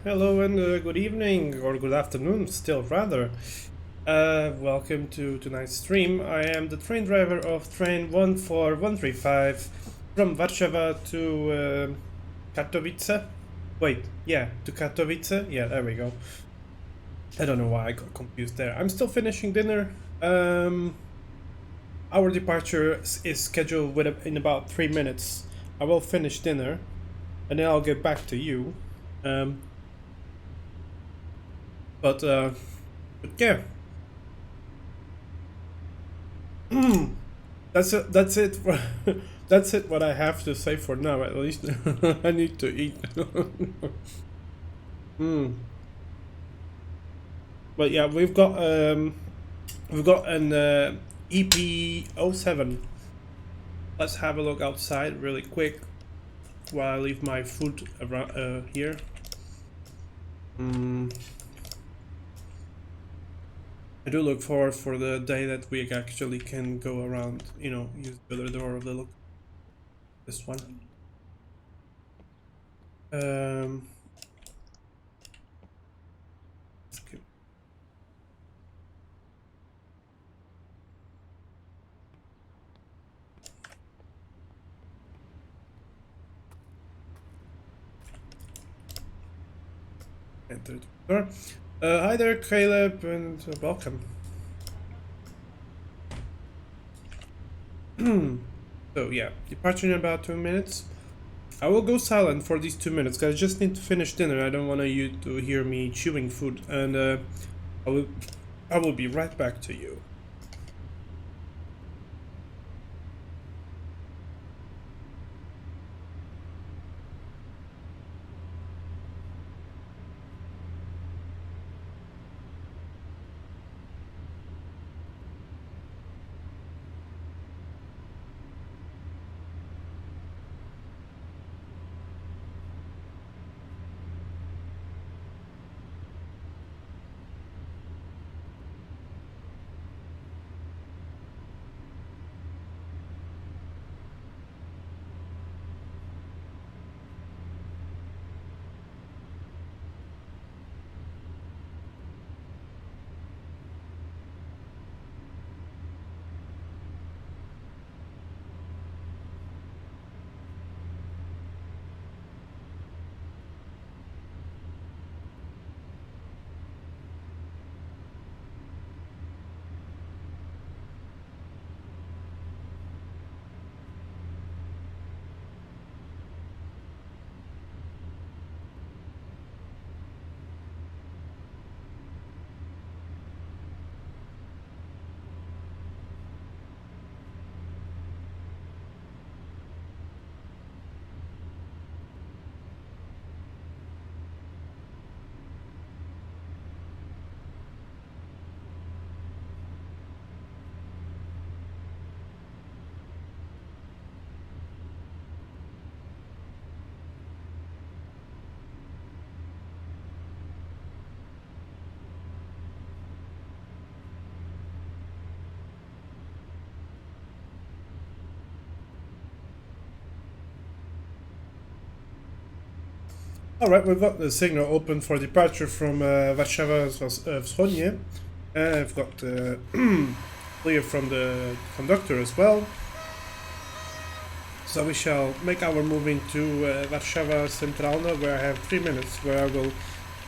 hello and good evening, or good afternoon, still rather. Welcome to tonight's stream. I am the train driver of train 14135 from Warsaw to Katowice. Wait, yeah, to Katowice? Yeah, there we go. I don't know why I got confused there. I'm still finishing dinner. Our departure is scheduled in about 3 minutes. I will finish dinner and then I'll get back to you. But yeah. That's it. That's it. That's it. What I have to say for now. At least I need to eat. But yeah, we've got an EP07. Let's have a look outside really quick while I leave my food around here. I do look forward for the day that we actually can go around, use the other door of the look. This one. Skip. Enter the door. Hi there, Caleb, and welcome. So yeah, departure in about 2 minutes. I will go silent for these 2 minutes because I just need to finish dinner. I don't want you to hear me chewing food, and I will be right back to you. Alright, we've got the signal open for departure from Warszawa Wschodnie. I've got clear from the conductor as well. So we shall make our move into Warszawa Centralna, where I have 3 minutes, where I will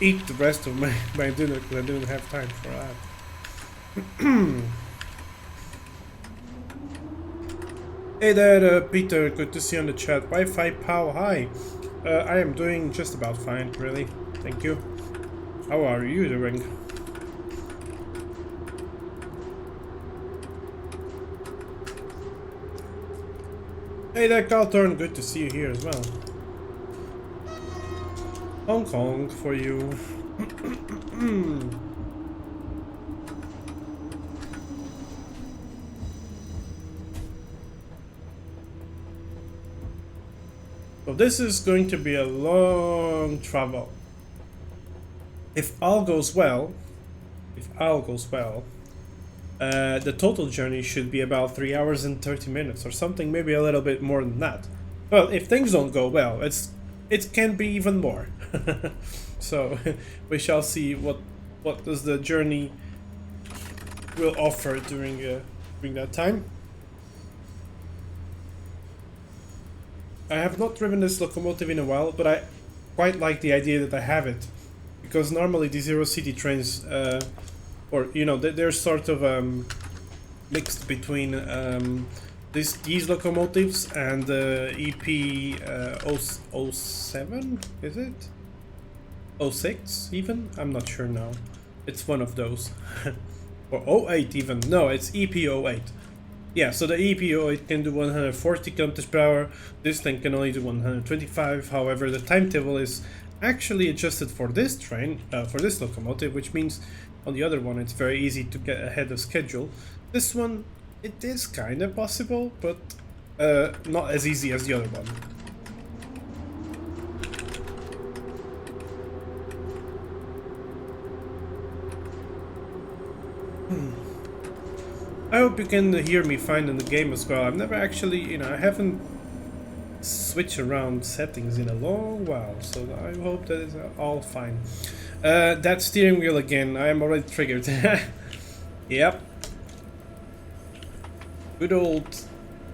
eat the rest of my dinner because I didn't have time for that. Hey there, Peter, good to see you on the chat. Wi-Fi Pow, hi. I am doing just about fine, really. Thank you. How are you doing? Hey there, Caltorn, good to see you here as well. Hong Kong for you. So this is going to be a long travel. If all goes well, the total journey should be about 3 hours and 30 minutes or something, maybe a little bit more than that. Well, if things don't go well, it can be even more. So we shall see what does the journey will offer during that time. I have not driven this locomotive in a while, but I quite like the idea that I have it, because normally the Zero City trains, or you know, they're sort of mixed between these locomotives and EP 07, is it? 06 even? I'm not sure now. It's one of those. Or 08 even. No, it's EP 08. Yeah, so the EP 08 can do 140 km per hour. This thing can only do 125. However, the timetable is actually adjusted for this train, for this locomotive, which means on the other one it's very easy to get ahead of schedule. This one, it is kind of possible, but not as easy as the other one. I hope you can hear me fine in the game as well. I've never actually, you know, I haven't switched around settings in a long while, so I hope that it's all fine. That steering wheel again, I am already triggered. Yep. Good old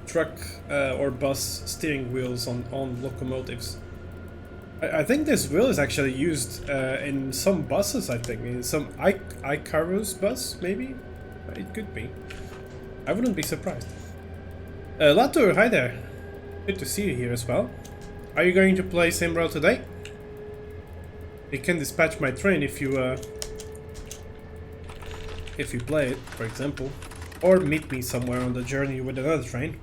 truck or bus steering wheels on locomotives. I think this wheel is actually used in some buses, I think. In some Icarus bus, maybe? It could be. I wouldn't be surprised. Latour, hi there. Good to see you here as well. Are you going to play SimRail today? You can dispatch my train if you play it, for example. Or meet me somewhere on the journey with another train.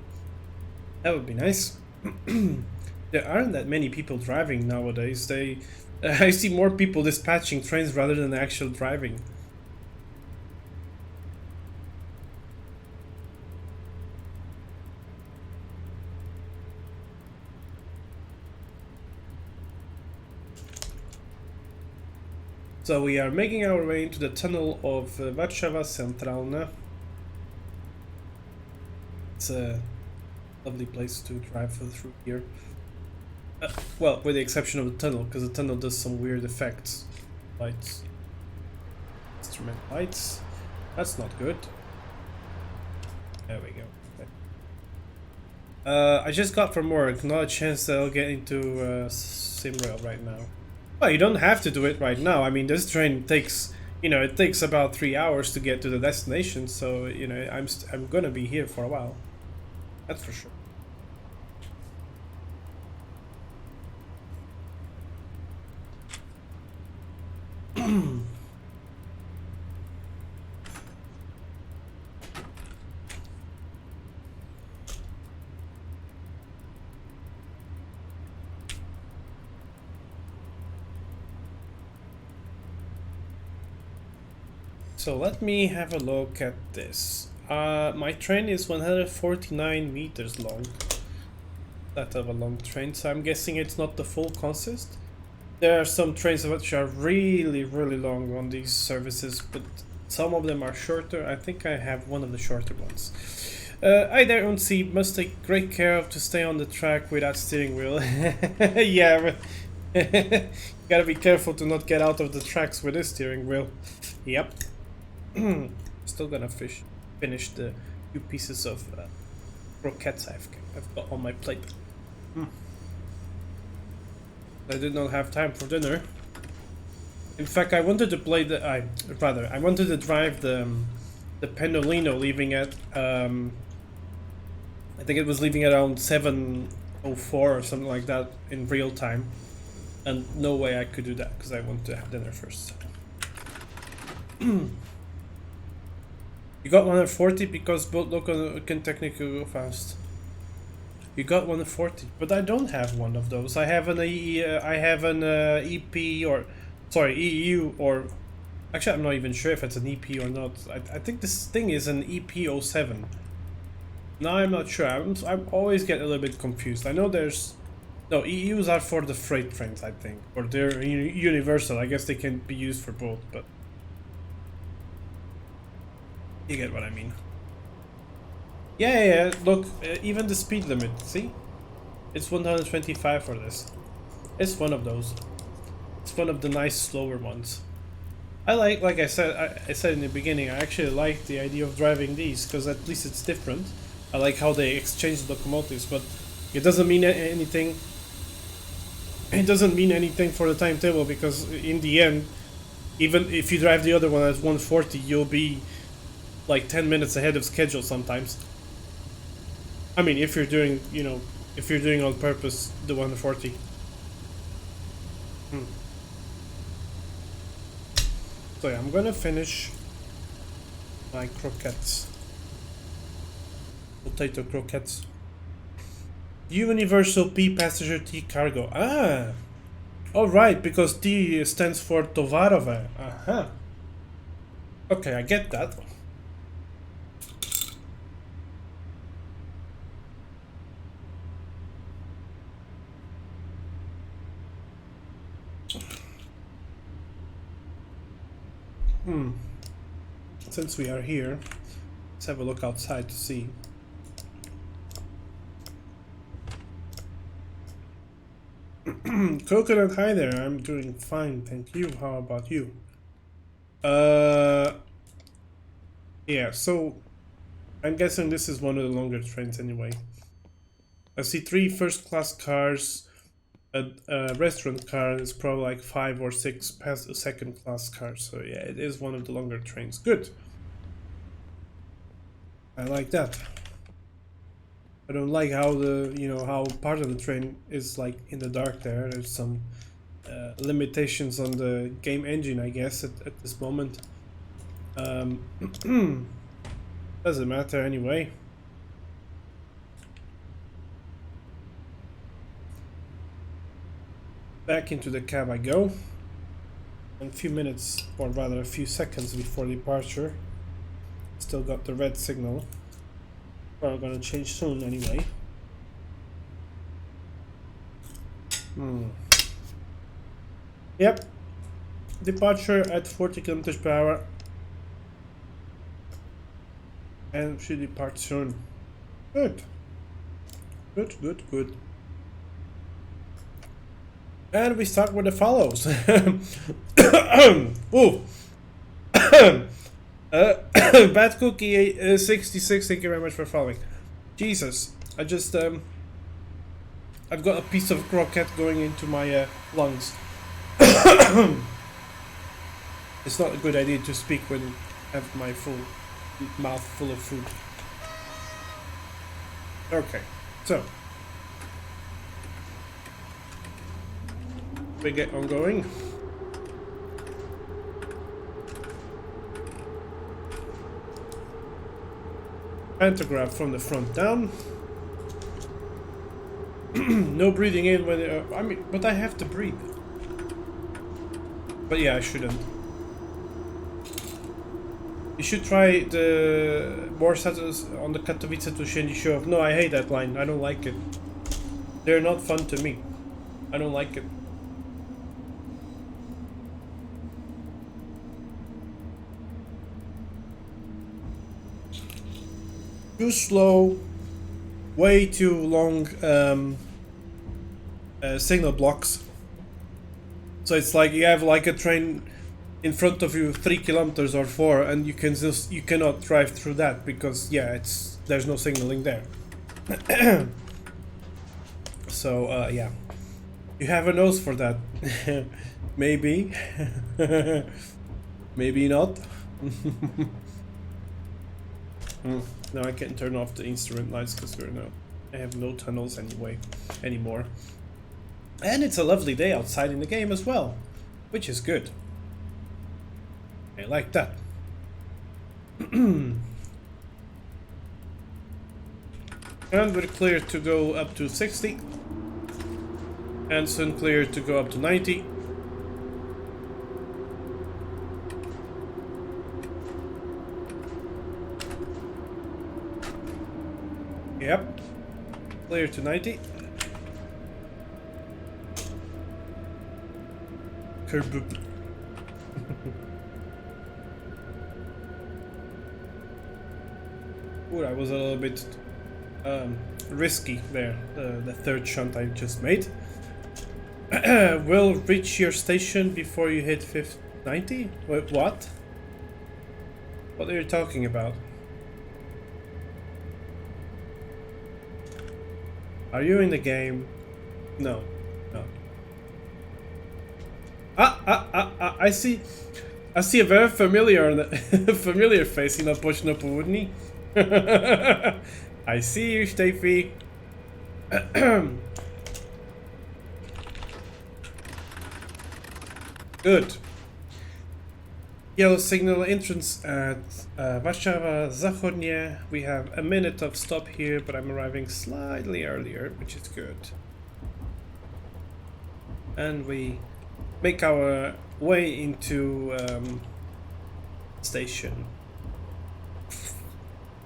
That would be nice. There aren't that many people driving nowadays. I see more people dispatching trains rather than actual driving. So we are making our way into the tunnel of Warszawa Centralna. It's a lovely place to drive through here. Well, with the exception of the tunnel, because the tunnel does some weird effects. Lights. Instrument lights. That's not good. There we go. I just got from work. Not a chance that I'll get into SimRail right now. Well, you don't have to do it right now. I mean, this train takes, you know, it takes about 3 hours to get to the destination. So, you know, I'm gonna be here for a while. That's for sure. So let me have a look at this. My train is 149 meters long. That of a long train, so I'm guessing it's not the full consist. There are some trains which are really long on these services, but some of them are shorter. I think I have one of the shorter ones. I don't see. Must take great care of to stay on the track without steering wheel. Yeah, gotta be careful to not get out of the tracks with this steering wheel. Yep. Still gonna finish the few pieces of croquettes I've got on my plate. I did not have time for dinner. In fact, I wanted to play I wanted to drive the Pendolino, leaving at I think it was leaving at around 7:04 or something like that in real time, and no way I could do that because I want to have dinner first. You got 140 because both local can technically go fast. You got 140, but I don't have one of those. I have an EP or sorry EU or actually I'm not even sure if it's an EP or not. I think this thing is an EP07. No, I'm not sure. I'm always get a little bit confused. I know there's no EUs are for the freight trains, I think, or they're universal. I guess they can be used for both, but you get what I mean. Yeah, look, even the speed limit, see? It's 125 for this. It's one of those. It's one of the nice slower ones. I like I said in the beginning, I actually like the idea of driving these because at least it's different. I like how they exchange the locomotives, but it doesn't mean anything. It doesn't mean anything for the timetable because in the end, even if you drive the other one at 140, you'll be like 10 minutes ahead of schedule sometimes. I mean, if you're doing, you know, if you're doing on purpose the 140. So yeah, I'm gonna finish my croquettes. Potato croquettes. Universal P passenger T cargo. Ah! Alright, because T stands for towarowe. Aha. Okay, I get that. Since we are here, let's have a look outside to see. Coconut, hi there. I'm doing fine, thank you. How about you? Yeah, so I'm guessing this is one of the longer trains anyway. I see 3 first-class cars, a restaurant car, and it's probably like 5 or 6 past a second-class car. So yeah, it is one of the longer trains. Good. I like that. I don't like how the, you know, how part of the train is like in the dark there. There's some limitations on the game engine, I guess, at this moment. Doesn't matter anyway. Back into the cab I go. And a few minutes, or rather a few seconds before departure. Still got the red signal. Probably gonna change soon anyway. Yep. Departure at 40 kilometers per hour. And should depart soon. Good. Good, good, good. And we start with the follows. Ooh. Bad Cookie 66, thank you very much for following. Jesus, I just I've got a piece of croquette going into my lungs. It's not a good idea to speak when I have my full mouth full of food. Okay, so we get on going. Pantograph from the front down. No breathing in when I mean, but I have to breathe. But yeah, I shouldn't. You should try the Warsaw on the Katowice to Sieni show off. No, I hate that line. I don't like it. They're not fun to me. I don't like it. Too slow, way too long signal blocks. So it's like you have like a train in front of you 3 kilometers or 4, and you cannot drive through that because yeah, there's no signaling there. So yeah, you have a nose for that. Maybe, maybe not. No, I can't turn off the instrument lights because I have no tunnels anymore. And it's a lovely day outside in the game as well, which is good. I like that. And we're clear to go up to 60. And soon clear to go up to 90. Yep. Clear to 90. Kerboop. Ooh, that was a little bit risky there, the third shunt I just made. Will reach your station before you hit 90? Wait, what? What are you talking about? Are you in the game? No. No. I see. I see a very familiar familiar face in Opoczno Południe. I see you, Steffi. Good. Yellow signal entrance at Warszawa Zachodnie. We have a minute of stop here, but I'm arriving slightly earlier, which is good. And we make our way into station.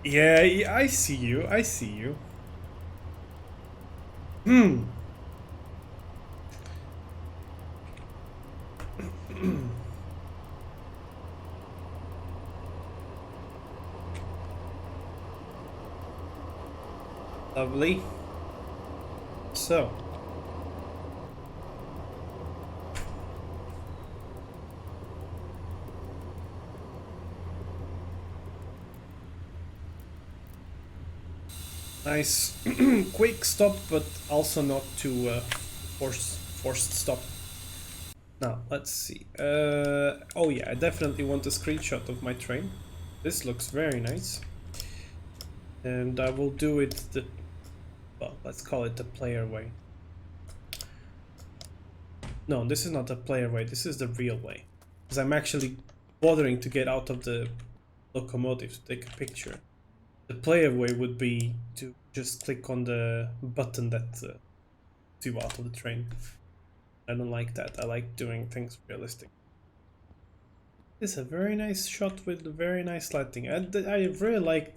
Yeah, I see you. I see you. Lovely. So. Nice quick stop, but also not too forced stop. Now, let's see. Oh yeah, I definitely want a screenshot of my train. This looks very nice. And I will do it the... well, let's call it the player way. No, this is not the player way, this is the real way. Because I'm actually bothering to get out of the locomotive to take a picture. The player way would be to just click on the button that takes you out of the train. I don't like that. I like doing things realistic. It's a very nice shot with very nice lighting. I really like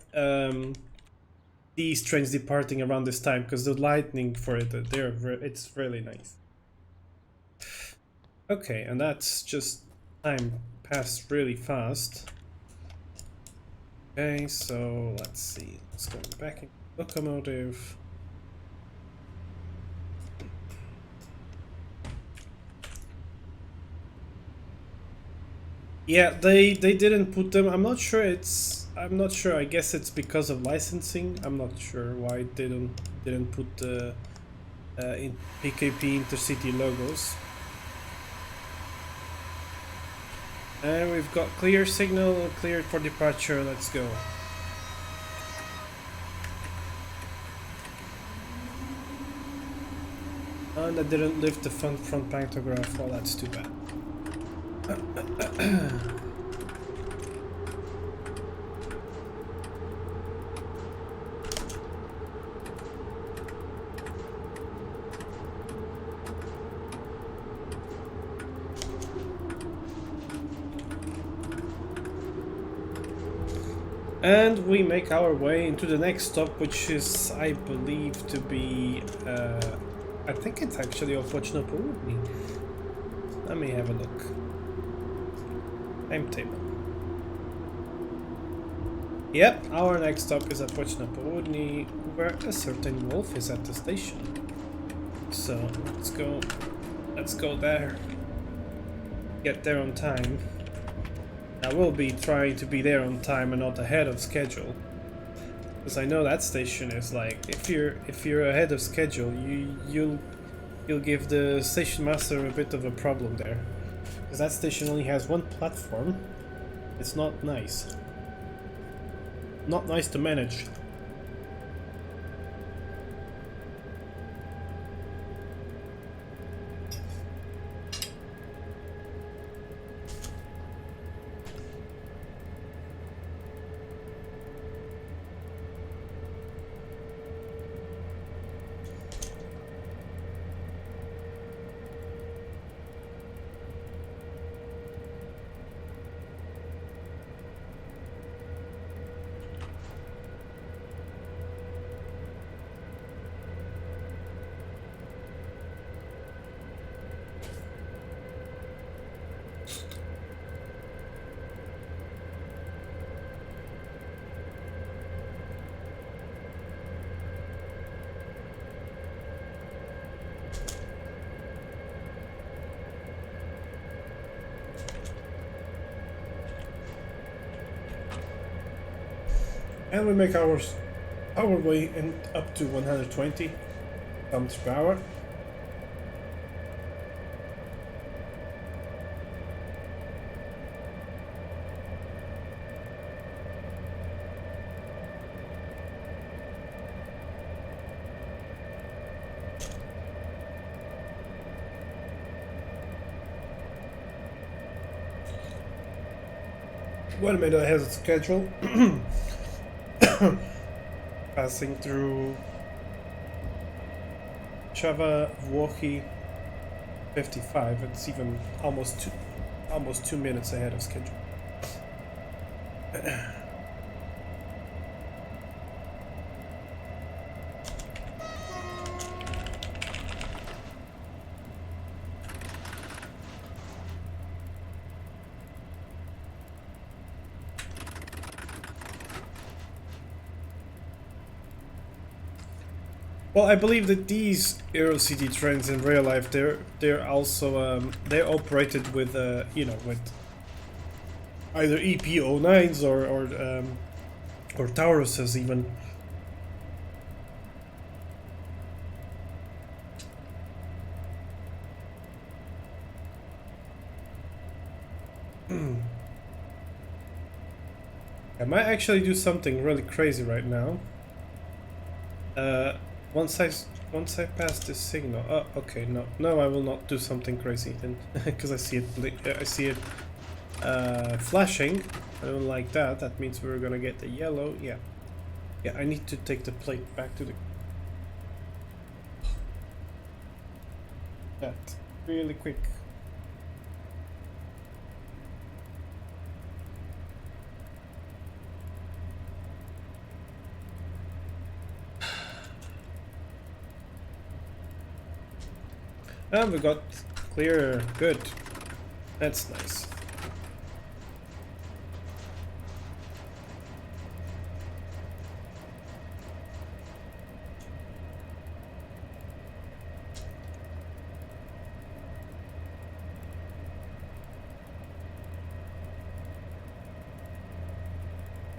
these trains departing around this time because the lighting for it, it's really nice. Okay, and that's just time passed really fast. Okay, so let's see. Let's go back in locomotive. Yeah, they didn't put them. I'm not sure. I guess it's because of licensing. I'm not sure why they didn't put the in PKP Intercity logos. And we've got clear signal, cleared for departure. Let's go. And I didn't lift the front pantograph. Well, that's too bad. And we make our way into the next stop, which is, I believe, to be, I think it's actually Opoczno Południe. Let me have a look. Timetable. Yep, our next stop is Opoczno Południe, where a certain wolf is at the station. So, let's go there. Get there on time. I will be trying to be there on time and not ahead of schedule, because I know that station is like, if you're ahead of schedule, you'll give the station master a bit of a problem there, because that station only has one platform. It's not nice. Not nice to manage. And we make our way in up to 120 kilometers per hour. One minute ahead of schedule. Passing through Chava Włochi 55. It's even almost 2 minutes ahead of schedule. Well, I believe that these EuroCity trains in real life, they're also they're operated with you know, with either EP09s or Tauruses even. I might actually do something really crazy right now. Once I pass this signal. Oh, okay. No, I will not do something crazy then, because I see it flashing. I don't like that. That means we're gonna get the yellow. Yeah. I need to take the plate back to the. That really quick. And we got clear. Good. That's nice.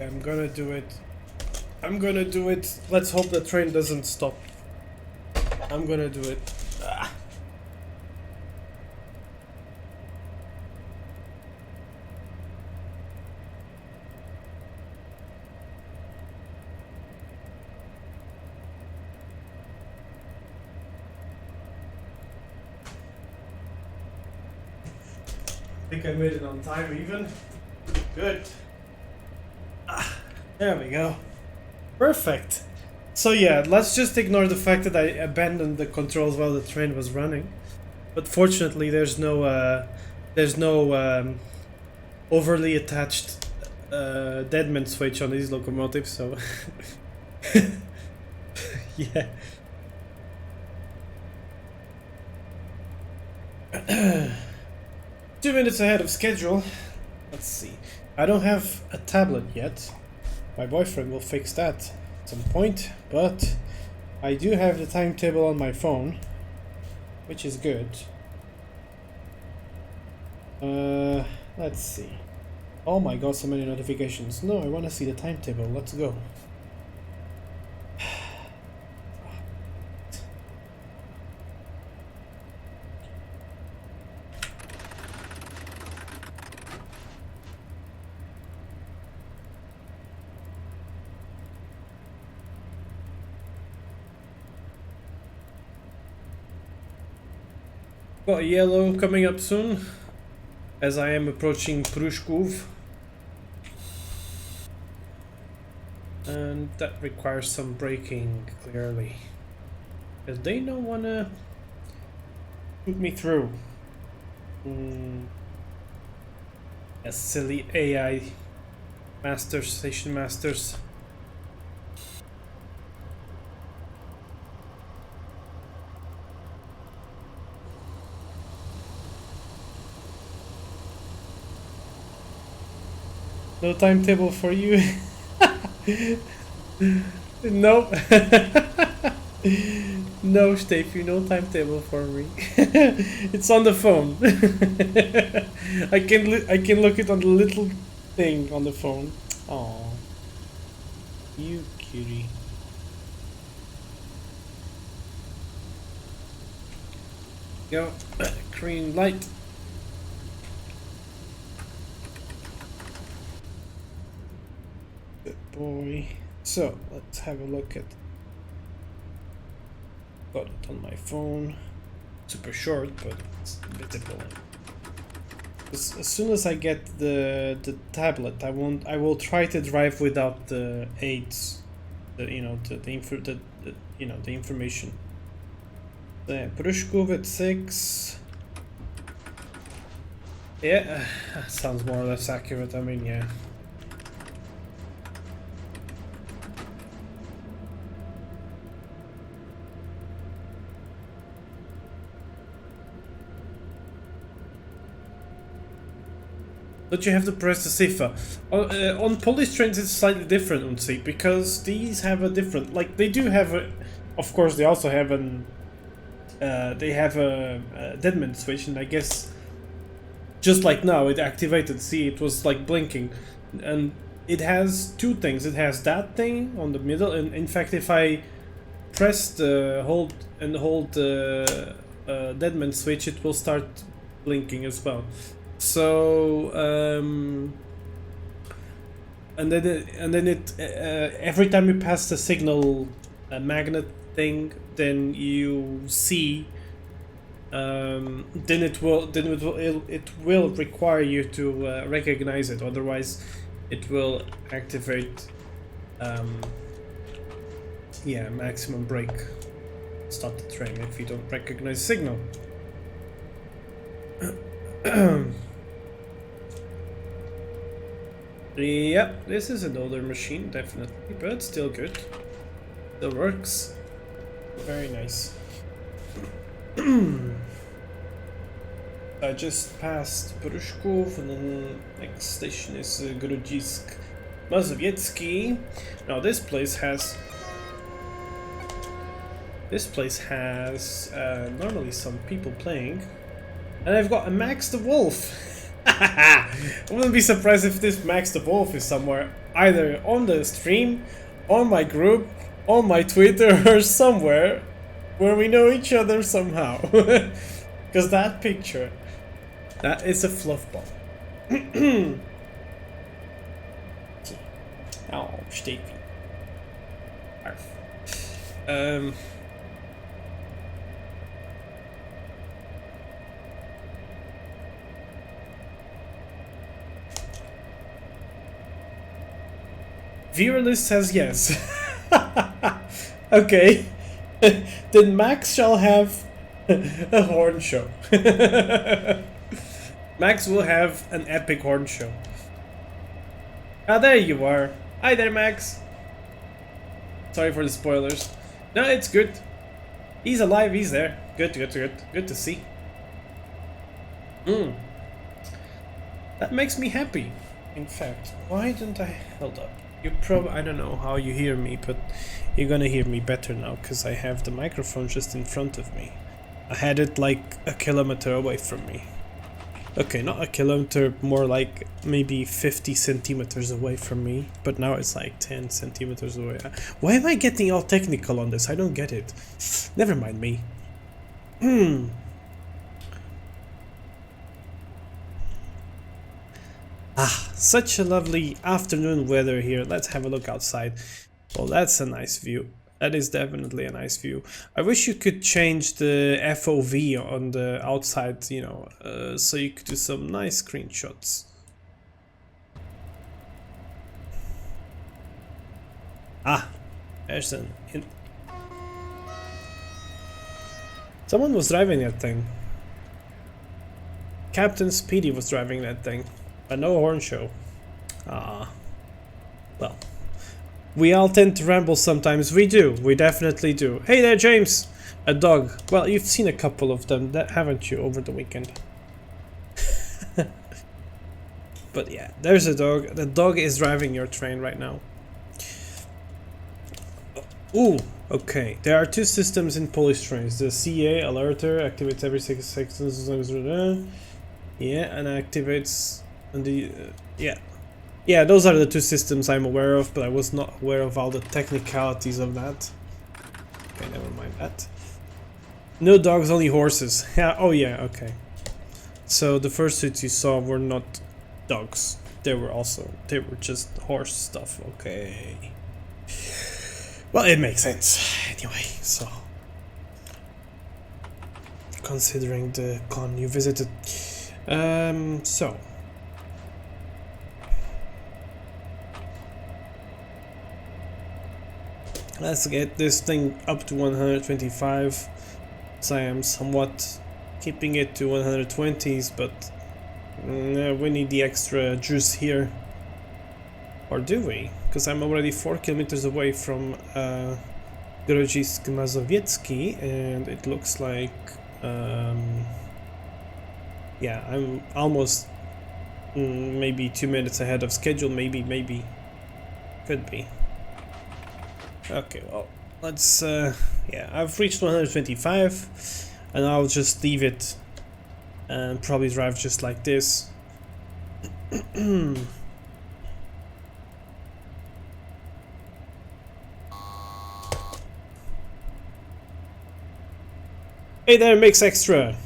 I'm gonna do it. Let's hope the train doesn't stop. I'm gonna do it. I think I made it on time even. Good. There we go. Perfect. So yeah, let's just ignore the fact that I abandoned the controls while the train was running. But fortunately there's no overly attached deadman switch on these locomotives, so yeah. 2 minutes ahead of schedule. Let's see. I don't have a tablet yet. My boyfriend will fix that at some point, but I do have the timetable on my phone, which is good. Let's see. Oh my god, so many notifications. No, I want to see the timetable. Let's go. Got a yellow coming up soon, as I am approaching Prushkov. And that requires some braking, clearly. Because they don't wanna put me through. A silly AI masters, station masters. No timetable for you. No. No, Steffi, no timetable for me. It's on the phone. I can look it on the little thing on the phone. Aww. You cutie. Go. Green light. Good boy. So, let's have a look at... Got it on my phone. Super short, but it's visible. As soon as I get the tablet, I will try to drive without the aids, the information. Prushkov at 6. Yeah, sounds more or less accurate. I mean, yeah. But you have to press the cipher. On police trains it's slightly different on C, because these have a different, like they do have a, of course they also have an, they have a deadman switch, and I guess just like now it activated, see it was like blinking, and it has two things. It has that thing on the middle, and in fact if I press the hold the deadman switch, it will start blinking as well. So and then it every time you pass the signal magnet thing, then you see then it will require you to recognize it, otherwise it will activate yeah, maximum brake, stop the train if you don't recognize signal. Yep, this is an older machine, definitely, but still good. Still works. Very nice. I just passed Prushkov, and then next station is Grodzisk Mazowiecki. Now this place has normally some people playing, and I've got a Max the Wolf. I wouldn't be surprised if this Max the Wolf is somewhere, either on the stream, on my group, on my Twitter, or somewhere where we know each other somehow. Because that picture, that is a fluff ball. Oh, Stevie. Viewer list says yes. Okay. Then Max shall have a horn show. Max will have an epic horn show. Ah, there you are. Hi there, Max. Sorry for the spoilers. No, it's good. He's alive, he's there. Good to see. That makes me happy. In fact, why didn't I... Hold up. You probably... I don't know how you hear me, but you're gonna hear me better now, because I have the microphone just in front of me. I had it like a kilometer away from me. Okay, not a kilometer, more like maybe 50 centimeters away from me, but now it's like 10 centimeters away. Why am I getting all technical on this? I don't get it. Never mind me. Ah, such a lovely afternoon weather here. Let's have a look outside. Well, that's a nice view. That is definitely a nice view. I wish you could change the FOV on the outside, you know, so you could do some nice screenshots. Ah, there's an... Someone was driving that thing. Captain Speedy was driving that thing. But no horn show. Ah. Well. We all tend to ramble sometimes. We do. We definitely do. Hey there, James! A dog. Well, you've seen a couple of them, haven't you, over the weekend? But yeah, there's a dog. The dog is driving your train right now. Ooh, okay. There are two systems in Polish trains. The CA alerter activates every 6 seconds as long as... Yeah, and activates... And the... yeah. Yeah, those are the two systems I'm aware of, but I was not aware of all the technicalities of that. Okay, never mind that. No dogs, only horses. Yeah, oh yeah, okay. So the first suits you saw were not dogs. They were just horse stuff, okay. Well, it makes sense. Anyway, so... considering the con you visited. So... let's get this thing up to 125. So I am somewhat keeping it to 120s, but we need the extra juice here. Or do we? Because I'm already 4 kilometers away from Grodzisk Mazowiecki, and it looks like yeah, I'm almost maybe 2 minutes ahead of schedule. Maybe could be. Okay, well, let's yeah, I've reached 125, and I'll just leave it and probably drive just like this. Hey there, Mix Extra!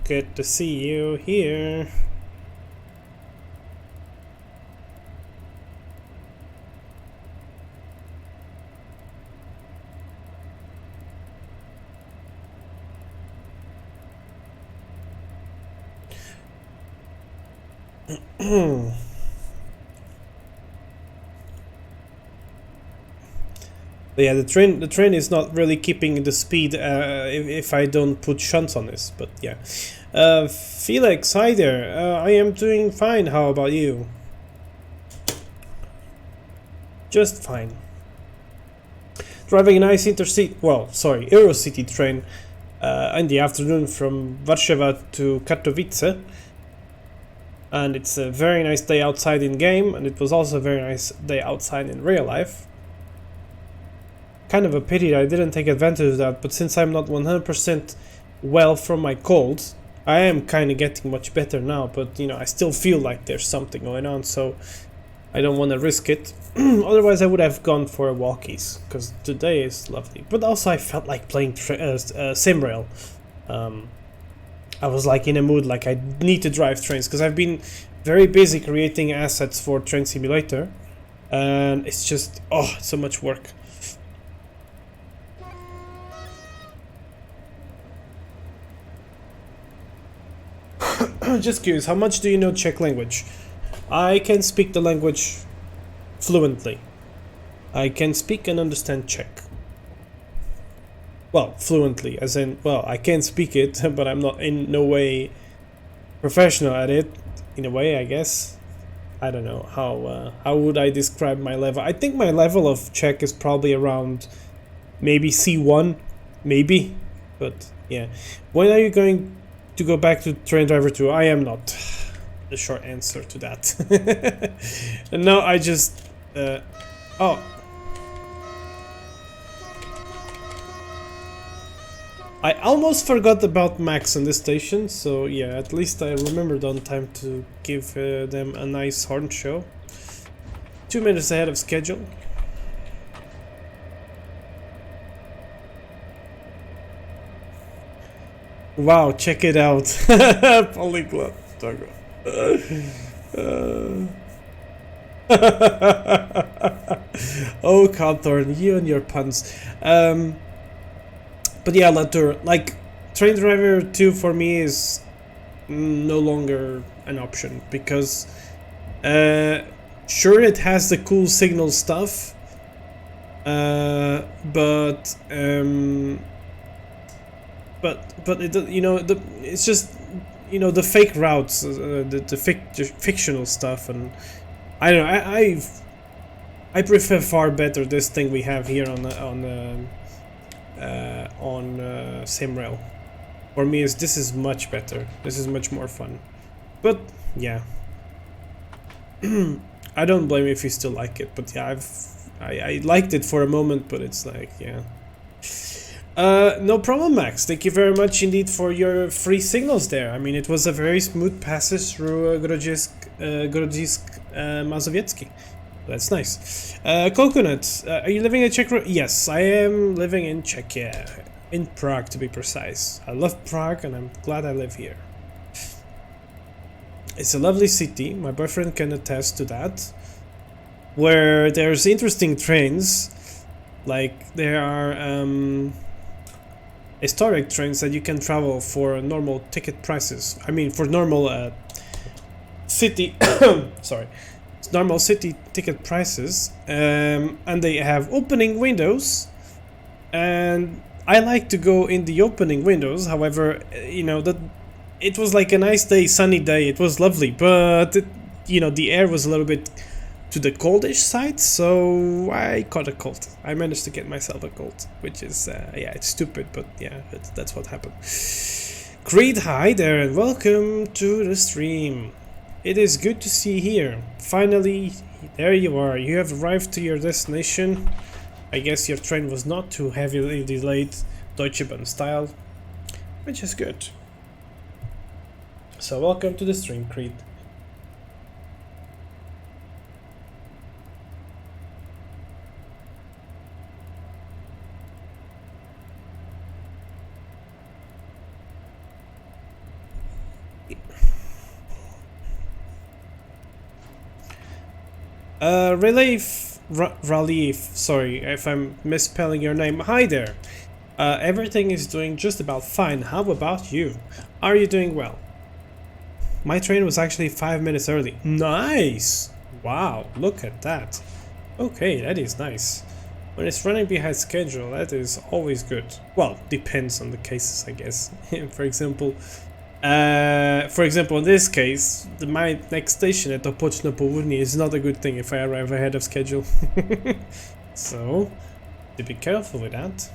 Good to see you here. Yeah, the train is not really keeping the speed if I don't put shunts on this, but yeah. Felix, hi there. I am doing fine. How about you? Just fine. Driving a nice Eurocity train in the afternoon from Warsaw to Katowice. And it's a very nice day outside in game, and it was also a very nice day outside in real life. Kind of a pity that I didn't take advantage of that, but since I'm not 100% well from my cold, I am kind of getting much better now, but you know, I still feel like there's something going on, so I don't want to risk it. Otherwise I would have gone for walkies, because today is lovely. But also I felt like playing SimRail. I was like in a mood like I need to drive trains, because I've been very busy creating assets for Train Simulator, and it's just, oh, so much work. Just curious, how much do you know Czech language? I can speak the language fluently. I can speak and understand Czech. Well, fluently, as in, well, I can speak it, but I'm not in no way professional at it, in a way, I guess. I don't know, how would I describe my level? I think my level of Czech is probably around maybe C1, maybe, but yeah. When are you going to go back to Train Driver 2? I am not. The short answer to that. And no, I just oh, I almost forgot about Max on this station, so yeah, at least I remembered on time to give them a nice horn show. 2 minutes ahead of schedule. Wow, check it out. Polyglot. Oh, Cawthorn, you and your puns. But yeah, Latour, like, Train Driver 2 for me is no longer an option, because sure, it has the cool signal stuff, but it, you know, it's just, you know, the fake routes, the fictional stuff, and I don't know. I prefer far better this thing we have here on SimRail. For me, this is much better. This is much more fun. But yeah, I don't blame you if you still like it. But yeah, I liked it for a moment, but it's like, yeah. No problem, Max. Thank you very much indeed for your free signals there. I mean, it was a very smooth passage through Grodzisk Mazowiecki. That's nice. Coconut, are you living in Czech? Yes, I am living in Czechia. In Prague, to be precise. I love Prague and I'm glad I live here. It's a lovely city, my boyfriend can attest to that. Where there's interesting trains, like there are historic trains that you can travel for normal ticket prices. I mean, for normal city, sorry, normal city ticket prices, and they have opening windows, and I like to go in the opening windows. However, you know, that it was like a nice day, sunny day, it was lovely, but you know, the air was a little bit to the coldish side, so I caught a cold. I managed to get myself a cold, which is, yeah, it's stupid, but yeah, that's what happened. Creed, hi there, and welcome to the stream. It is good to see you here. Finally, there you are. You have arrived to your destination. I guess your train was not too heavily delayed, Deutsche Bahn style, which is good. So welcome to the stream, Creed. Relief, sorry if I'm misspelling your name. Hi there. Everything is doing just about fine. How about you? Are you doing well? My train was actually 5 minutes early. Nice! Wow, look at that. Okay, that is nice. When it's running behind schedule, that is always good. Well, depends on the cases, I guess. For example, in this case, my next station at Opoczno Południe is not a good thing if I arrive ahead of schedule. So, to be careful with that.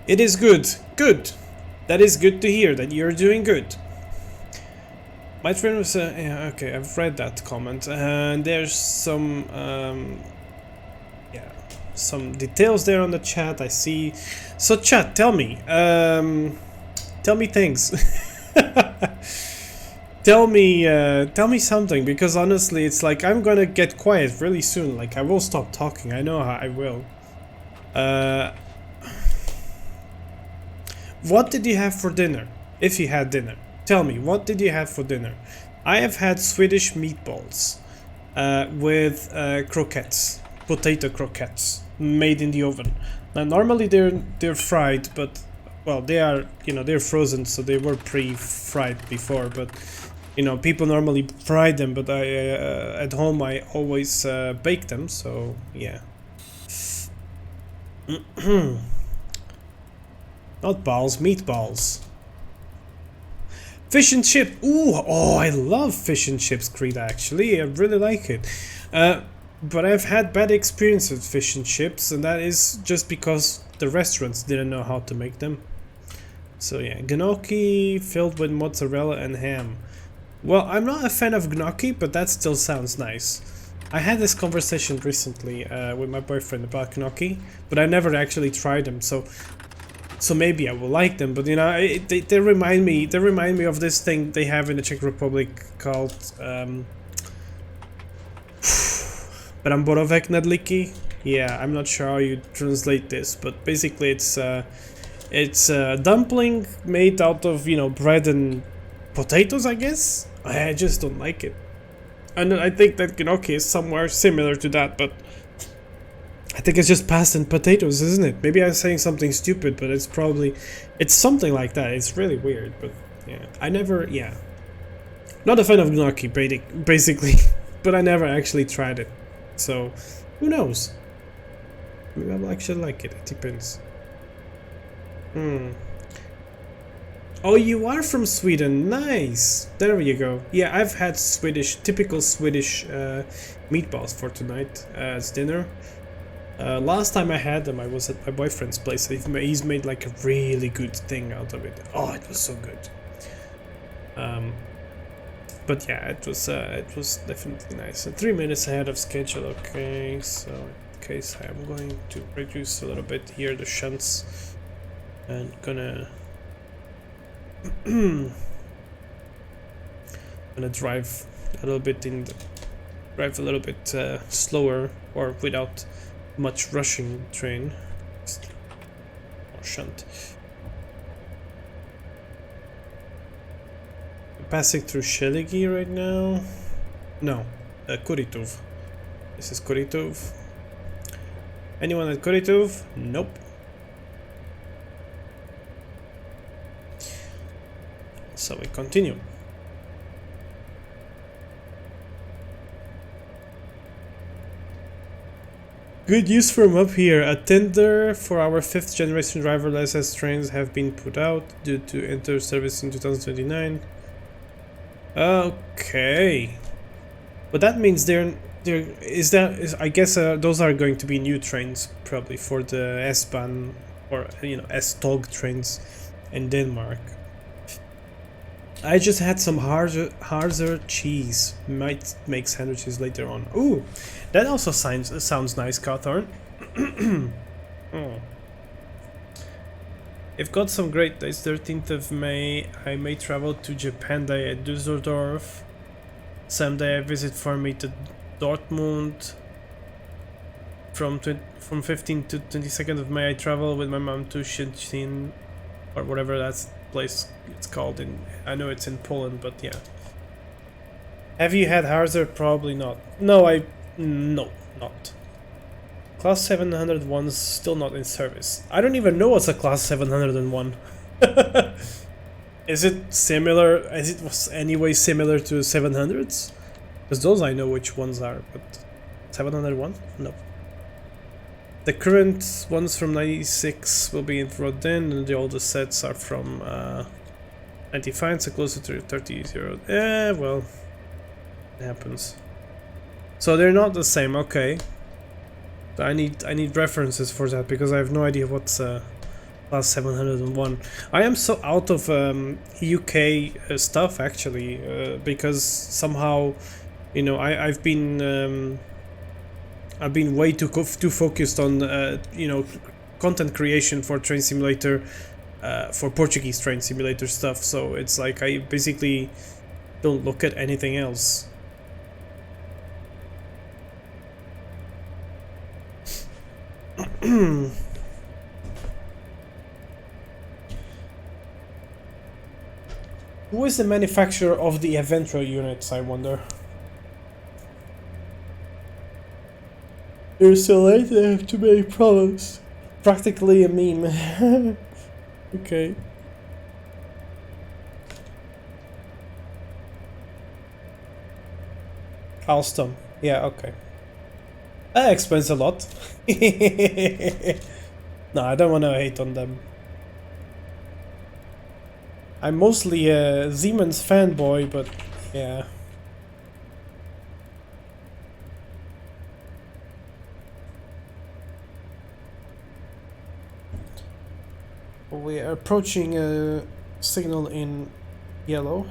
It is good. Good. That is good to hear that you're doing good. My train was yeah, okay, I've read that comment, and there's some yeah, some details there on the chat. I see. So chat, tell me things. tell me something, because honestly, it's like I'm gonna get quiet really soon. Like I will stop talking. I know how I will. What did you have for dinner? If you had dinner, tell me, what did you have for dinner? I have had Swedish meatballs with croquettes, potato croquettes, made in the oven. Now normally they're fried, but well, they are, you know, they're frozen, so they were pre-fried before. But you know, people normally fry them, but I at home I always bake them. So yeah. Not balls, meatballs. Fish and chip. Ooh, oh, I love fish and chips, Creed, actually. I really like it. But I've had bad experience with fish and chips, and that is just because the restaurants didn't know how to make them. So yeah, gnocchi filled with mozzarella and ham. Well, I'm not a fan of gnocchi, but that still sounds nice. I had this conversation recently with my boyfriend about gnocchi, but I never actually tried them, so maybe I will like them. But you know, they remind me of this thing they have in the Czech Republic called bramborovek nedlíky. Yeah, I'm not sure how you translate this, but basically it's a dumpling made out of, you know, bread and potatoes, I guess. I just don't like it, and I think that gnocchi is somewhere similar to that, but I think it's just pasta and potatoes, isn't it? Maybe I'm saying something stupid, but it's something like that. It's really weird, but yeah. Not a fan of gnocchi, basically, but I never actually tried it. So, who knows? Maybe I'll actually like it. It depends. Oh, you are from Sweden. Nice. There you go. Yeah, I've had typical Swedish meatballs for tonight as dinner. Last time I had them, I was at my boyfriend's place. He's made like a really good thing out of it. Oh, it was so good. But yeah, it was definitely nice. 3 minutes ahead of schedule. Okay, so in case I'm going to reduce a little bit here the shunts and gonna gonna drive a little bit slower or without much rushing train or shunt. Passing through Sheligi right now. No, Kuritov. This is Kuritov. Anyone at Kuritov? Nope. So we continue. Good news from up here. A tender for our 5th generation driverless SS trains have been put out due to enter service in 2029. Okay, but that means I guess those are going to be new trains probably for the S-Bahn or S-Tog trains in Denmark. I just had some Harzer cheese. Might make sandwiches later on. Ooh, that also sounds nice, Cawthorn. Oh. I've got some great days. 13th of May, I may travel to Japan Day at Düsseldorf. Someday I visit family to Dortmund. From 15th to 22nd of May, I travel with my mom to Szczecin, or whatever that place it's called. I know it's in Poland, but yeah. Have you had Harzer? Probably not. No, not. Class 701's still not in service. I don't even know what's a Class 701. Is it similar? Is it was anyway similar to 700s? Because those I know which ones are, but 701? No. The current ones from 96 will be in Rodin, and the oldest sets are from 95, so closer to 30. Well, it happens. So they're not the same. Okay. I need references for that because I have no idea what's Class 701. I am so out of UK stuff actually because somehow, I've been way too focused on content creation for Train Simulator, for Portuguese Train Simulator stuff. So it's like I basically don't look at anything else. Who is the manufacturer of the Aventra units, I wonder? They're so late, they have too many problems. Practically a meme. Okay. Alstom. Yeah, okay. That explains a lot. No, I don't want to hate on them. I'm mostly a Siemens fanboy, but yeah. We are approaching a signal in yellow.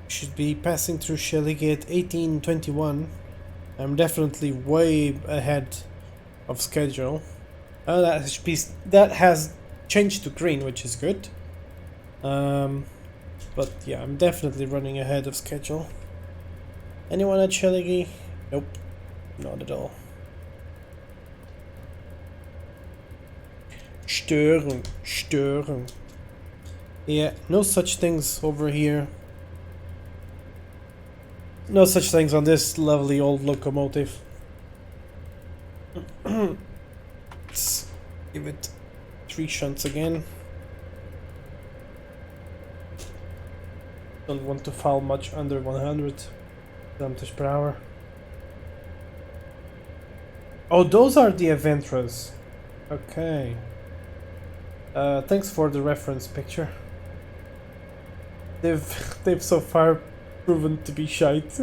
Should be passing through Shellige at 18:21. I'm definitely way ahead of schedule. That has changed to green, which is good. But yeah, I'm definitely running ahead of schedule. Anyone at Shellige? Nope, not at all. Stören. Yeah, no such things over here. No such things on this lovely old locomotive. Let's give it 3 shunts again. Don't want to fall much under 100 kilometers per hour. Oh, those are the Aventras. Okay. Thanks for the reference picture. They've so far proven to be shite.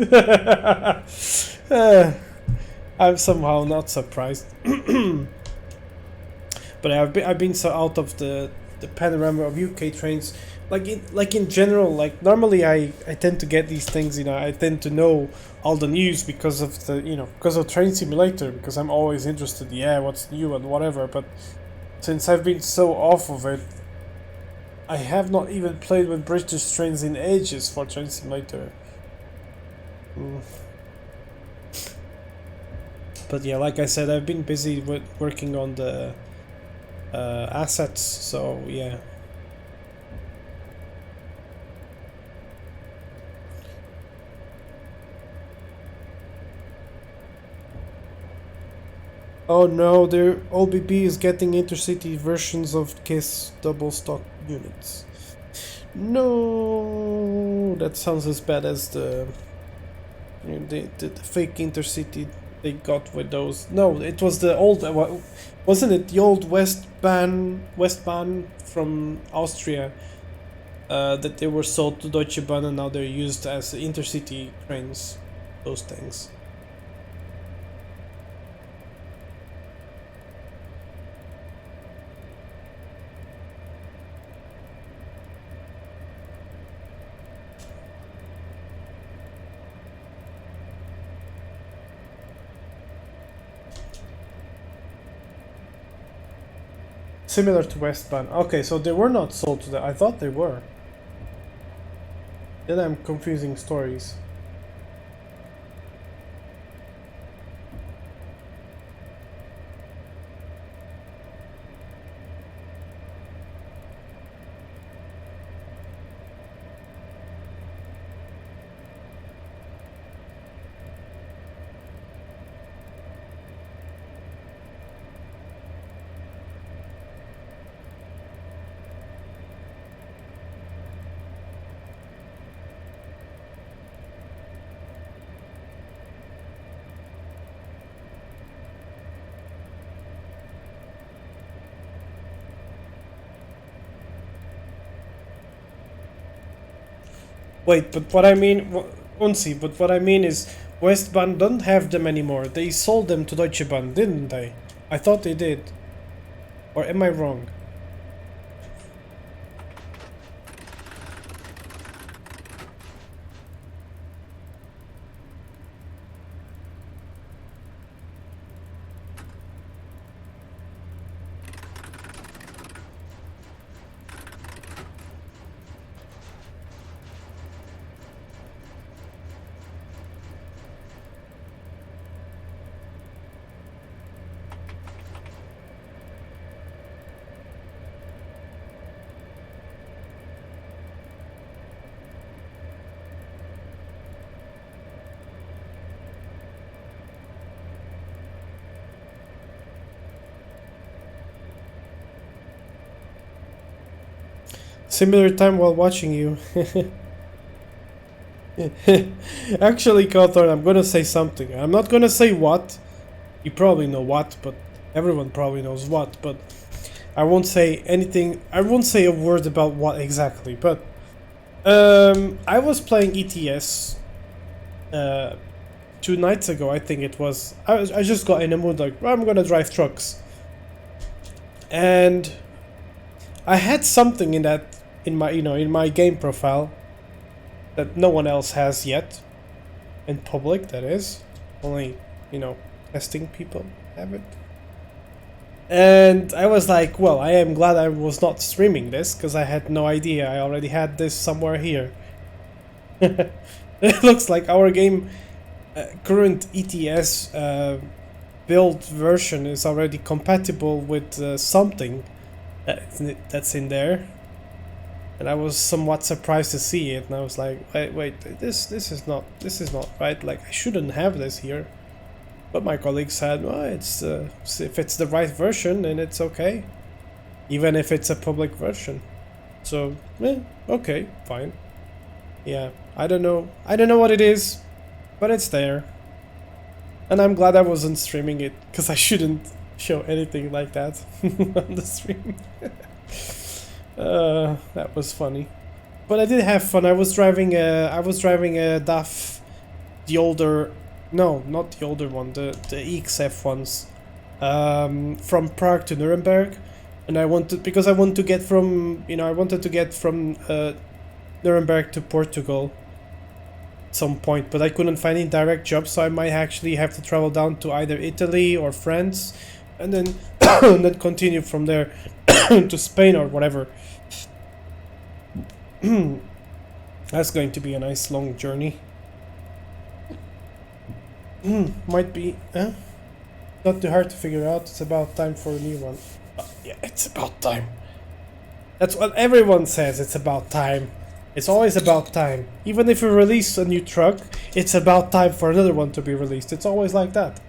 I'm somehow not surprised. But I've been so out of the panorama of UK trains. Like in general, like normally I tend to get these things, you know, I tend to know all the news because of the, you know, because of Train Simulator, because I'm always interested, yeah, what's new and whatever. But since I've been so off of it, I have not even played with British trains in ages for Train Simulator. But yeah, like I said, I've been busy with working on the assets, so yeah. Oh no, their OBB is getting intercity versions of KISS double stock units. No, that sounds as bad as the fake intercity they got with those. No, it was the old, wasn't it the old Westbahn from Austria that they were sold to Deutsche Bahn and now they're used as intercity trains, those things. Similar to Westbahn. Okay, so they were not sold to the... I thought they were. Then I'm confusing stories. Wait, but what I mean, Unsi, but what I mean is Westbahn don't have them anymore. They sold them to Deutsche Bahn, didn't they? I thought they did. Or am I wrong? Similar time while watching you. Actually, Cawthorn, I'm gonna say something. I'm not gonna say what. You probably know what, but everyone probably knows what. But I won't say anything. I won't say a word about what exactly. But I was playing ETS 2 nights ago. I think it was. I just got in a mood like, well, I'm gonna drive trucks, and I had something in my game profile that no one else has yet, in public, that is. Only, testing people have it. And I was like, well, I am glad I was not streaming this, because I had no idea. I already had this somewhere here. It looks like our game, current ETS build version is already compatible with something that's in there. And I was somewhat surprised to see it, and I was like, wait, this is not right. Like, I shouldn't have this here. But my colleague said, well, it's if it's the right version, then it's okay, even if it's a public version. So, okay, fine. Yeah, I don't know what it is, but it's there. And I'm glad I wasn't streaming it, because I shouldn't show anything like that on the stream. That was funny, but I did have fun. I was driving a DAF, the older, no, not the older one, the EXF ones, from Prague to Nuremberg, And I wanted, because I want to get from, you know, I wanted to get from Nuremberg to Portugal at some point, but I couldn't find any direct jobs, so I might actually have to travel down to either Italy or France, and then and then continue from there to Spain or whatever. That's going to be a nice long journey. Might be, not too hard to figure out. It's about time for a new one. Yeah, it's about time. That's what everyone says, it's about time. It's always about time. Even if we release a new truck, it's about time for another one to be released. It's always like that.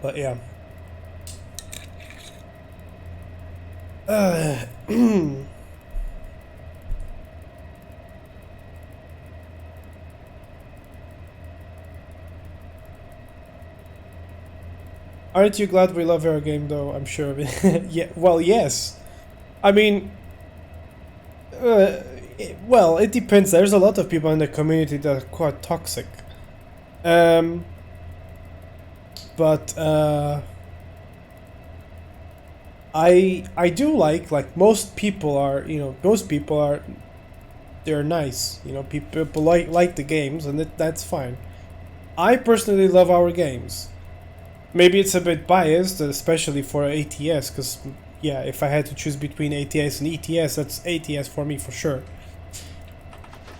But yeah. Aren't you glad we love our game, though? I'm sure of it. Yeah, well, yes. I mean, well, it depends. There's a lot of people in the community that are quite toxic. But I do like most people are, you know, most people are, they're nice. You know, people like the games, and that's fine. I personally love our games. Maybe it's a bit biased, especially for ATS, because, yeah, if I had to choose between ATS and ETS, that's ATS for me for sure.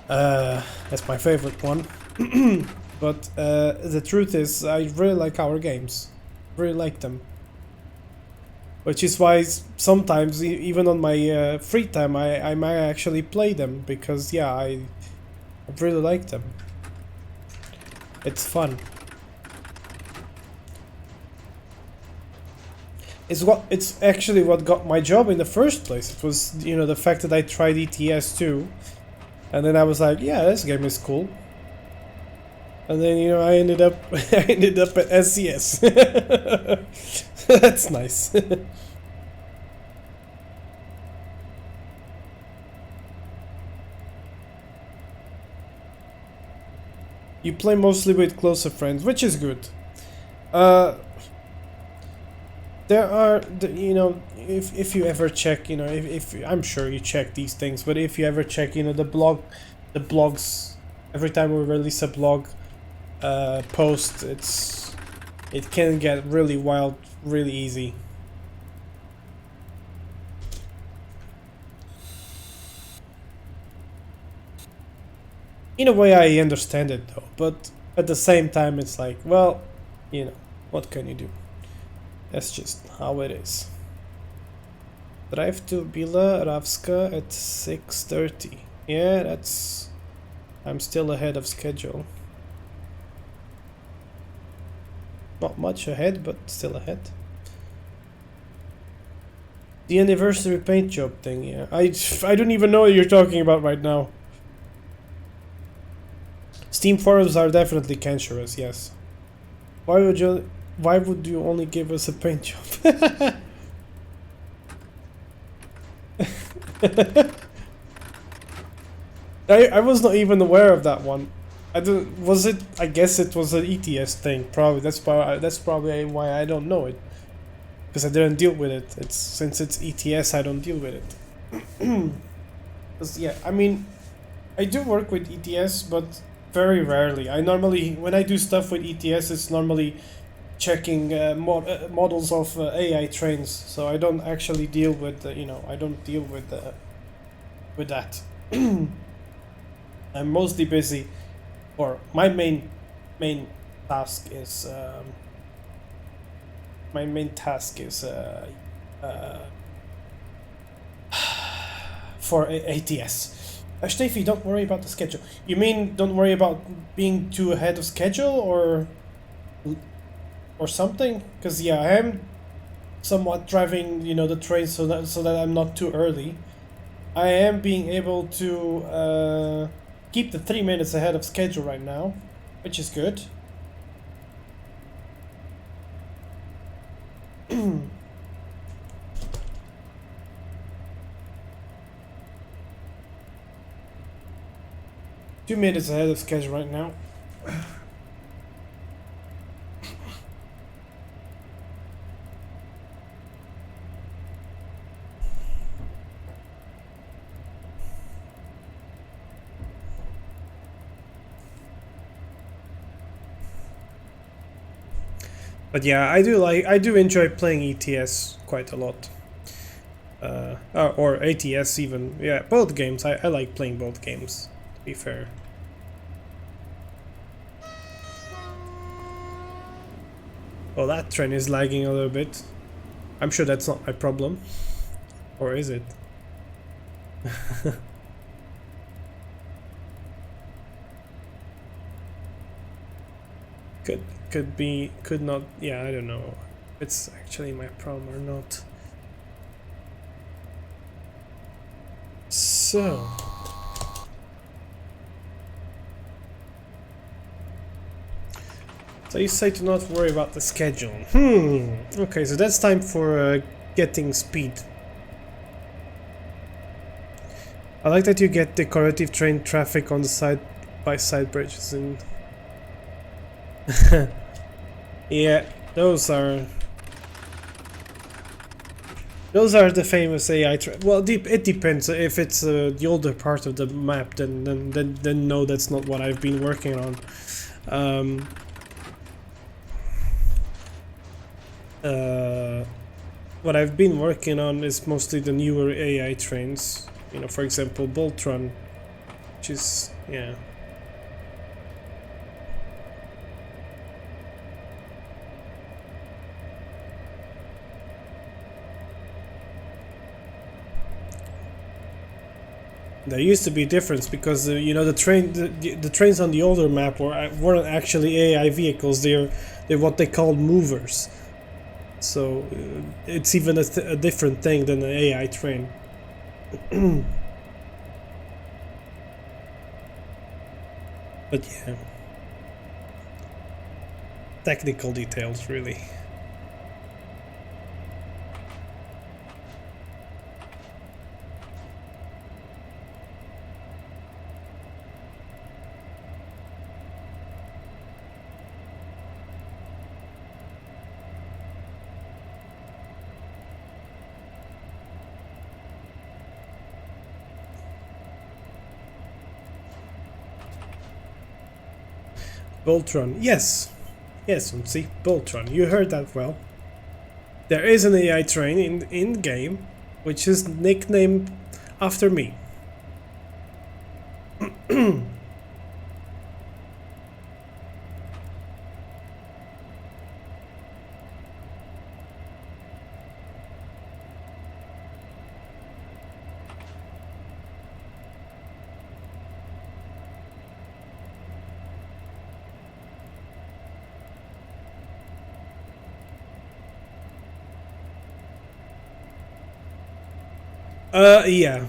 That's my favorite one. But the truth is, I really like our games. Really like them. Which is why sometimes, even on my free time, I might actually play them, because, yeah, I really like them. It's fun. It's actually what got my job in the first place. It was, you know, the fact that I tried ETS too, and then I was like, yeah, this game is cool. And then, you know, I ended up at SCS. That's nice. You play mostly with closer friends, which is good. There are, you know, if you ever check, you know, if I'm sure you check these things, but if you ever check, you know, the blogs, every time we release a blog post, it can get really wild, really easy. In a way, I understand it though, but at the same time, it's like, well, you know, what can you do? That's just how it is. Drive to Bila Ravska at 6:30. Yeah, that's... I'm still ahead of schedule. Not much ahead, but still ahead. The anniversary paint job thing, yeah. I don't even know what you're talking about right now. Steam forums are definitely cancerous, yes. Why would you only give us a paint job? I was not even aware of that one. I guess it was an ETS thing. Probably that's probably why I don't know it, because I didn't deal with it. Since it's ETS, I don't deal with it. Yeah, I mean, I do work with ETS, but very rarely. I normally, when I do stuff with ETS, it's normally checking models of AI trains, so I don't actually deal with you know, I don't deal with that. I'm mostly busy, or my main task is for ATS. Steffi, don't worry about the schedule. You mean don't worry about being too ahead of schedule, or something? Because yeah, I am somewhat driving, you know, the train so that I'm not too early. I am being able to keep the 3 minutes ahead of schedule right now, which is good. 2 minutes ahead of schedule right now. But yeah, I do enjoy playing ETS quite a lot. Or ATS even. Yeah, both games. I like playing both games, to be fair. Well, that train is lagging a little bit. I'm sure that's not my problem. Or is it? Could be, could not. Yeah, I don't know. It's actually my problem or not. So you say to not worry about the schedule. Okay, so that's time for getting speed. I like that you get decorative train traffic on the side-by-side bridges and yeah, those are the famous AI well, it depends. If it's the older part of the map, then no, that's not what I've been working on. What I've been working on is mostly the newer AI trains. You know, for example, Boltron, which is, yeah. There used to be a difference because you know, the trains on the older map weren't actually AI vehicles. They're what they called movers. So it's even a different thing than an AI train. But yeah, technical details really. Boltron, yes, see, Boltron, you heard that well. There is an AI train in game, which is nicknamed after me. Yeah.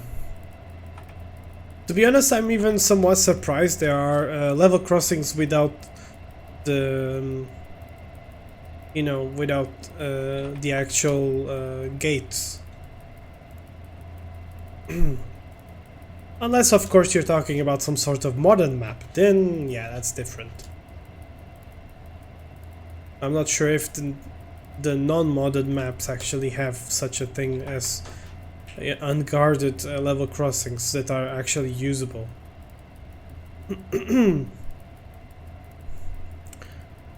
To be honest, I'm even somewhat surprised there are level crossings without the, you know, without the actual gates. Unless, of course, you're talking about some sort of modern map, then yeah, that's different. I'm not sure if the non-modded maps actually have such a thing as unguarded level crossings that are actually usable.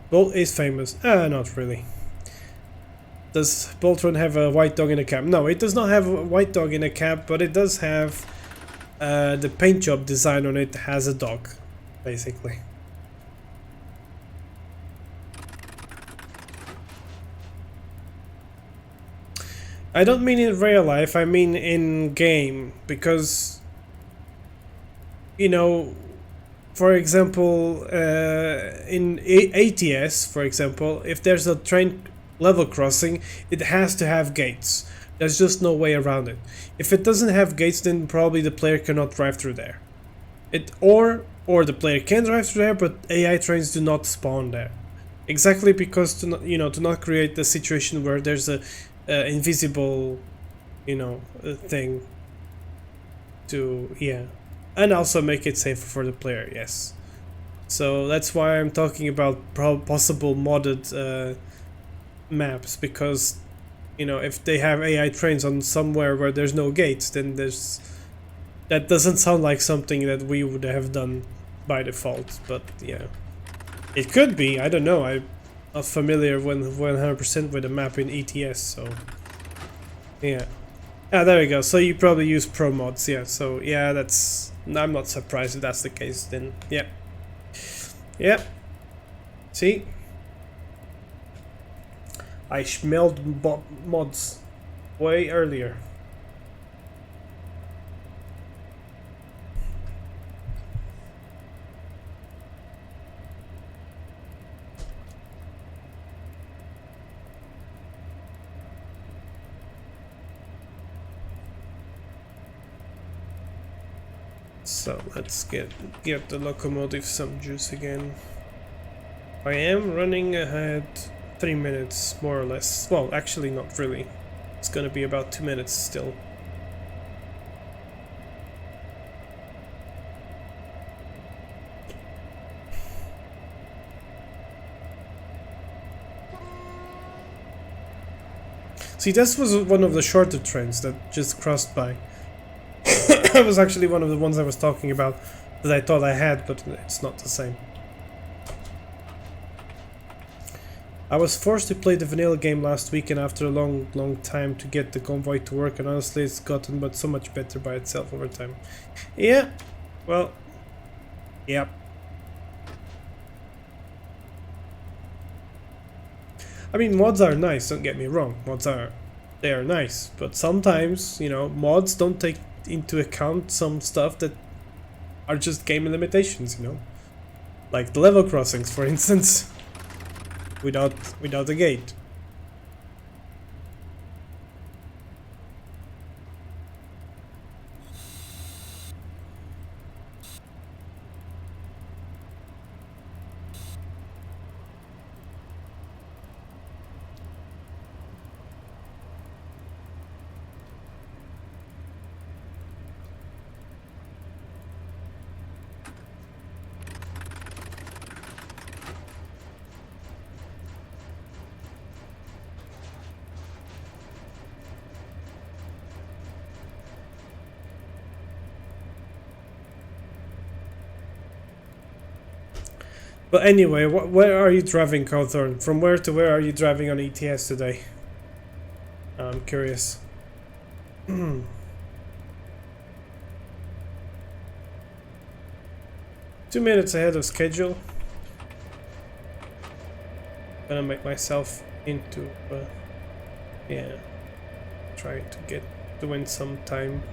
Bolt is famous. Not really. Does Boltron have a white dog in a cab? No, it does not have a white dog in a cab, but it does have the paint job design on it has a dog, basically. I don't mean in real life, I mean in game, because, you know, for example, in ATS, for example, if there's a train level crossing, it has to have gates. There's just no way around it. If it doesn't have gates, then probably the player cannot drive through there. Or the player can drive through there, but AI trains do not spawn there. Exactly because to not create the situation where there's a invisible, you know, thing to, yeah, and also make it safer for the player. Yes, so that's why I'm talking about possible modded maps, because, you know, if they have AI trains on somewhere where there's no gates, then that doesn't sound like something that we would have done by default. But yeah, it could be, I don't know. not familiar 100% with the map in ETS, so yeah. Ah, there we go. So you probably use pro mods, yeah. So yeah, that's. I'm not surprised if that's the case. Then yeah, yeah. See, I smelled mods way earlier. So let's give the locomotive some juice again. I am running ahead 3 minutes more or less. Well, actually not really. It's gonna be about 2 minutes still. See, this was one of the shorter trains that just crossed by. That was actually one of the ones I was talking about that I thought I had, but it's not the same. I was forced to play the vanilla game last week, and after a long time to get the convoy to work, and honestly it's gotten but so much better by itself over time. Yeah, well, yeah. I mean, mods are nice, don't get me wrong. They are nice, but sometimes, you know, mods don't take into account some stuff that are just game limitations, you know? Like the level crossings, for instance, without a gate. But anyway, where are you driving, Cawthorn? From where to where are you driving on ETS today? I'm curious. 2 minutes ahead of schedule. Gonna make myself into, yeah, try to win some time.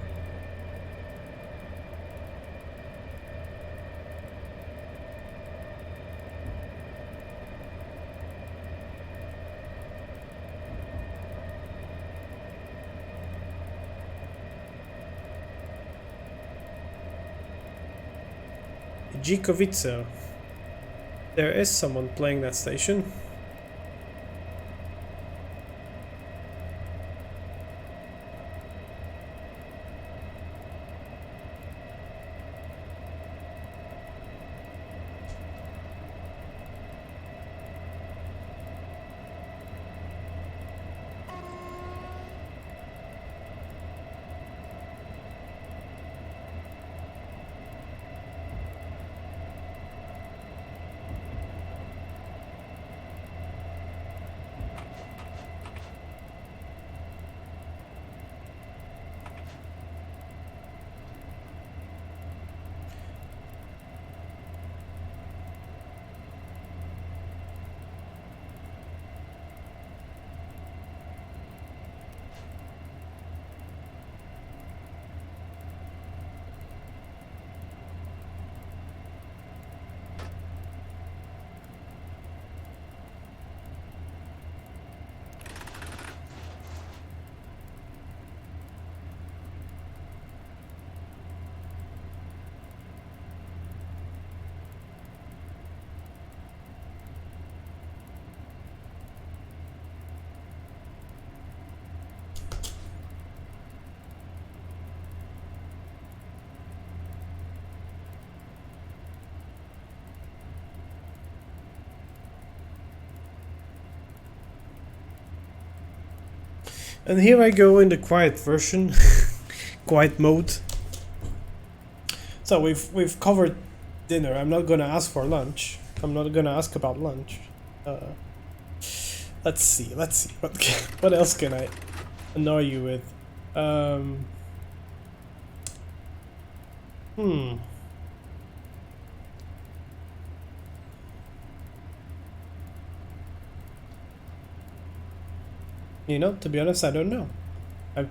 Katowice. There is someone playing that station. And here I go in the quiet version, quiet mode. So we've covered dinner. I'm not gonna ask for lunch. I'm not gonna ask about lunch. Let's see. What else can I annoy you with? You know, to be honest, I don't know. I'm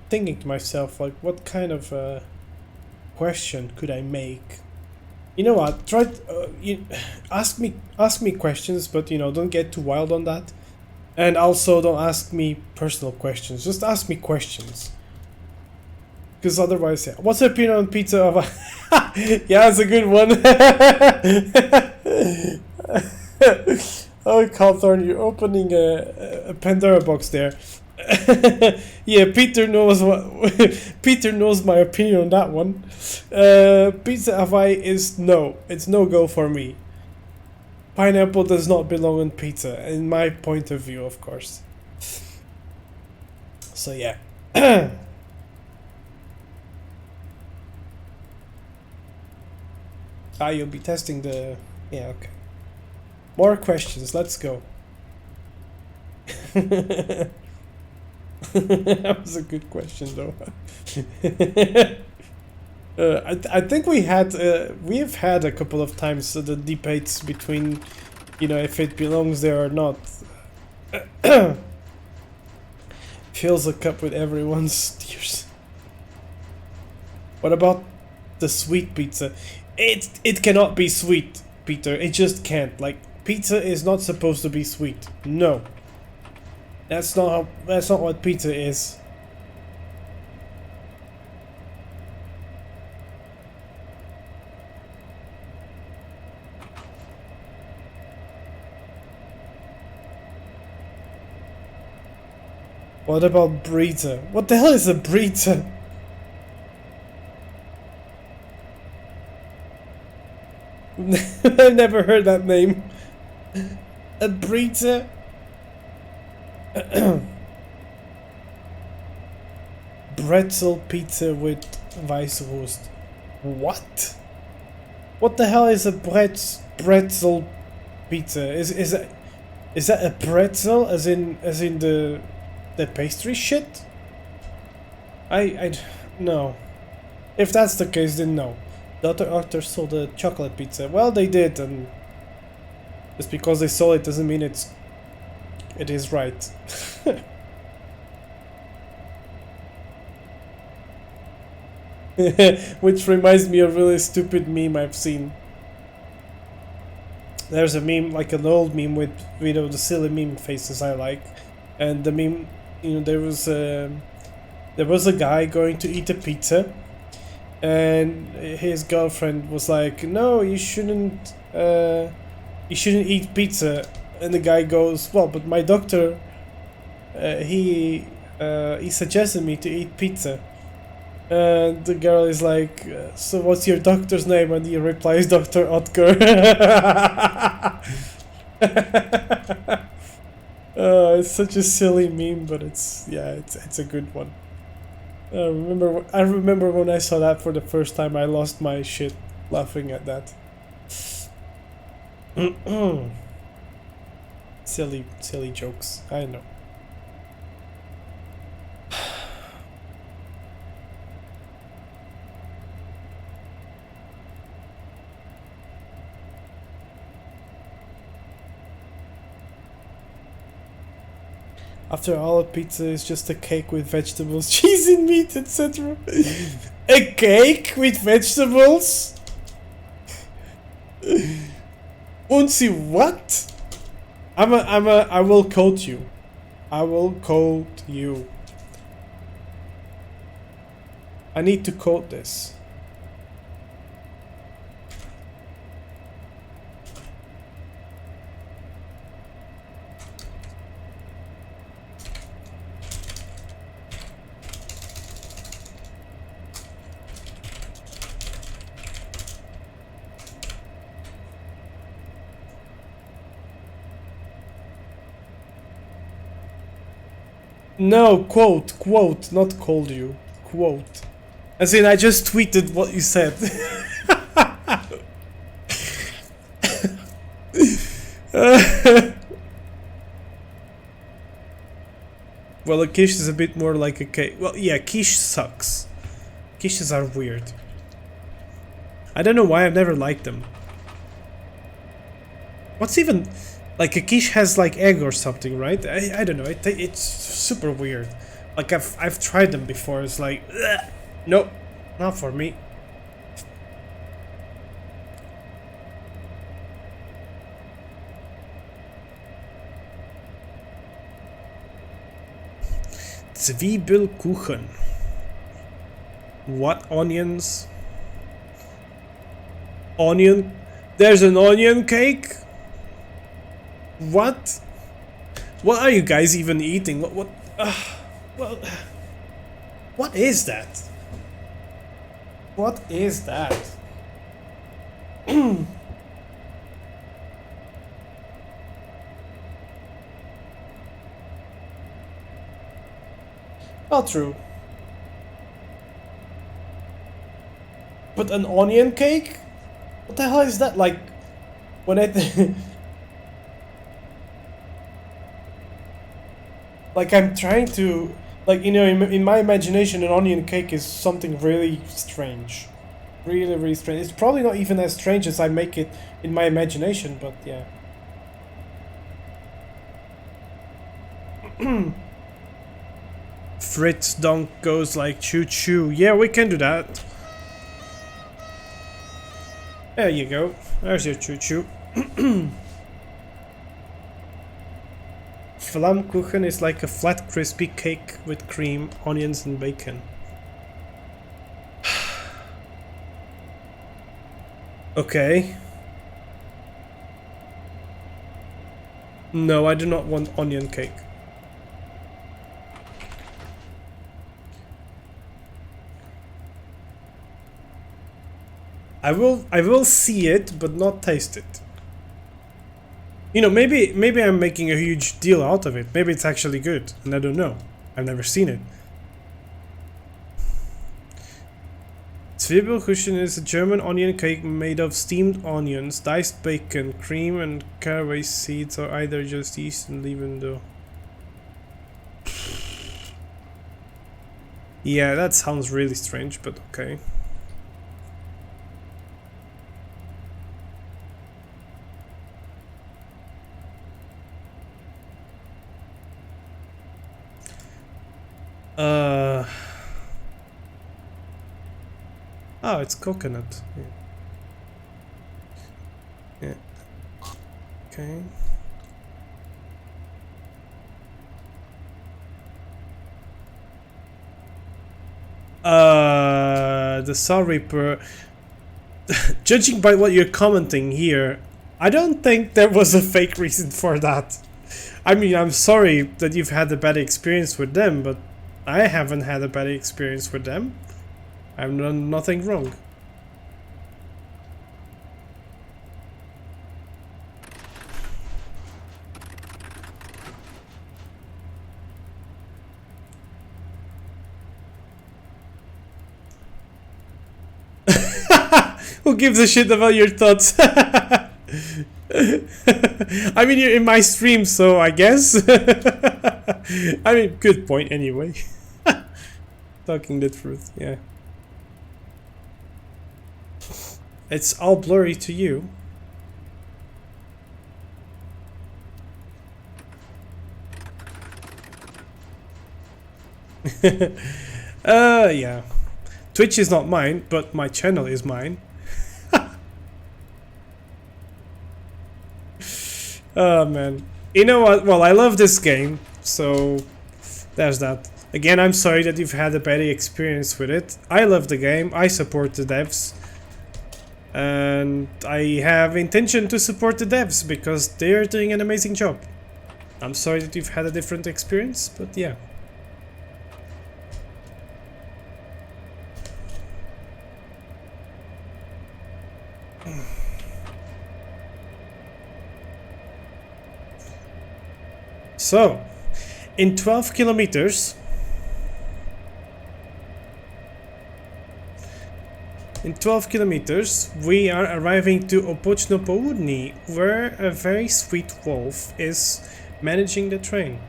thinking to myself, like, what kind of question could I make? You know what? Ask me questions, but you know, don't get too wild on that. And also, don't ask me personal questions. Just ask me questions. Because otherwise, yeah. What's your opinion on pizza? Yeah, it's a good one. Oh, Cawthorn, you're opening a Pandora box there. Yeah, Peter knows Peter knows my opinion on that one. Pizza Hawaii is no. It's no go for me. Pineapple does not belong on pizza, in my point of view, of course. So yeah. You'll be testing the... Yeah, okay. More questions, let's go. That was a good question, though. I think we have had a couple of times the debates between, you know, if it belongs there or not. Fills a cup with everyone's tears. What about the sweet pizza? It cannot be sweet, Peter. It just can't. Like, pizza is not supposed to be sweet. No. That's not what pizza is. What about burrito? What the hell is a burrito? I've never heard that name. A burrito? Pretzel pizza with Weisswurst. What? What the hell is a pretzel pizza? Is that a pretzel as in the pastry shit? No. If that's the case, then no. The other authors sold a chocolate pizza. Well, they did, and just because they sold it doesn't mean it is right. Which reminds me of a really stupid meme I've seen. There's a meme, like an old meme with, you know, the silly meme faces I like, and the meme, you know, there was a guy going to eat a pizza, and his girlfriend was like, "No, you shouldn't eat pizza." And the guy goes, "Well, but my doctor, he suggested me to eat pizza." And the girl is like, "So what's your doctor's name?" And he replies, "Dr. Otker." It's such a silly meme, but it's a good one. I remember when I saw that for the first time, I lost my shit laughing at that. Silly jokes, I know. After all, a pizza is just a cake with vegetables, cheese and meat, etc. A cake with vegetables? Unsi, what? I will quote you. I will quote you. I need to quote this. No, quote, not called you. Quote. As in, I just tweeted what you said. Well, a quiche is a bit more like a cake. Well, yeah, quiche sucks. Quiches are weird. I don't know why I've never liked them. What's even... Like, a quiche has, like, egg or something, right? I don't know. It's super weird. Like, I've tried them before. It's like... Ugh. Nope. Not for me. Zwiebelkuchen. What onions? Onion? There's an onion cake? What? What are you guys even eating? What? Well, what is that? What is that? Well, true. But an onion cake? What the hell is that? Like, when I like, I'm trying to... Like, you know, in my imagination, an onion cake is something really strange. Really, really strange. It's probably not even as strange as I make it in my imagination, but yeah. Fritz Dunk goes like choo-choo. Yeah, we can do that. There you go. There's your choo-choo. Flammkuchen is like a flat, crispy cake with cream, onions, and bacon. Okay. No, I do not want onion cake. I will see it, but not taste it. You know, maybe I'm making a huge deal out of it. Maybe it's actually good, and I don't know. I've never seen it. Zwiebelkuchen is a German onion cake made of steamed onions, diced bacon, cream, and caraway seeds, or either just yeast and leaven dough. Yeah, that sounds really strange, but okay. Oh, it's coconut. Yeah. Okay. The Saw Reaper. Judging by what you're commenting here, I don't think there was a fake reason for that. I mean, I'm sorry that you've had a bad experience with them, but I haven't had a bad experience with them. I've done nothing wrong. Who gives a shit about your thoughts? I mean, you're in my stream, so I guess. I mean, good point anyway. Talking the truth, yeah. It's all blurry to you. Yeah. Twitch is not mine, but my channel is mine. Oh man. You know what? Well, I love this game, so there's that. Again, I'm sorry that you've had a bad experience with it. I love the game, I support the devs. And I have intention to support the devs because they're doing an amazing job. I'm sorry that you've had a different experience, but yeah. So, in 12 kilometers, we are arriving to Opoczno Południe, where a very sweet wolf is managing the train.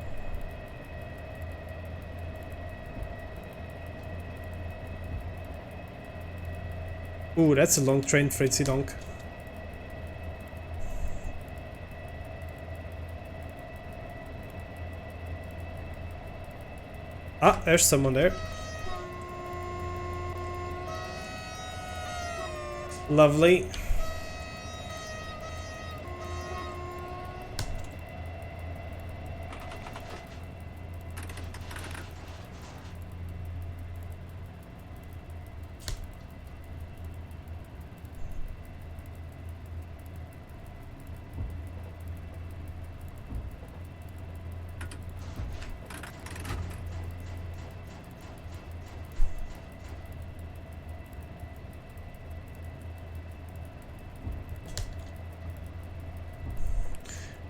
Ooh, that's a long train, Fritzy Donk. Ah, there's someone there. Lovely.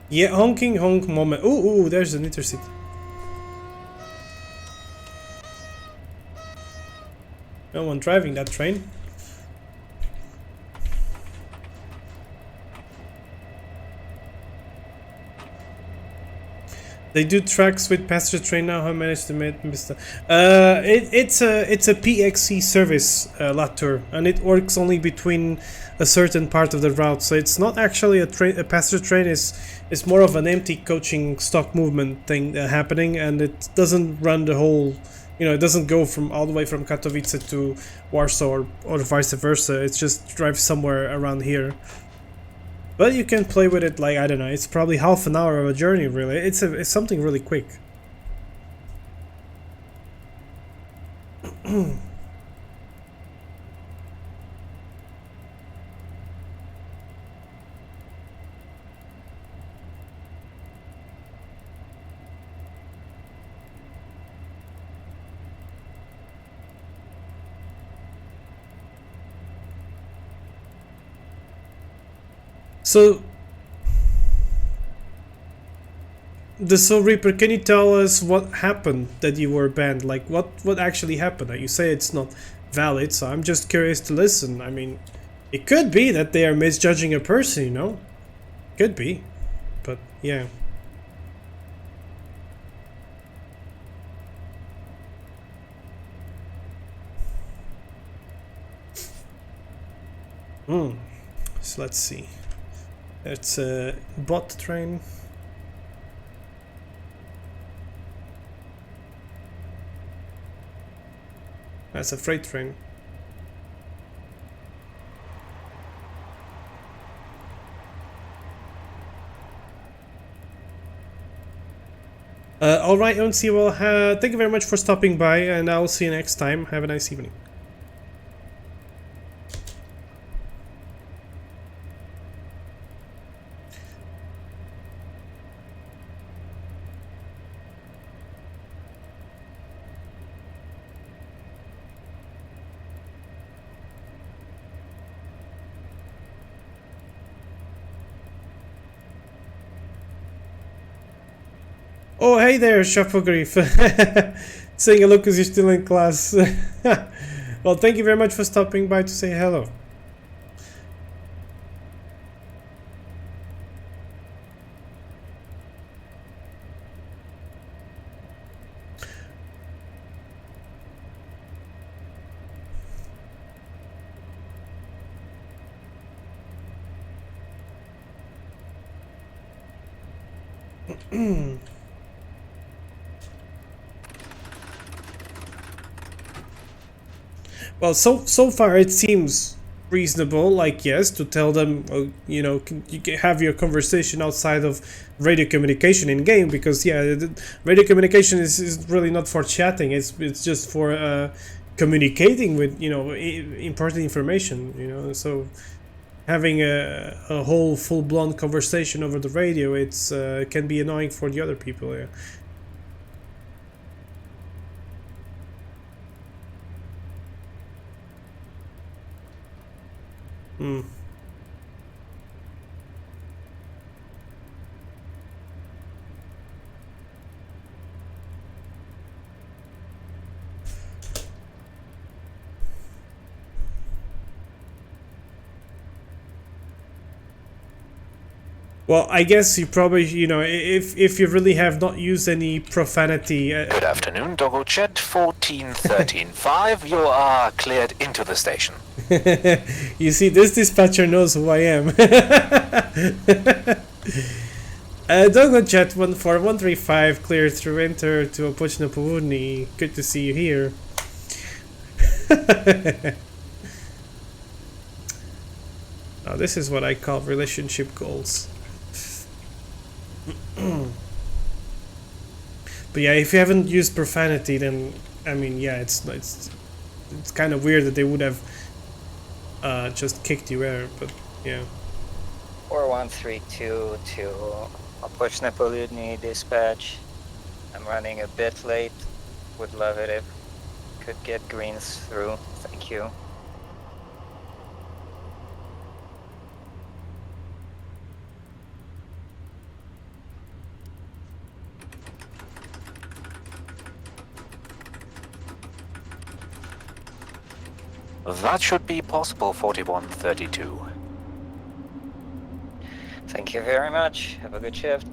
Yeah, honking honk moment. Ooh, there's an intercity. No one driving that train. They do tracks with passenger train now. How I managed to make Mr. It's a PXC service Latour, and it works only between a certain part of the route. So it's not actually a train. A passenger train is more of an empty coaching stock movement thing happening, and it doesn't run the whole. You know, it doesn't go from all the way from Katowice to Warsaw or vice versa. It just drives somewhere around here. But you can play with it like, I don't know, it's probably half an hour of a journey, really. It's something really quick. So, the Soul Reaper, can you tell us what happened that you were banned? Like, what actually happened? You say it's not valid, so I'm just curious to listen. I mean, it could be that they are misjudging a person, you know? Could be. But, yeah. So let's see. It's a bot train. That's a freight train. Alright, Unsi, well, thank you very much for stopping by, and I'll see you next time. Have a nice evening. Oh, hey there, Shuffle Grief. Saying hello because you're still in class. Well, thank you very much for stopping by to say hello. Well, so far it seems reasonable. Like, yes, to tell them, you know, you can have your conversation outside of radio communication in game, because yeah, radio communication is really not for chatting. It's just for communicating with, you know, important information. You know, so having a whole full-blown conversation over the radio, it's can be annoying for the other people. Yeah. Hmm. Well, I guess you probably, if you really have not used any profanity. Good afternoon, Doggo Chet 1413.5. You are cleared into the station. You see, this dispatcher knows who I am. Doggo Chat 14135 cleared through enter to Opochno Powodny. Good to see you here. Now, this is what I call relationship goals. But yeah, if you haven't used profanity, then I mean, yeah, it's kind of weird that they would have just kicked you out. But yeah. 4132 to Opochno Powodny dispatch. I'm running a bit late. Would love it if could get greens through. Thank you. That should be possible, 4132. Thank you very much. Have a good shift.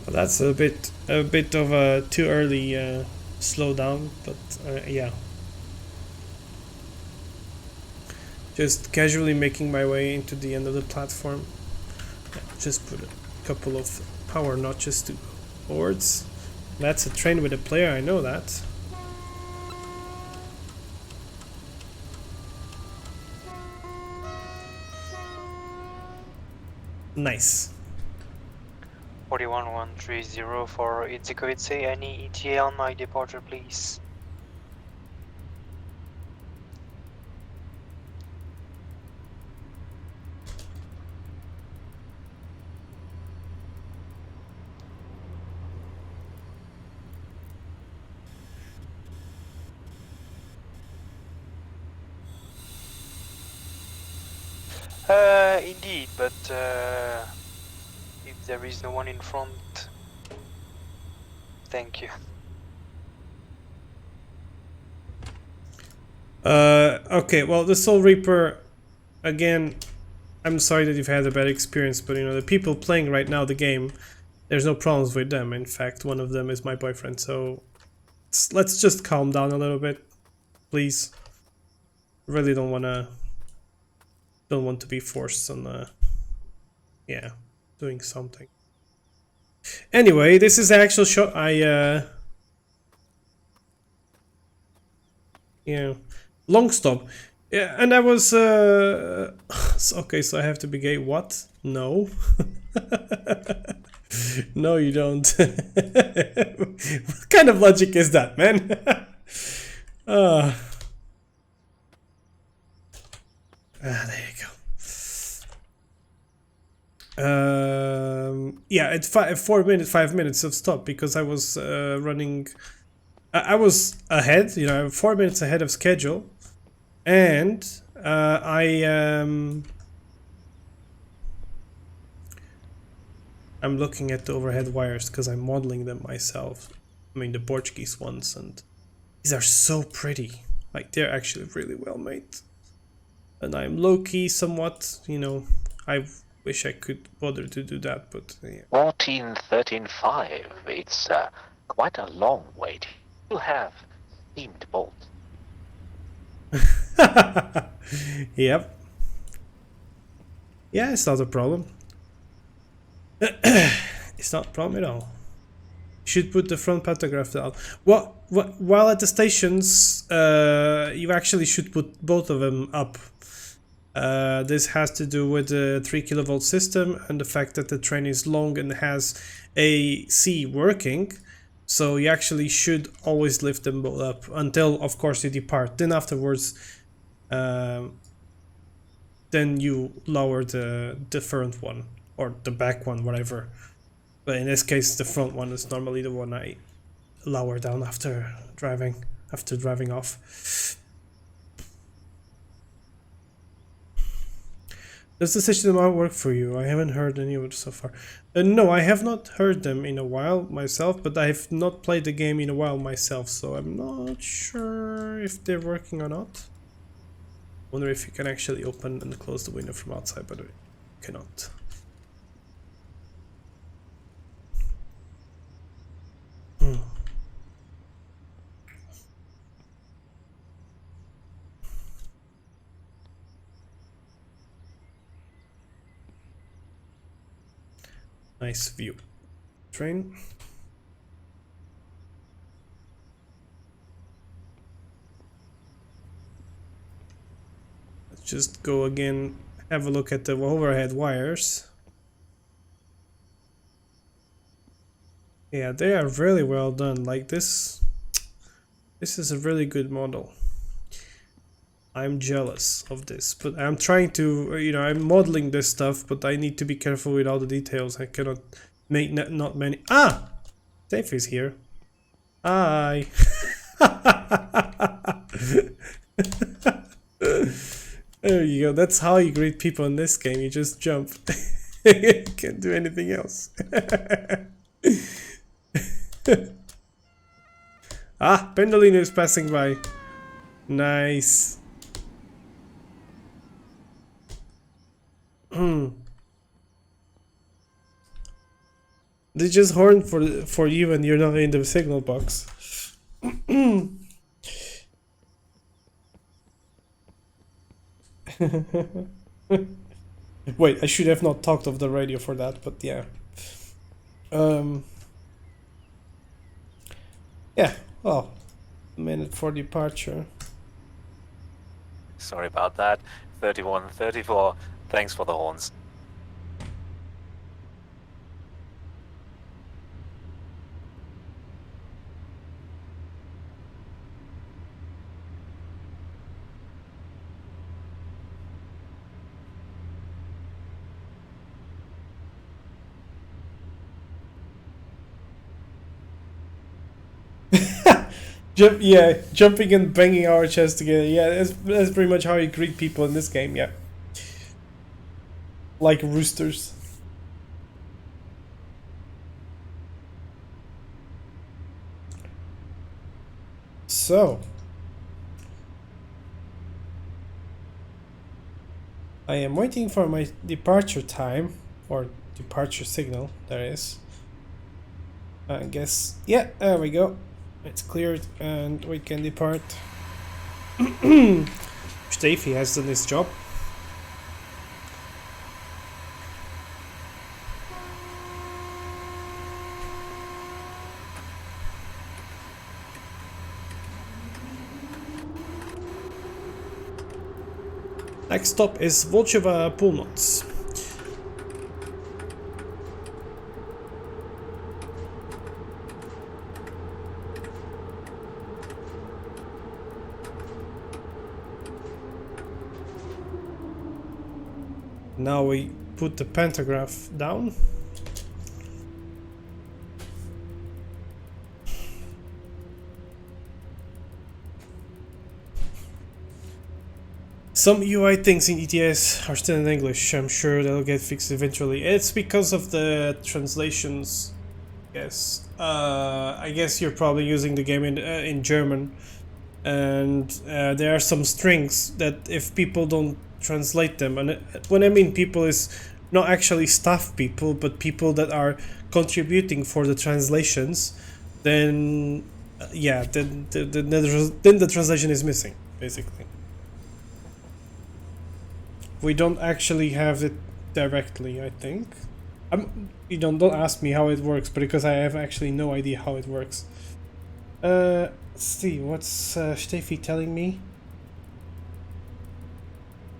Well, that's a bit of a too early slowdown, but yeah. Just casually making my way into the end of the platform. Yeah, just put a couple of power notches to boards. That's a train with a player, I know that. Nice. 41130 for Katowice. Any ETA on my departure, please? Indeed, but if there is no one in front, thank you. Okay, well, the Soul Reaper, again, I'm sorry that you've had a bad experience, but you know, the people playing right now the game, there's no problems with them. In fact, one of them is my boyfriend, so let's just calm down a little bit, please. Really don't want to be forced on, yeah, doing something. Anyway, this is the actual shot. Yeah, long stop. Yeah, and I was okay, so I have to be gay. What? No. No, you don't. What kind of logic is that, man? There you go. Yeah, at 5 minutes of stop because I was running. I was ahead, you know, 4 minutes ahead of schedule, and I'm looking at the overhead wires because I'm modeling them myself. I mean, the Portuguese ones, and these are so pretty. Like, they're actually really well made. And I'm low-key somewhat, you know, I wish I could bother to do that, but yeah. 1413.5. It's quite a long wait. You have steamed bolt. Yep. Yeah, it's not a problem. It's not a problem at all. should put the front pantograph down. While at the stations, you actually should put both of them up. This has to do with the 3 kilovolt system and the fact that the train is long and has AC working. So you actually should always lift them both up until, of course, you depart. Then afterwards, then you lower the front one or the back one, whatever. But in this case, the front one is normally the one I lower down after driving off. Does the system work for you? I haven't heard any of it so far. No, I have not heard them in a while myself, but I have not played the game in a while myself, so I'm not sure if they're working or not. Wonder if you can actually open and close the window from outside, but I cannot. Nice view. Train. Let's just go again, have a look at the overhead wires. Yeah, they are really well done. Like this is a really good model. I'm jealous of this, but I'm trying to, I'm modeling this stuff, but I need to be careful with all the details. I cannot make not many. Ah! Safe is here. Hi! There you go. That's how you greet people in this game. You just jump. You can't do anything else. Ah! Pendolino is passing by. Nice. They just horn for you and you're not in the signal box. Wait, I should have not talked of the radio for that, but yeah. Yeah, well, minute for departure. Sorry about that. 31, 34. Thanks for the horns. Jumping and banging our chests together. Yeah, that's pretty much how you greet people in this game. Yeah, like roosters. So, I am waiting for my departure time, or departure signal, that is. I guess, yeah, there we go. It's cleared and we can depart. Steffi has done his job. Next stop is Volcheva Północ. Now we put the pantograph down. Some UI things in ETS are still in English. I'm sure they'll get fixed eventually. It's because of the translations. Yes. I guess you're probably using the game in German, and there are some strings that if people don't translate them, and when I mean people is not actually staff people, but people that are contributing for the translations, then yeah, then the translation is missing, basically. We don't actually have it directly, I think. Don't ask me how it works, because I have actually no idea how it works. Let's see, what's Steffi telling me?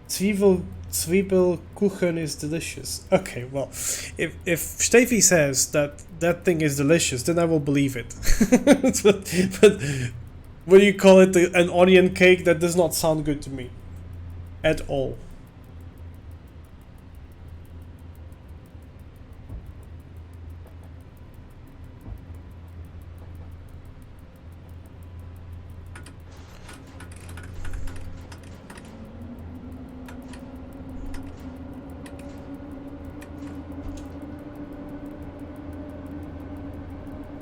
Zwiebelkuchen is delicious. Okay, well, if Steffi says that thing is delicious, then I will believe it. but what do you call it? An onion cake? That does not sound good to me at all.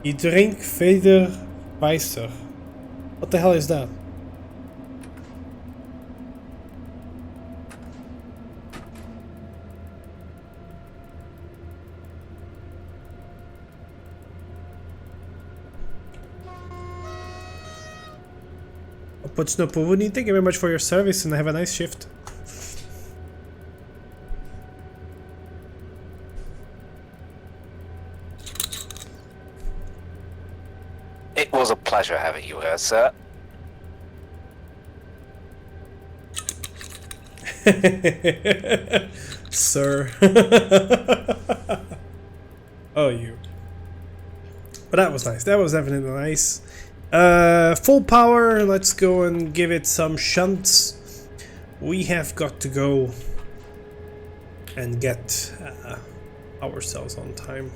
You drink Weiser. What the hell is that? Poczno południe. Thank you very much for your service and have a nice shift. It was a pleasure having you here, sir. Sir. Oh, you. But that was nice. That was definitely nice. Full power. Let's go and give it some shunts. We have got to go and get ourselves on time.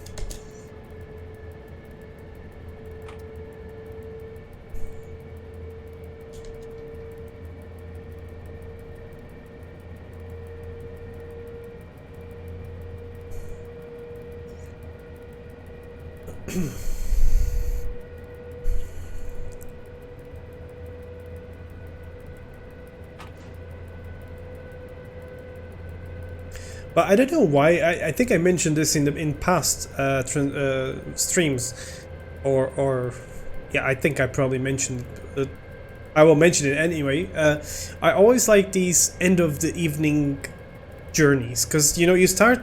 But I don't know why. I think I mentioned this in past streams, or yeah, I think I probably mentioned it. I will mention it anyway. I always like these end of the evening journeys, because you start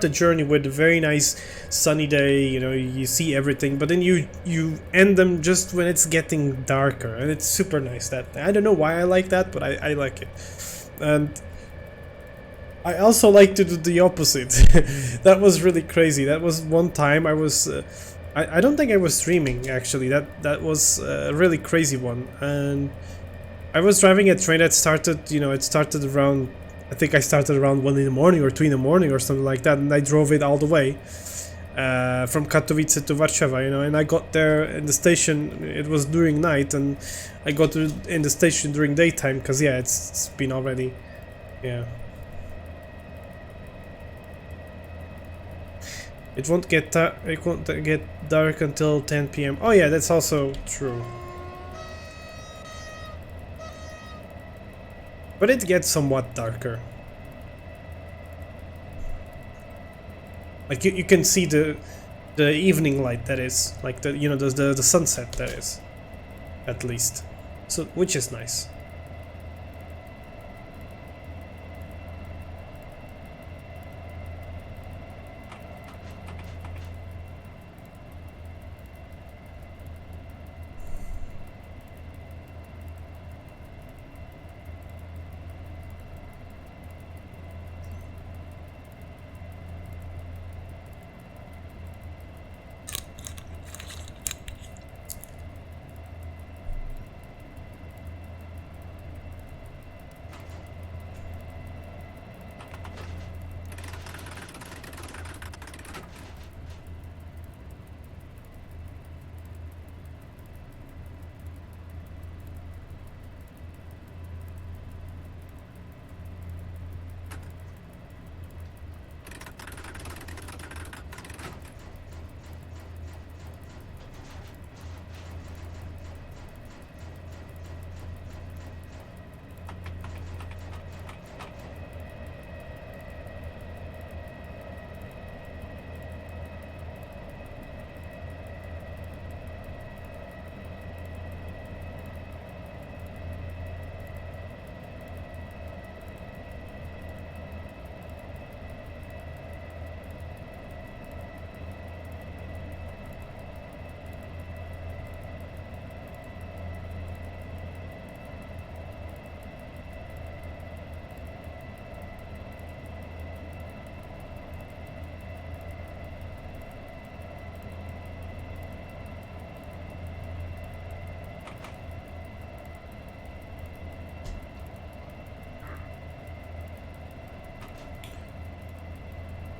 the journey with a very nice sunny day. You see everything, but then you end them just when it's getting darker, and it's super nice. That I don't know why I like that, but I like it. And I also like to do the opposite. That was really crazy. That was one time I was I don't think I was streaming actually. That was a really crazy one, and I was driving a train that started, it started around, I think I started around 1 in the morning or 2 in the morning or something like that, and I drove it all the way from Katowice to Warsaw, and I got there in the station. It was during night, and I got in the station during daytime, because yeah, it's been already, yeah. It won't get dark until 10 p.m. Oh yeah, that's also true. But it gets somewhat darker. Like you can see the evening light, that is, like the sunset, that is, at least. So which is nice.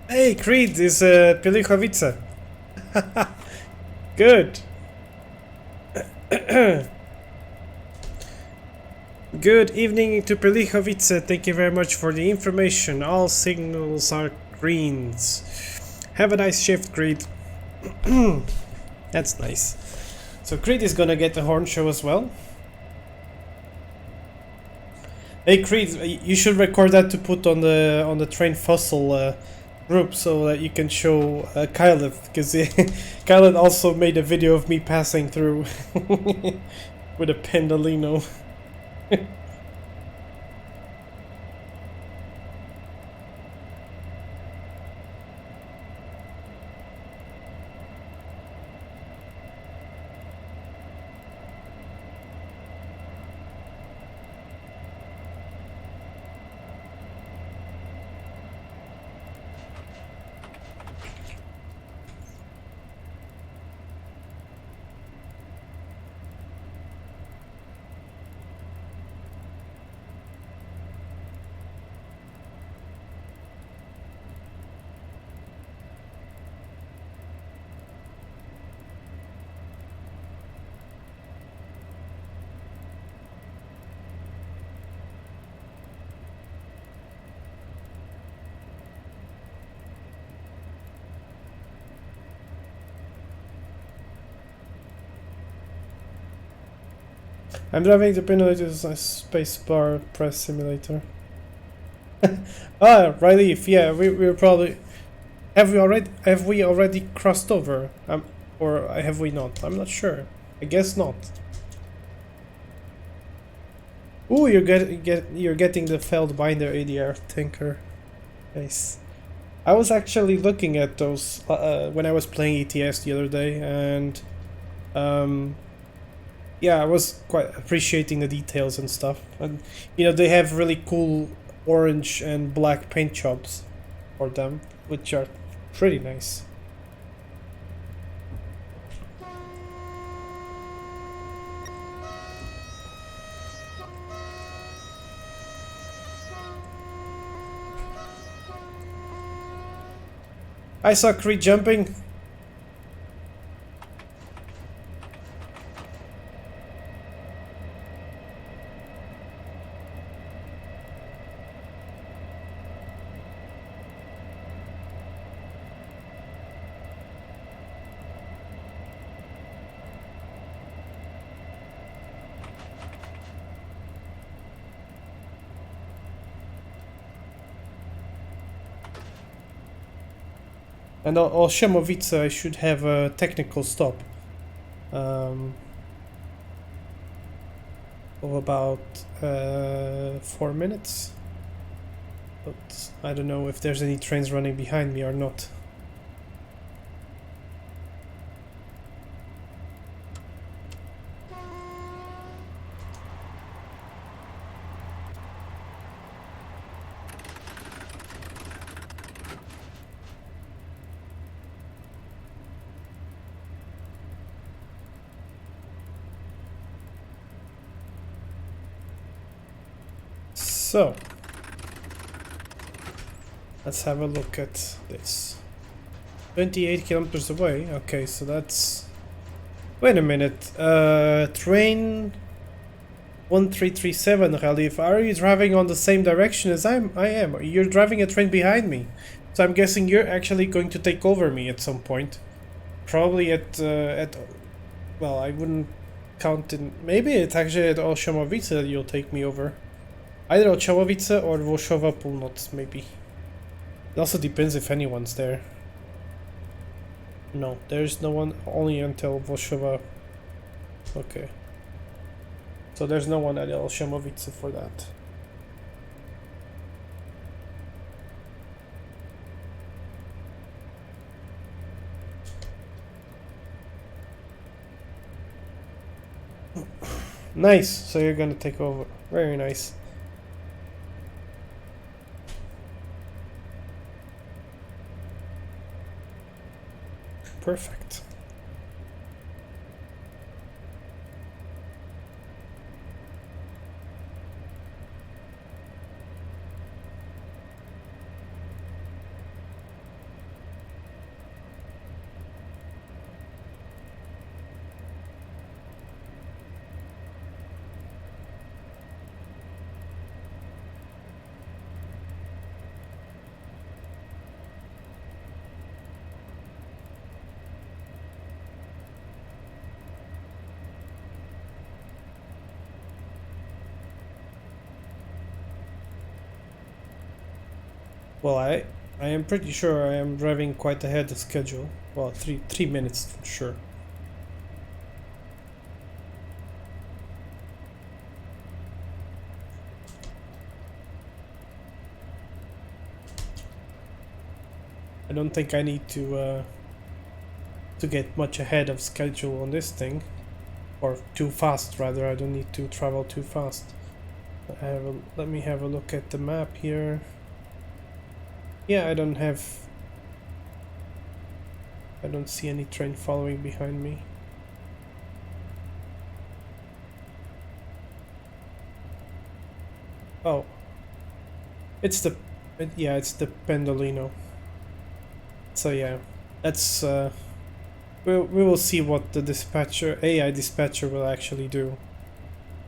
Hey, Creed is Pilichowice. Good. Good evening to Pilichowice. Thank you very much for the information. All signals are greens. Have a nice shift, Creed. That's nice. So Creed is gonna get the horn show as well. Hey Creed, you should record that to put on the train fossil group so that you can show Kyleth, because Kyleth also made a video of me passing through with a pendolino. I'm driving the Pinolatus on spacebar press simulator. Ah, Relief, yeah, we're probably... Have we already crossed over? Or have we not? I'm not sure. I guess not. Ooh, you're getting the Feldbinder ADR tanker. Nice. I was actually looking at those when I was playing ETS the other day, and yeah, I was quite appreciating the details and stuff. And you know, they have really cool orange and black paint jobs for them, which are pretty nice. I saw Creed jumping. And Olszemowice, I should have a technical stop of about 4 minutes. But I don't know if there's any trains running behind me or not. So, let's have a look at this. 28 kilometers away. Okay, so that's... Wait a minute. Train 1337, Khalif. Are you driving on the same direction as I am? You're driving a train behind me. So I'm guessing you're actually going to take over me at some point. Probably at well, I wouldn't count in... Maybe it's actually at Olszemowice that you'll take me over. Either Katowice or Warsaw Północ, maybe. It also depends if anyone's there. No, there's no one, only until Warsaw. Okay. So there's no one at Olszemowice for that. Nice, so you're gonna take over. Very nice. Perfect. Well, I am pretty sure I am driving quite ahead of schedule. Well, three minutes for sure. I don't think I need to get much ahead of schedule on this thing, or too fast rather. I don't need to travel too fast. Let me have a look at the map here. Yeah, I don't see any train following behind me. Oh, it's the Pendolino. So yeah, that's we will see what the AI dispatcher will actually do,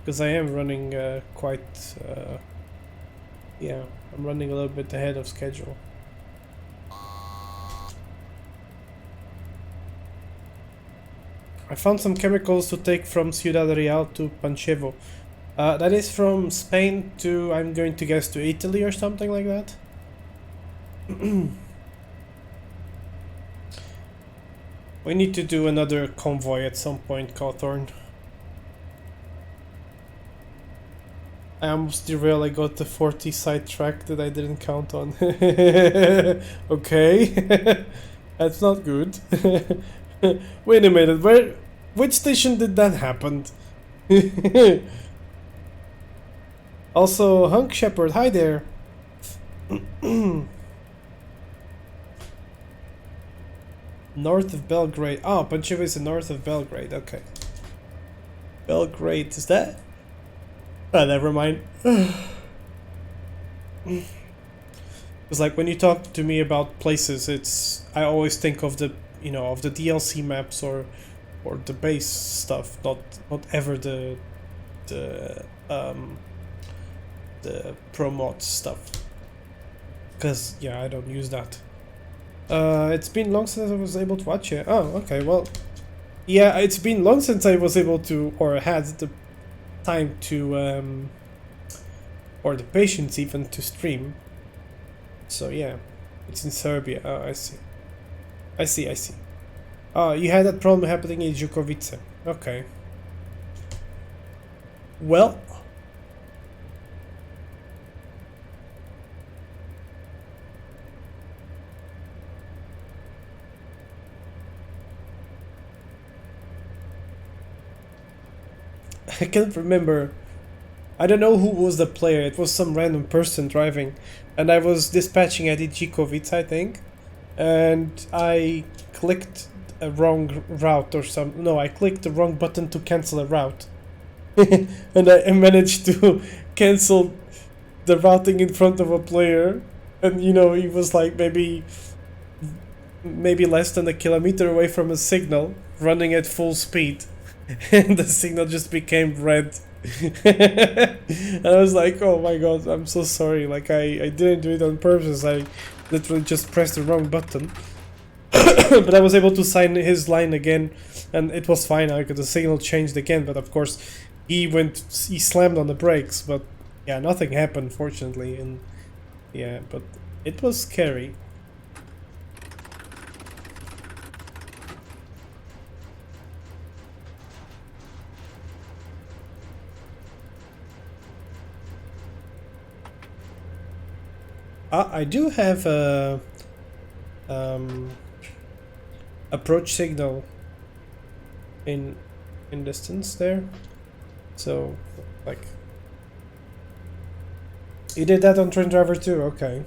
because I am running yeah, I'm running a little bit ahead of schedule. I found some chemicals to take from Ciudad Real to Pančevo. That is from Spain to, I'm going to guess, to Italy or something like that. We need to do another convoy at some point, Cawthorn. I almost derailed. I got the 40 sidetrack that I didn't count on. Okay. That's not good. Wait a minute, which station did that happen? Also, Hunk Shepherd, hi there. North of Belgrade. Oh, Pančevo is north of Belgrade, okay. Belgrade, is that? Oh, never mind. It's like when you talk to me about places, I always think of the, of the DLC maps or the base stuff, not ever the pro mod stuff. Because yeah, I don't use that. It's been long since I was able to watch it. Oh, okay, well, yeah, it's been long since I was able to, or had the time to, or the patience even to stream. So yeah, it's in Serbia. Oh, I see. Oh, you had that problem happening in Katowice. Okay. Well. I can't remember. I don't know who was the player. It was some random person driving, and I was dispatching at Katowice, I think, and I clicked a wrong route or something. No, I clicked the wrong button to cancel a route, and I managed to cancel the routing in front of a player, and he was like maybe less than a kilometer away from a signal, running at full speed. And the signal just became red. And I was like, oh my god, I'm so sorry, like I didn't do it on purpose, I literally just pressed the wrong button. But I was able to sign his line again, and it was fine. The signal changed again, but of course he slammed on the brakes, but yeah, nothing happened fortunately. And yeah, but it was scary. I do have a approach signal in distance there, so like you did that on Train Driver too. Okay.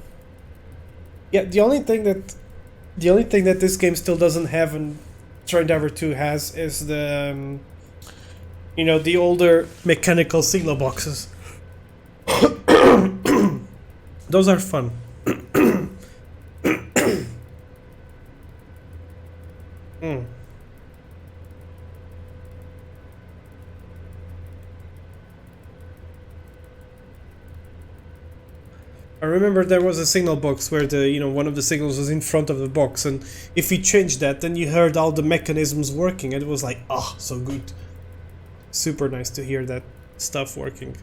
Yeah, the only thing that this game still doesn't have and Train Driver 2 has is the the older mechanical signal boxes. Those are fun. I remember there was a signal box where the one of the signals was in front of the box, and if you changed that, then you heard all the mechanisms working, and it was like, oh, so good. Super nice to hear that stuff working.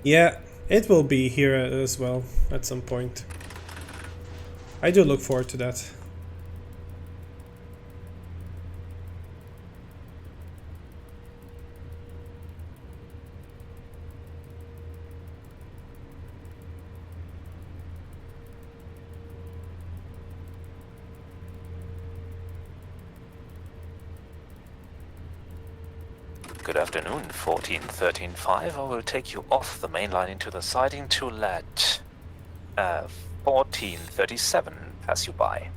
Yeah, it will be here as well at some point. I do look forward to that. Good afternoon, 1413.5. I will take you off the main line into the siding to let 1437 pass you by.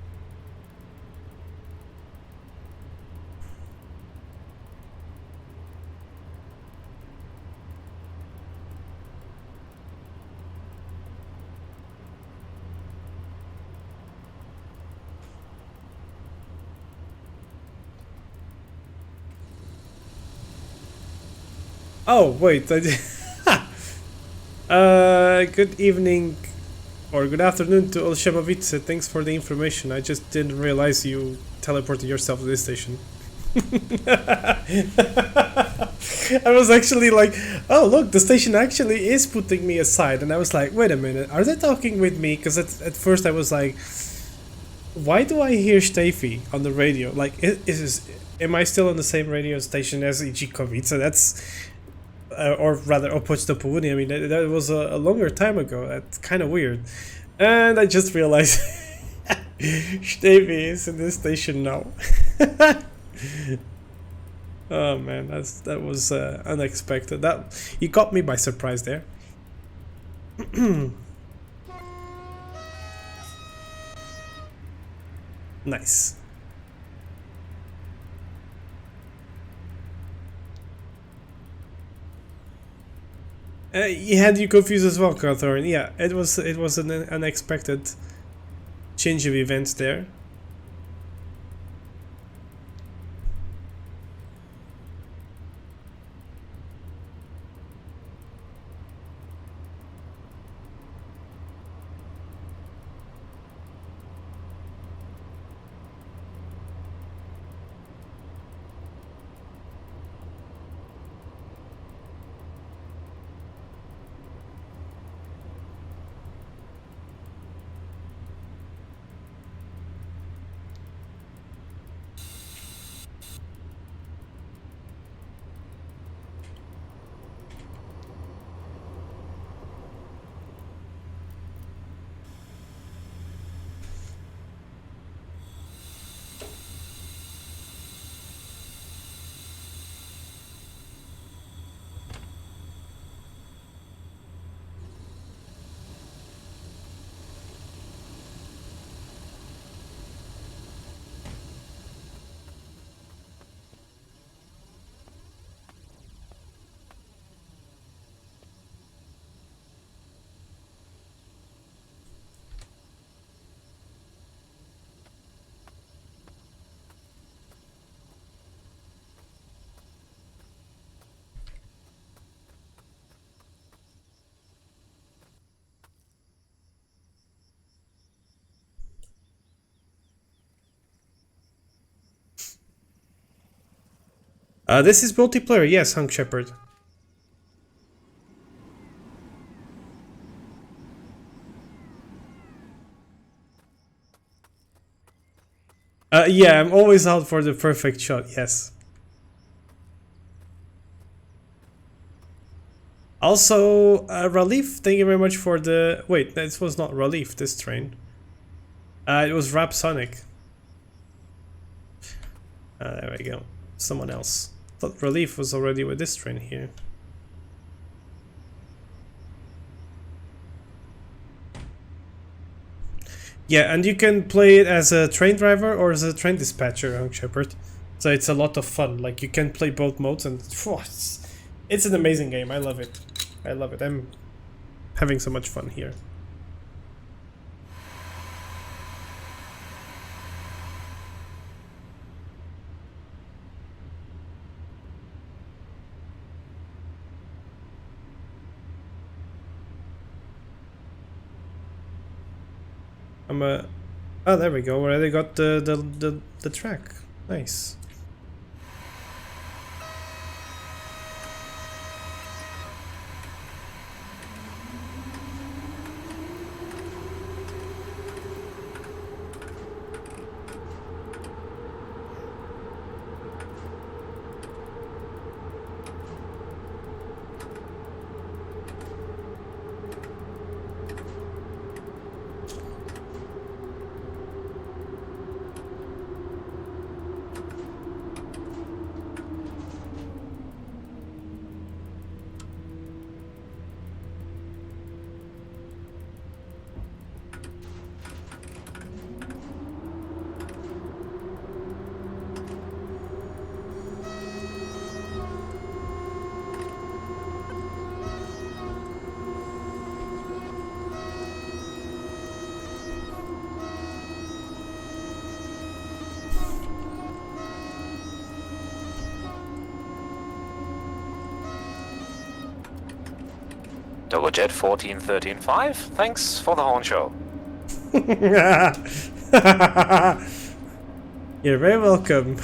Oh, wait, I did. Good evening or good afternoon to Olshemovice. Thanks for the information. I just didn't realize you teleported yourself to this station. I was actually like, oh look, the station actually is putting me aside, and I was like, wait a minute, are they talking with me? Because at first I was like, why do I hear Steffi on the radio? Like, am I still on the same radio station as E.G. Katowice? That's or rather Opocz do Południa. I mean, that was a longer time ago. That's kind of weird. And I just realized Stevie is in this station now. Oh man, that was unexpected. That you caught me by surprise there. Nice. He had you confused as well, Cawthorn. Yeah, it was an unexpected change of events there. This is multiplayer, yes, Hunk Shepherd. Yeah, I'm always out for the perfect shot, yes. Also, Ralif, thank you very much for the... Wait, this was not Ralif, this train. It was Rapsonic. There we go. Someone else. Thought Relief was already with this train here. Yeah, and you can play it as a train driver or as a train dispatcher, Young Shepherd. So it's a lot of fun. Like, you can play both modes, and it's an amazing game. I love it. I love it. I'm having so much fun here. Oh, there we go. Already got the track. Nice. Dogojet 14135, thanks for the horn show. You're very welcome.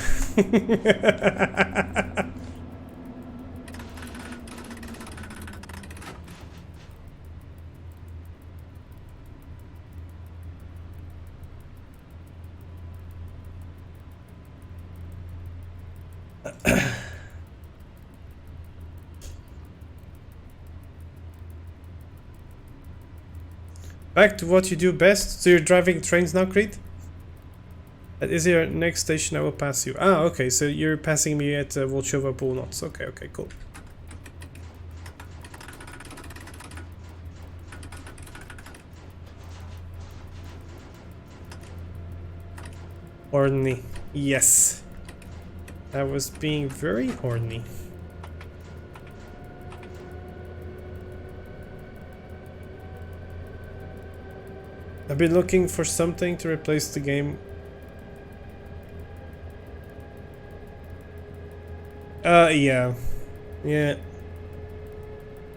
Back to what you do best. So you're driving trains now, Creed? Is your next station? I will pass you. Ah, okay. So you're passing me at Volchova Północ. Okay, okay, cool. Horny. Yes. That was being very horny. I've been looking for something to replace the game. Yeah. Yeah.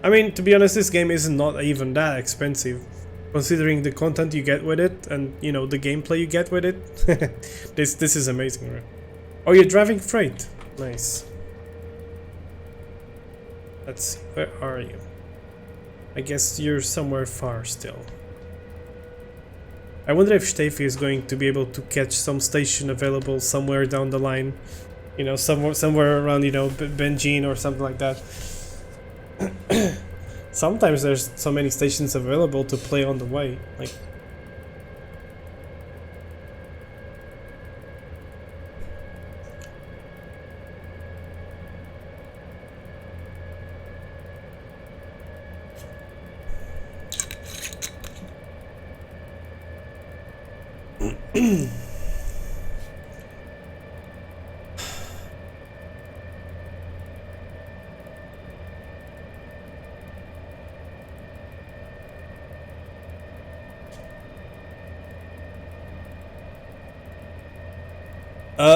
I mean, to be honest, this game is not even that expensive, considering the content you get with it and, you know, the gameplay you get with it. This is amazing, right? Oh, you're driving freight. Nice. Let's see, where are you? I guess you're somewhere far still. I wonder if Steffi is going to be able to catch some station available somewhere down the line. You know, somewhere around, you know, Benjin or something like that. Sometimes there's so many stations available to play on the way. Like,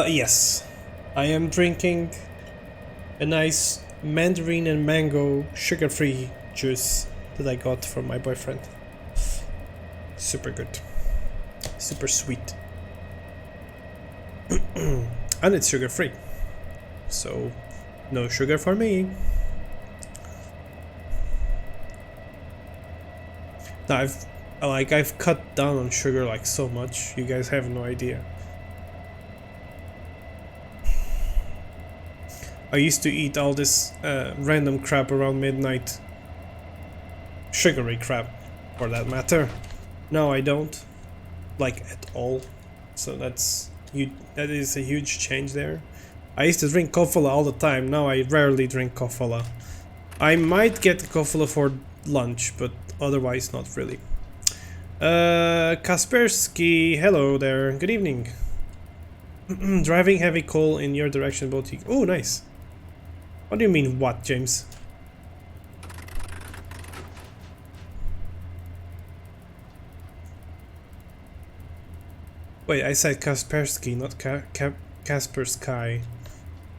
yes. I am drinking a nice mandarin and mango sugar-free juice that I got from my boyfriend. Super good. Super sweet. And it's sugar-free. So, no sugar for me. Now I've cut down on sugar like so much, you guys have no idea. I used to eat all this random crap around midnight. Sugary crap, for that matter. No, I don't. Like, at all. So that is a huge change there. I used to drink Kofola all the time. Now I rarely drink Kofola. I might get Kofola for lunch, but otherwise not really. Kaspersky, hello there. Good evening. Driving heavy coal in your direction, both. Oh, nice. What do you mean, what, James? Wait, I said Kaspersky, not Kaspersky.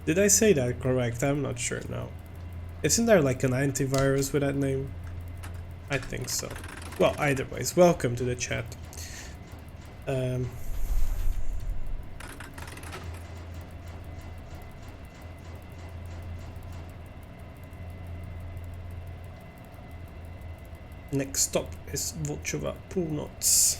Did I say that correct? I'm not sure now. Isn't there like an antivirus with that name? I think so. Well, either ways, welcome to the chat. Next stop is Volchova Północ.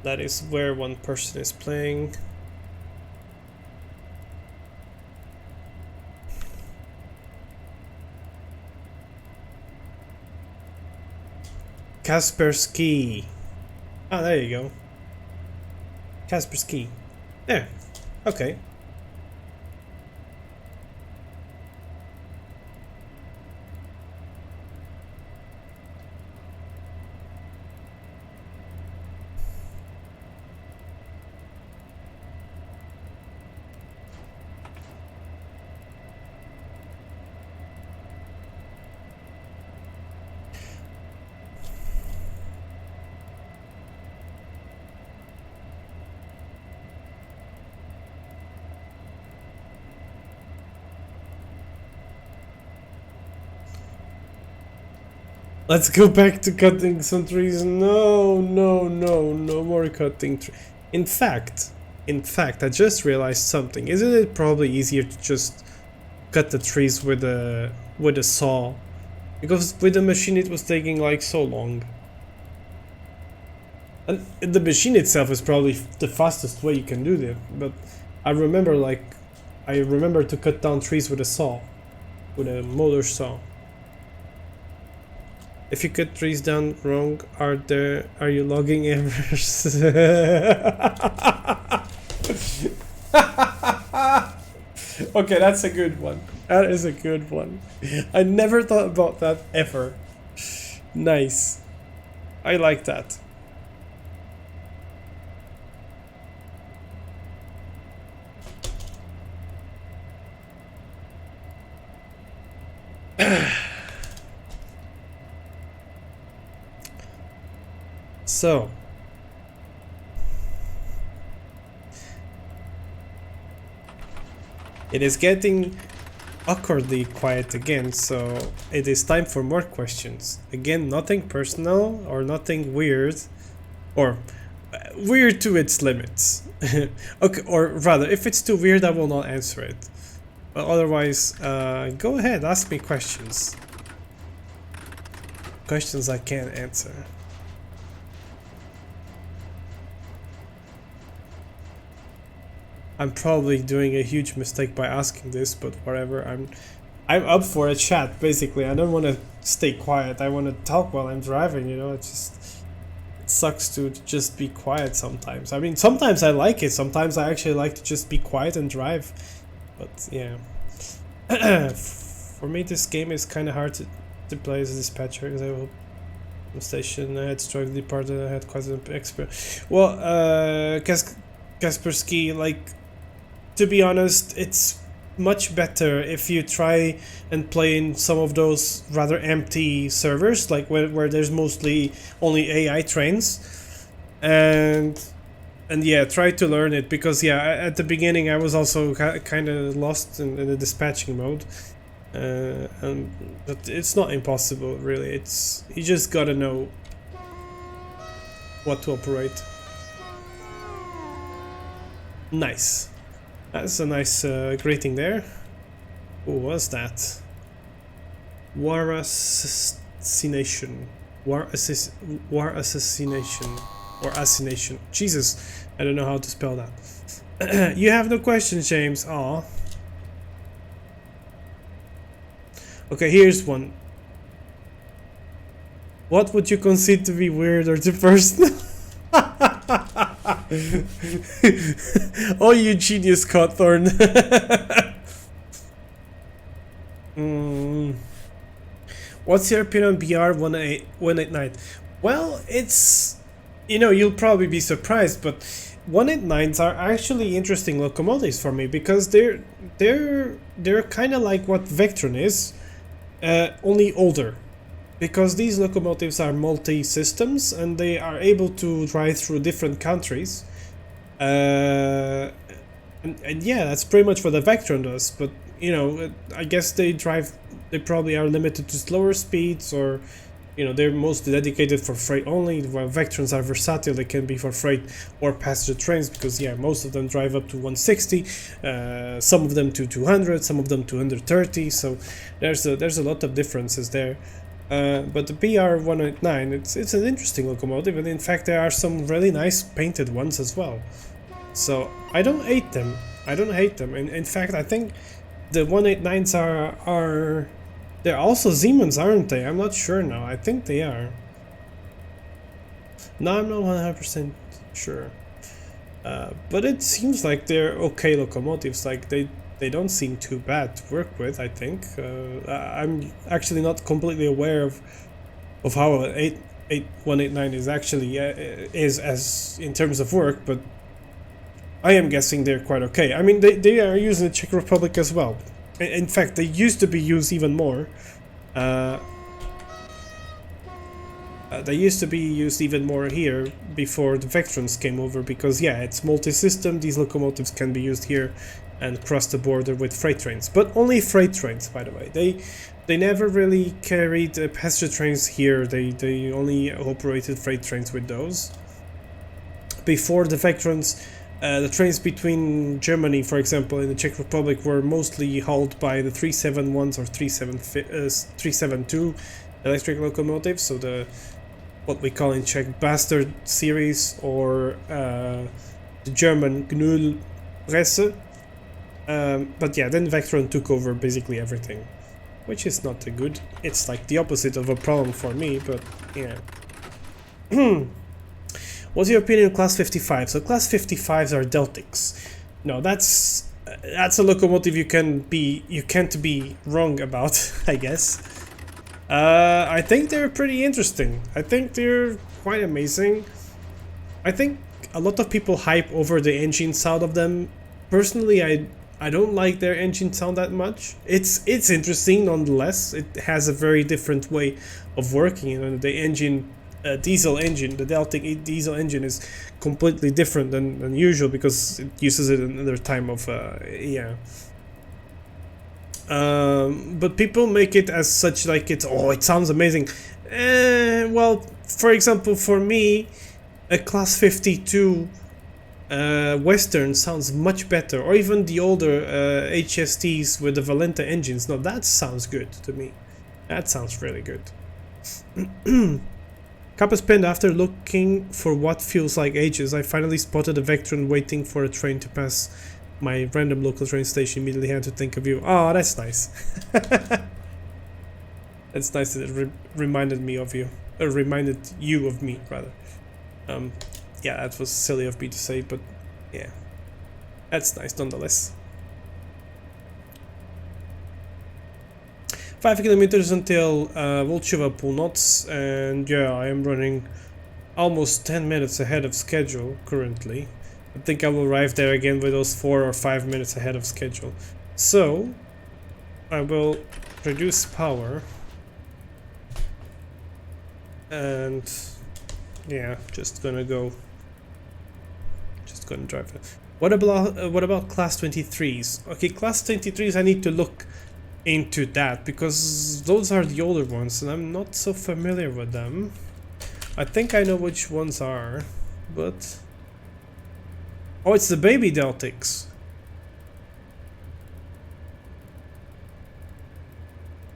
That is where one person is playing. Kaspersky. Ah, there you go. Kaspersky. There. Okay. Let's go back to cutting some trees. No, no, no, no more cutting trees. In fact, I just realized something. Isn't it probably easier to just cut the trees with a saw? Because with the machine it was taking like so long. And the machine itself is probably the fastest way you can do that. But I remember to cut down trees with a saw, with a motor saw. If you cut trees down wrong, are you logging errors? Okay, that's a good one. That is a good one. I never thought about that ever. Nice. I like that. So, it is getting awkwardly quiet again, so it is time for more questions. Again, nothing personal or nothing weird, or weird to its limits. Okay, or rather, if it's too weird, I will not answer it. But otherwise, go ahead, ask me questions. Questions I can't answer. I'm probably doing a huge mistake by asking this, but whatever. I'm up for a chat, basically. I don't want to stay quiet. I want to talk while I'm driving, you know. It sucks to just be quiet sometimes. I mean, sometimes I like it. Sometimes I actually like to just be quiet and drive. But yeah. For me, this game is kind of hard to play as a dispatcher, because I will station. I had struggled departed. I had quite an expert. Well, Kaspersky, like, to be honest, it's much better if you try and play in some of those rather empty servers, like where there's mostly only AI trains, and yeah, try to learn it, because yeah, at the beginning I was also kind of lost in the dispatching mode, but it's not impossible, really. You just gotta know what to operate. Nice. That's a nice greeting there. Who was that? War assassination. War assassination. Or assassination. Jesus, I don't know how to spell that. You have no questions, James. Aw. Okay, here's one. What would you consider to be weird or too personal? Oh, you genius, Cawthorn. What's your opinion on BR189? Well, it's... You know, you'll probably be surprised, but 189s are actually interesting locomotives for me, because they're kind of like what Vectron is, only older. Because these locomotives are multi-systems and they are able to drive through different countries. And yeah, that's pretty much what the Vectron does. But, you know, I guess they probably are limited to slower speeds, or, you know, they're mostly dedicated for freight only. While Vectrons are versatile, they can be for freight or passenger trains, because yeah, most of them drive up to 160, some of them to 200, some of them to 130. So there's a lot of differences there. But the BR189, it's an interesting locomotive, and in fact there are some really nice painted ones as well. So I don't hate them. And in fact, I think the 189s are they're also Siemens, aren't they? I'm not sure now. I think they are. No, I'm not 100% sure. But it seems like they're okay locomotives. Like they don't seem too bad to work with, I think. I'm actually not completely aware of how an 189 is actually is as in terms of work, but I am guessing they're quite okay. I mean, they are used in the Czech Republic as well. In fact, they used to be used even more. They used to be used even more here before the Vectrons came over, because yeah, it's multi-system. These locomotives can be used here and cross the border with freight trains, but only freight trains, by the way. they never really carried passenger trains here. They only operated freight trains with those. Before the Vectrons, the trains between Germany, for example, and the Czech Republic were mostly hauled by the 371s or 372 electric locomotives, so the what we call in Czech Bastard series, or the German Gnüllpresse. But yeah, then Vectron took over basically everything, which is not a good. It's like the opposite of a problem for me, but yeah. What's your opinion on Class 55? So Class 55s are Deltics. No, that's a locomotive you can't be wrong about, I guess. I think they're pretty interesting. I think they're quite amazing. I think a lot of people hype over the engine sound of them. Personally, I don't like their engine sound that much. It's interesting nonetheless. It has a very different way of working. You know, the engine, diesel engine, the Deltic diesel engine is completely different than usual because it uses it another time of yeah. But people make it as such, like it sounds amazing. Well, for example, for me, a Class 52 Western sounds much better, or even the older HSTs with the Valenta engines. No, that sounds good to me. That sounds really good. Kappa spent after looking for what feels like ages. I finally spotted a Vectron waiting for a train to pass my random local train station. Immediately had to think of you. Oh, that's nice. That's nice that it reminded me of you. Or reminded you of me, rather. Yeah, that was silly of me to say, but yeah. That's nice nonetheless. 5 kilometers until Volcheva Północ, and yeah, I am running almost 10 minutes ahead of schedule currently. I think I will arrive there again with those 4 or 5 minutes ahead of schedule. So, I will reduce power. And yeah, just gonna drive it. What about Class 23s? Okay, Class 23s, I need to look into that because those are the older ones and I'm not so familiar with them. I think I know which ones are, but oh, it's the baby Deltics.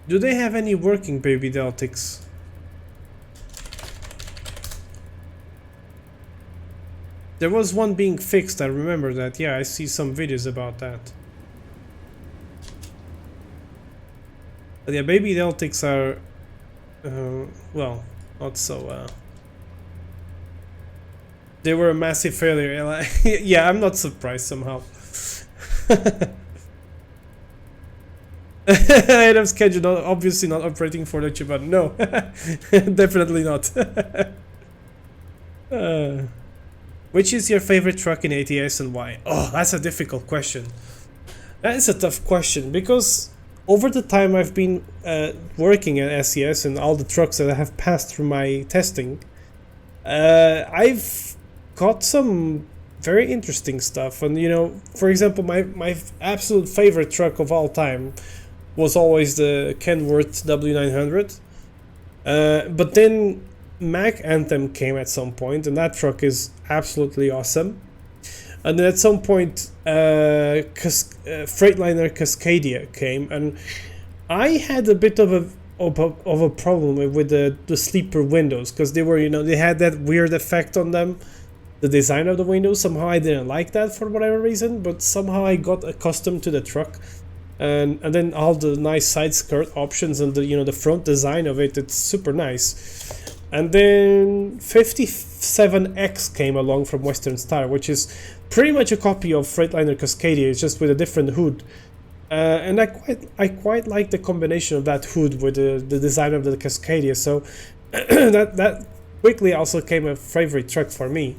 Do they have any working baby Deltics? There was one being fixed, I remember that. Yeah, I see some videos about that. But yeah, baby Deltics are, well, not so, they were a massive failure. Yeah, I'm not surprised somehow. Ahead of schedule, obviously not operating for Deutsche Bahn. No, definitely not. Which is your favorite truck in ATS and why? Oh, that's a difficult question. That is a tough question because over the time I've been working at SES and all the trucks that I have passed through my testing, I've got some very interesting stuff. And you know, for example, my absolute favorite truck of all time was always the Kenworth W900. But then Mack Anthem came at some point, and that truck is absolutely awesome. And then at some point, Freightliner Cascadia came, and I had a bit of a problem with the sleeper windows because they were, you know, they had that weird effect on them, the design of the windows. Somehow I didn't like that for whatever reason, but somehow I got accustomed to the truck, and then all the nice side skirt options and the, you know, the front design of it, it's super nice. And then 57X came along from Western Star, which is pretty much a copy of Freightliner Cascadia, it's just with a different hood. And I quite like the combination of that hood with the design of the Cascadia. So that quickly also became a favorite truck for me.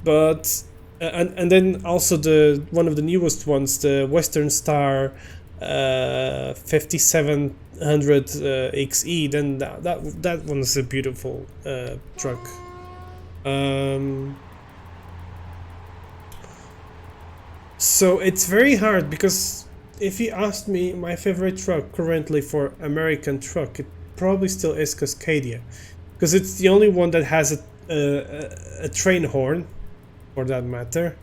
But and then also one of the newest ones, the Western Star 5700 XE, then that one's a beautiful truck. So it's very hard because if you asked me my favorite truck currently for American truck, it probably still is Cascadia, because it's the only one that has a train horn, for that matter.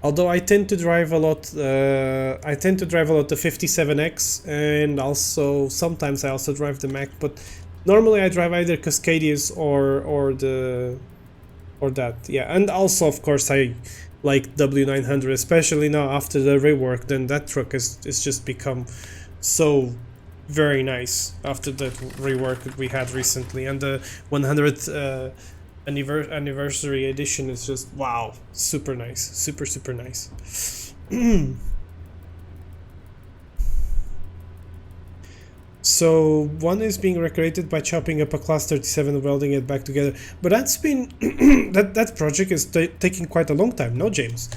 Although I tend to drive a lot, the 57X, and also sometimes I also drive the Mac. But normally I drive either Cascadias or that. Yeah, and also of course I like W900, especially now after the rework. Then that truck is just become so very nice after that rework that we had recently, and the 100th anniversary edition is just wow, super nice, super nice. So one is being recreated by chopping up a class 37 and welding it back together, but that's been that project is taking quite a long time, no, James?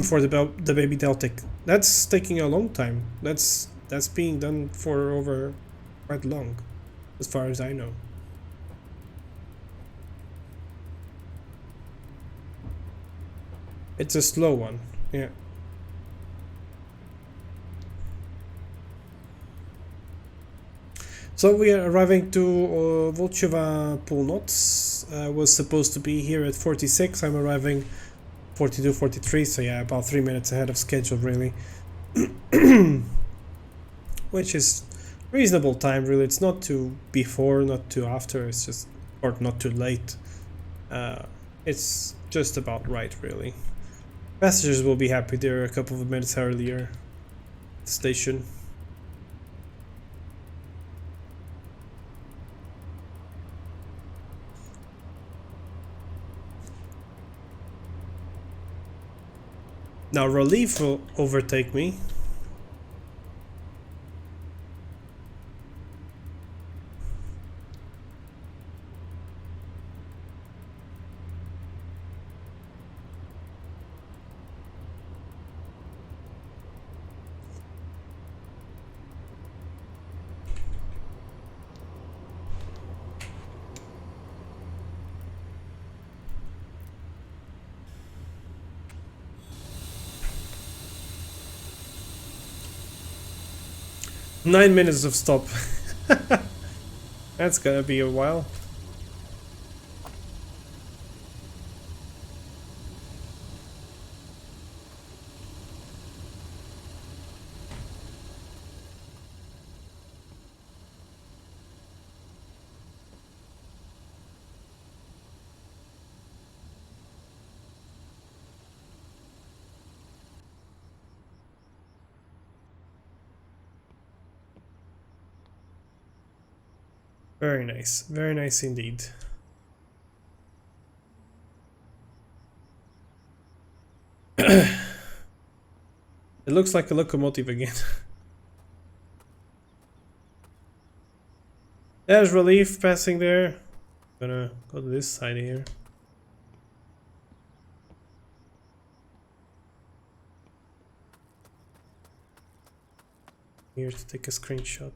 For the baby Deltic, that's taking a long time. That's being done for over quite long, as far as I know. It's a slow one, yeah. So we are arriving to Volcheva Północ. I was supposed to be here at 46. I'm arriving 42, 43. So yeah, about 3 minutes ahead of schedule, really. Which is reasonable time, really. It's not too before, not too after. It's just, or not too late. It's just about right, really. Passengers will be happy they're a couple of minutes earlier at the station. Now Relief will overtake me. Nine minutes of stop. That's gonna be a while. Very nice indeed. It looks like a locomotive again. There's Relief passing there. Gonna go to this side here. Here to take a screenshot.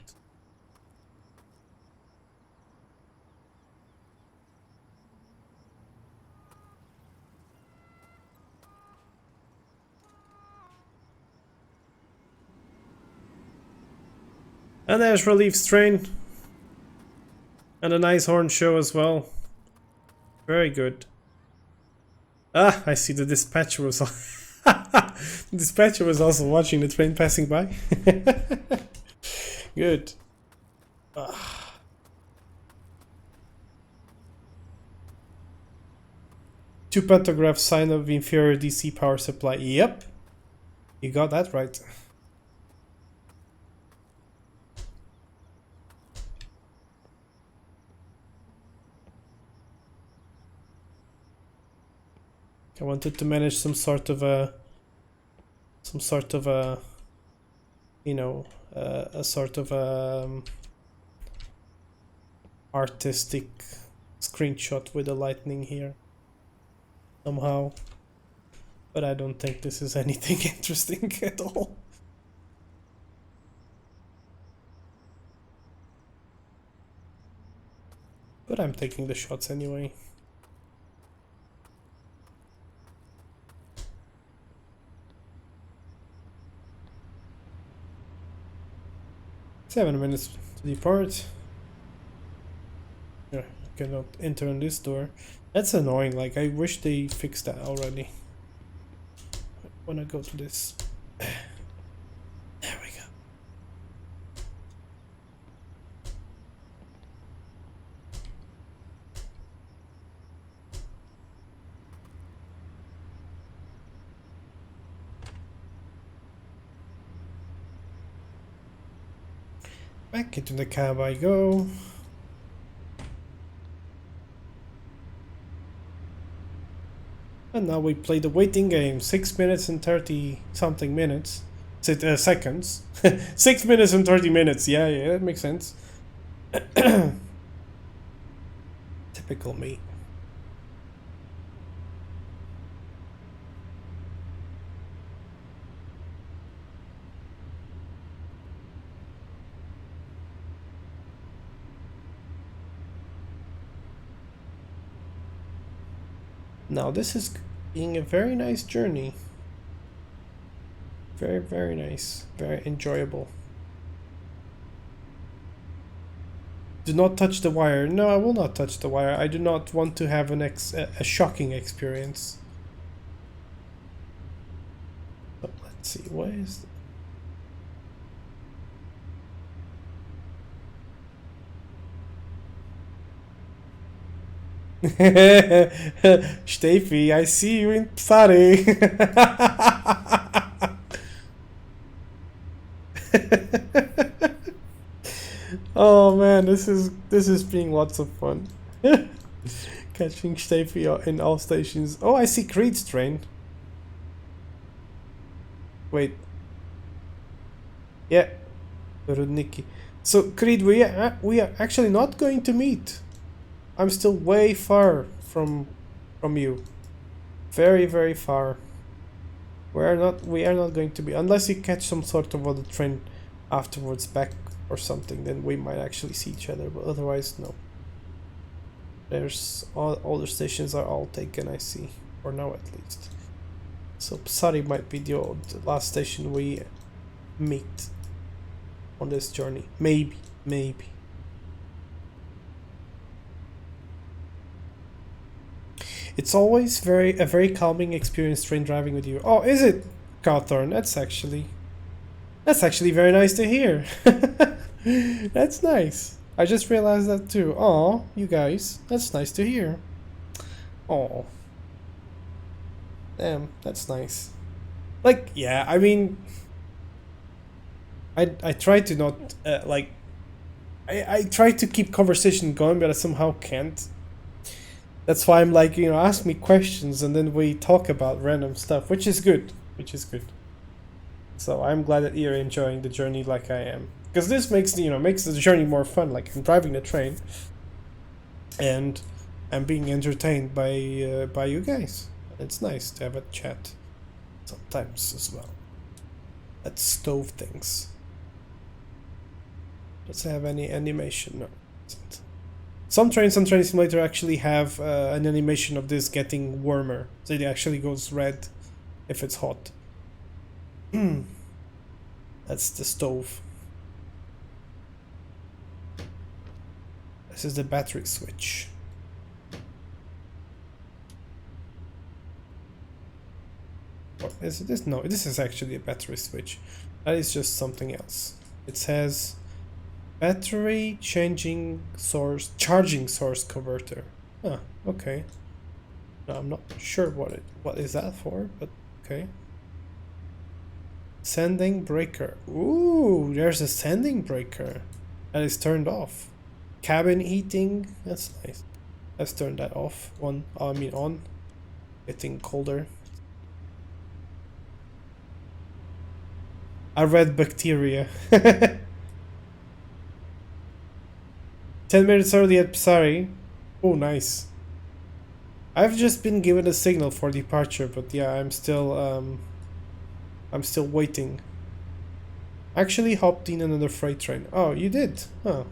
And there's Relief's train. And a nice horn show as well. Very good. Ah, I see the dispatcher was the dispatcher was also watching the train passing by. Good. Ah. Two pantographs, sign of inferior DC power supply. Yep. You got that right. I wanted to manage some sort of a, you know, a sort of artistic screenshot with the lightning here somehow, but I don't think this is anything interesting at all. But I'm taking the shots anyway. 7 minutes to depart. Yeah, you cannot enter on this door. That's annoying. Like, I wish they fixed that already. I wanna go to this. There we go. Back into the cab I go. And now we play the waiting game. 6 minutes and 30 something minutes. Seconds. 6 minutes and 30 minutes. Yeah, that makes sense. Typical me. Now this is being a very nice journey. Very, very nice. Very enjoyable. Do not touch the wire. No, I will not touch the wire. I do not want to have a shocking experience. But let's see, what is... Steffi, I see you in Psari. Oh man, this is being lots of fun. Catching Steffi in all stations. Oh, I see Creed's train. Wait. Yeah, Rudniki. So Creed, we are actually not going to meet. I'm still way far from you. Very, very far. We are not going to be, unless you catch some sort of other train afterwards back or something, then we might actually see each other, but otherwise no. There's all the stations are all taken, I see, for now at least. So Psari might be the last station we meet on this journey. Maybe. It's always a very calming experience train driving with you. Oh, is it, Cawthorn? That's actually very nice to hear. That's nice. I just realized that too. Oh, you guys, that's nice to hear. Oh, damn, that's nice. Like, yeah, I mean, I try to not like, I try to keep conversation going, but I somehow can't. That's why I'm like, ask me questions and then we talk about random stuff, which is good. So I'm glad that you're enjoying the journey like I am, because this makes the journey more fun. Like, I'm driving the train, and I'm being entertained by you guys. It's nice to have a chat sometimes as well. Let's stove things. Does it have any animation? No. Some Train Simulator actually have an animation of this getting warmer, so it actually goes red if it's hot. That's the stove. This is the battery switch. Or is it this? No, this is actually a battery switch. That is just something else. It says battery charging source converter. Ah, okay. No, I'm not sure what is that for, but okay. Sending breaker. Ooh, there's a sending breaker that is turned off. Cabin heating. That's nice. Let's turn that off. On. Getting colder. I read bacteria. 10 minutes early at Psari. Oh, nice. I've just been given a signal for departure, but yeah, I'm still waiting. Actually hopped in another freight train. Oh, you did? Huh.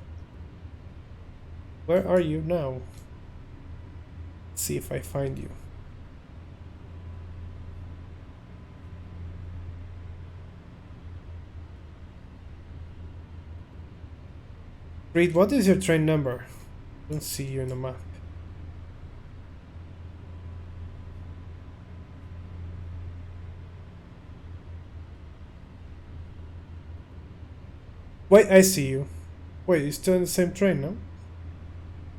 Where are you now? Let's see if I find you. Reed, what is your train number? I don't see you in the map. Wait, I see you. Wait, you're still in the same train, no?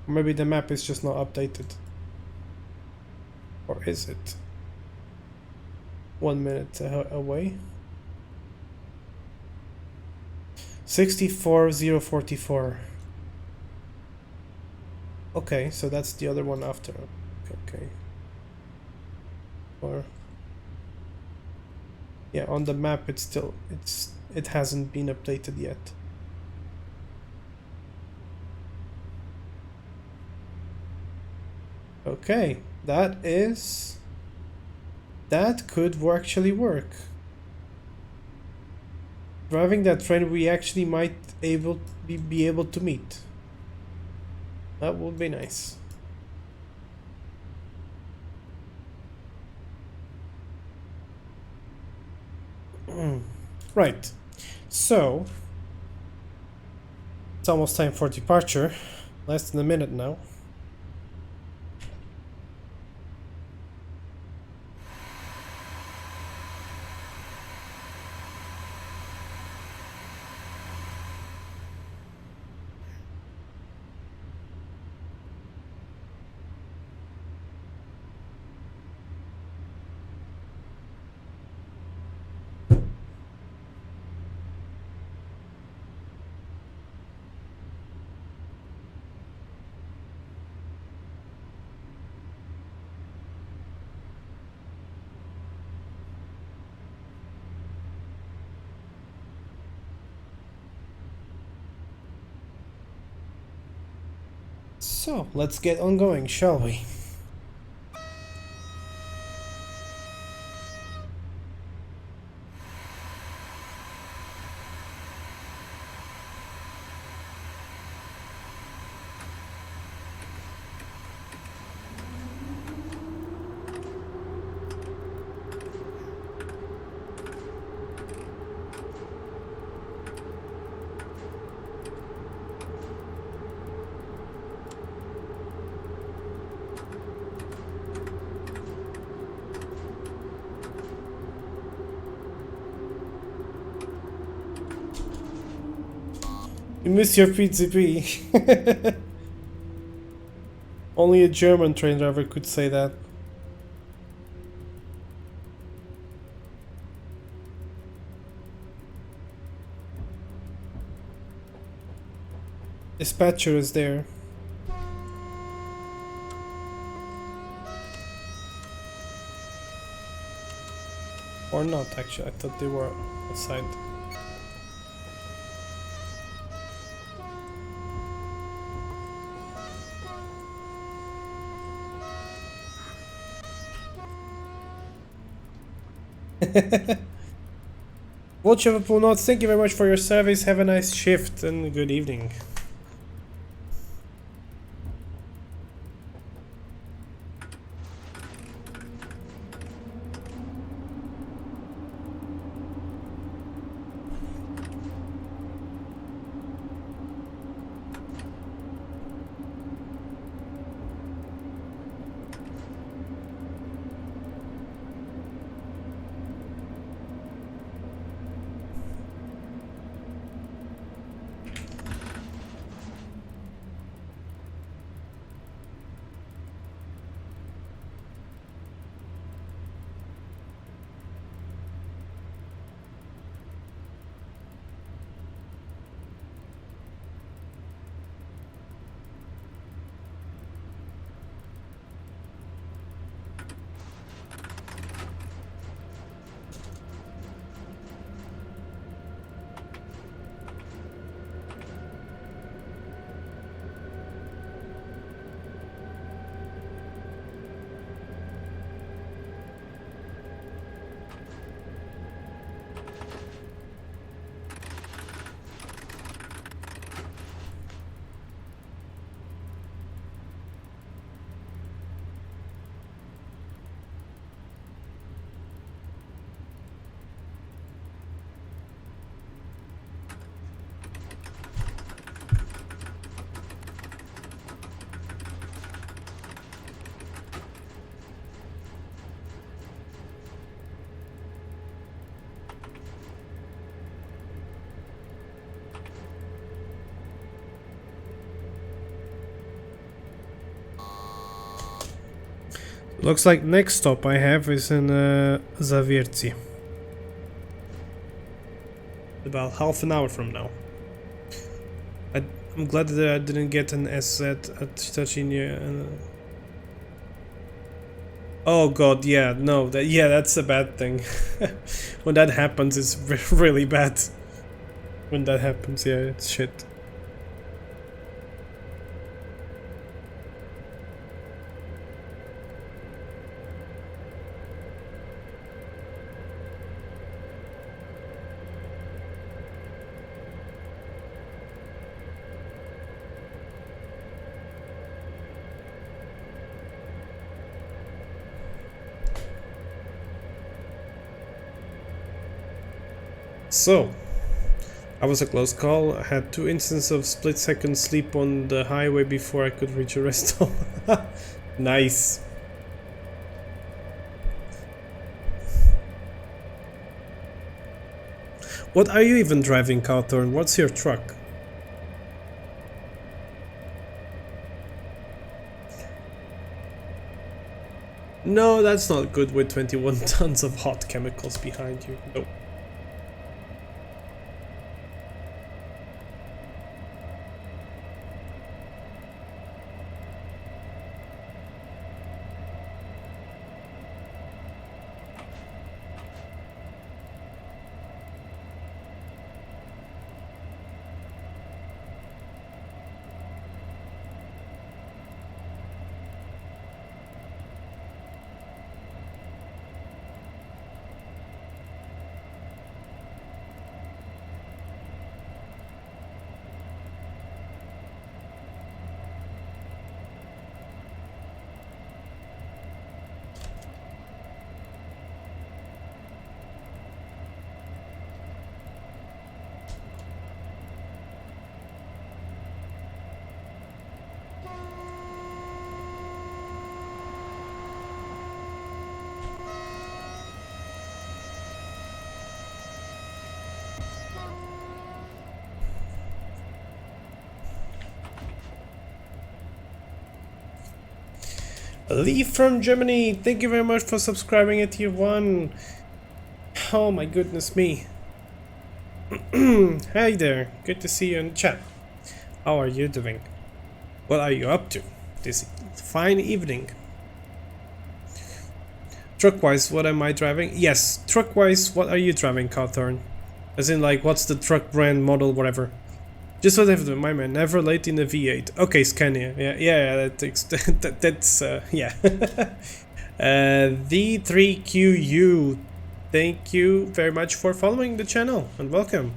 Or maybe the map is just not updated. Or is it? 1 minute away. 64044. Okay, so that's the other one after. Okay. Or yeah, on the map it hasn't been updated yet. Okay, that could actually work. Driving that train, we actually might be able to meet. That would be nice. Right. So it's almost time for departure. Less than a minute now. So, let's get on going, shall we? You miss your PCP. Only a German train driver could say that. Dispatcher is there. Or not, actually. I thought they were outside. Watch of Pool Notes, thank you very much for your service. Have a nice shift and good evening. Looks like next stop I have is in Zawiercie. About half an hour from now. I'm glad that I didn't get an SZ at Szczecinie. Oh god, yeah, no, that's a bad thing. When that happens, it's really bad. When that happens, yeah, it's shit. So, I was a close call. I had 2 instances of split-second sleep on the highway before I could reach a rest stop. Nice. What are you even driving, Cawthorn? What's your truck? No, that's not good with 21 tons of hot chemicals behind you. Nope. Lee from Germany, thank you very much for subscribing at tier 1. Oh my goodness me. Hi there, good to see you in the chat. How are you doing? What are you up to this fine evening? Truck-wise, what am I driving? Yes, truck-wise, what are you driving, Cawthorn? As in, like, what's the truck brand, model, whatever? Just what I have to my man, never late in the V8. Okay, Scania. Yeah, that's yeah. The3QU, thank you very much for following the channel and welcome.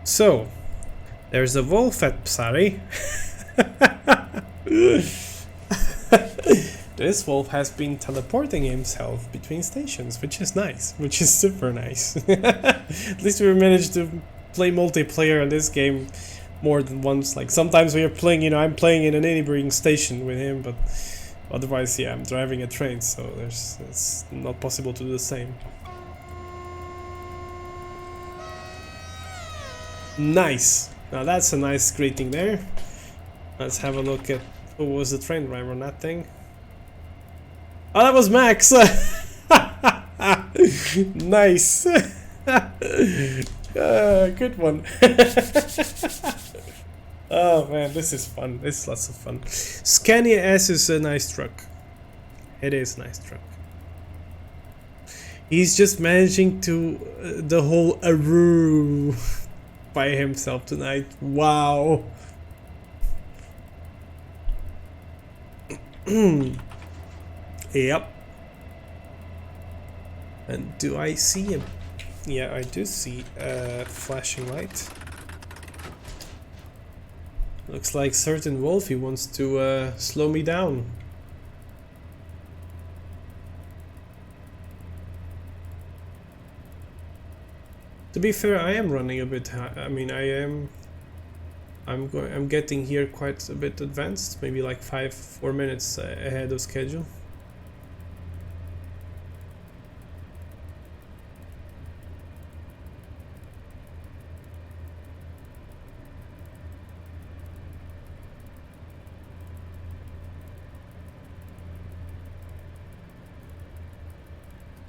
So, there's a wolf at Psari. This wolf has been teleporting himself between stations, which is nice, which is super nice. At least we managed to play multiplayer in this game more than once. Like, sometimes we are playing, you know, I'm playing in an neighboring station with him, but otherwise, yeah, I'm driving a train, so it's not possible to do the same. Nice. Now that's a nice greeting there. Let's have a look at who was the train driver on that thing. Oh, that was Max. Nice. Good one. Oh man, this is fun. This is lots of fun. Scania S is a nice truck. It is a nice truck. He's just managing to the whole Aru by himself tonight. Wow. Yep. And do I see him? Yeah, I do see a flashing light. Looks like certain Wolfie wants to slow me down. To be fair, I am running a bit high. I mean, I I'm getting here quite a bit advanced, maybe like 4 minutes ahead of schedule.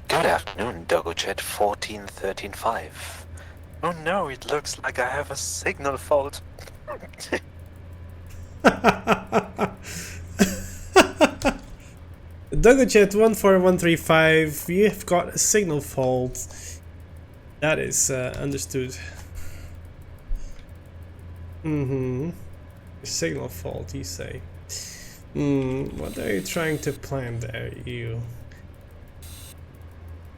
Good afternoon, DogoChat 14135. Oh no, it looks like I have a signal fault. DogoChat 14135, you've got a signal fault. That is understood. Signal fault, you say. What are you trying to plan there, you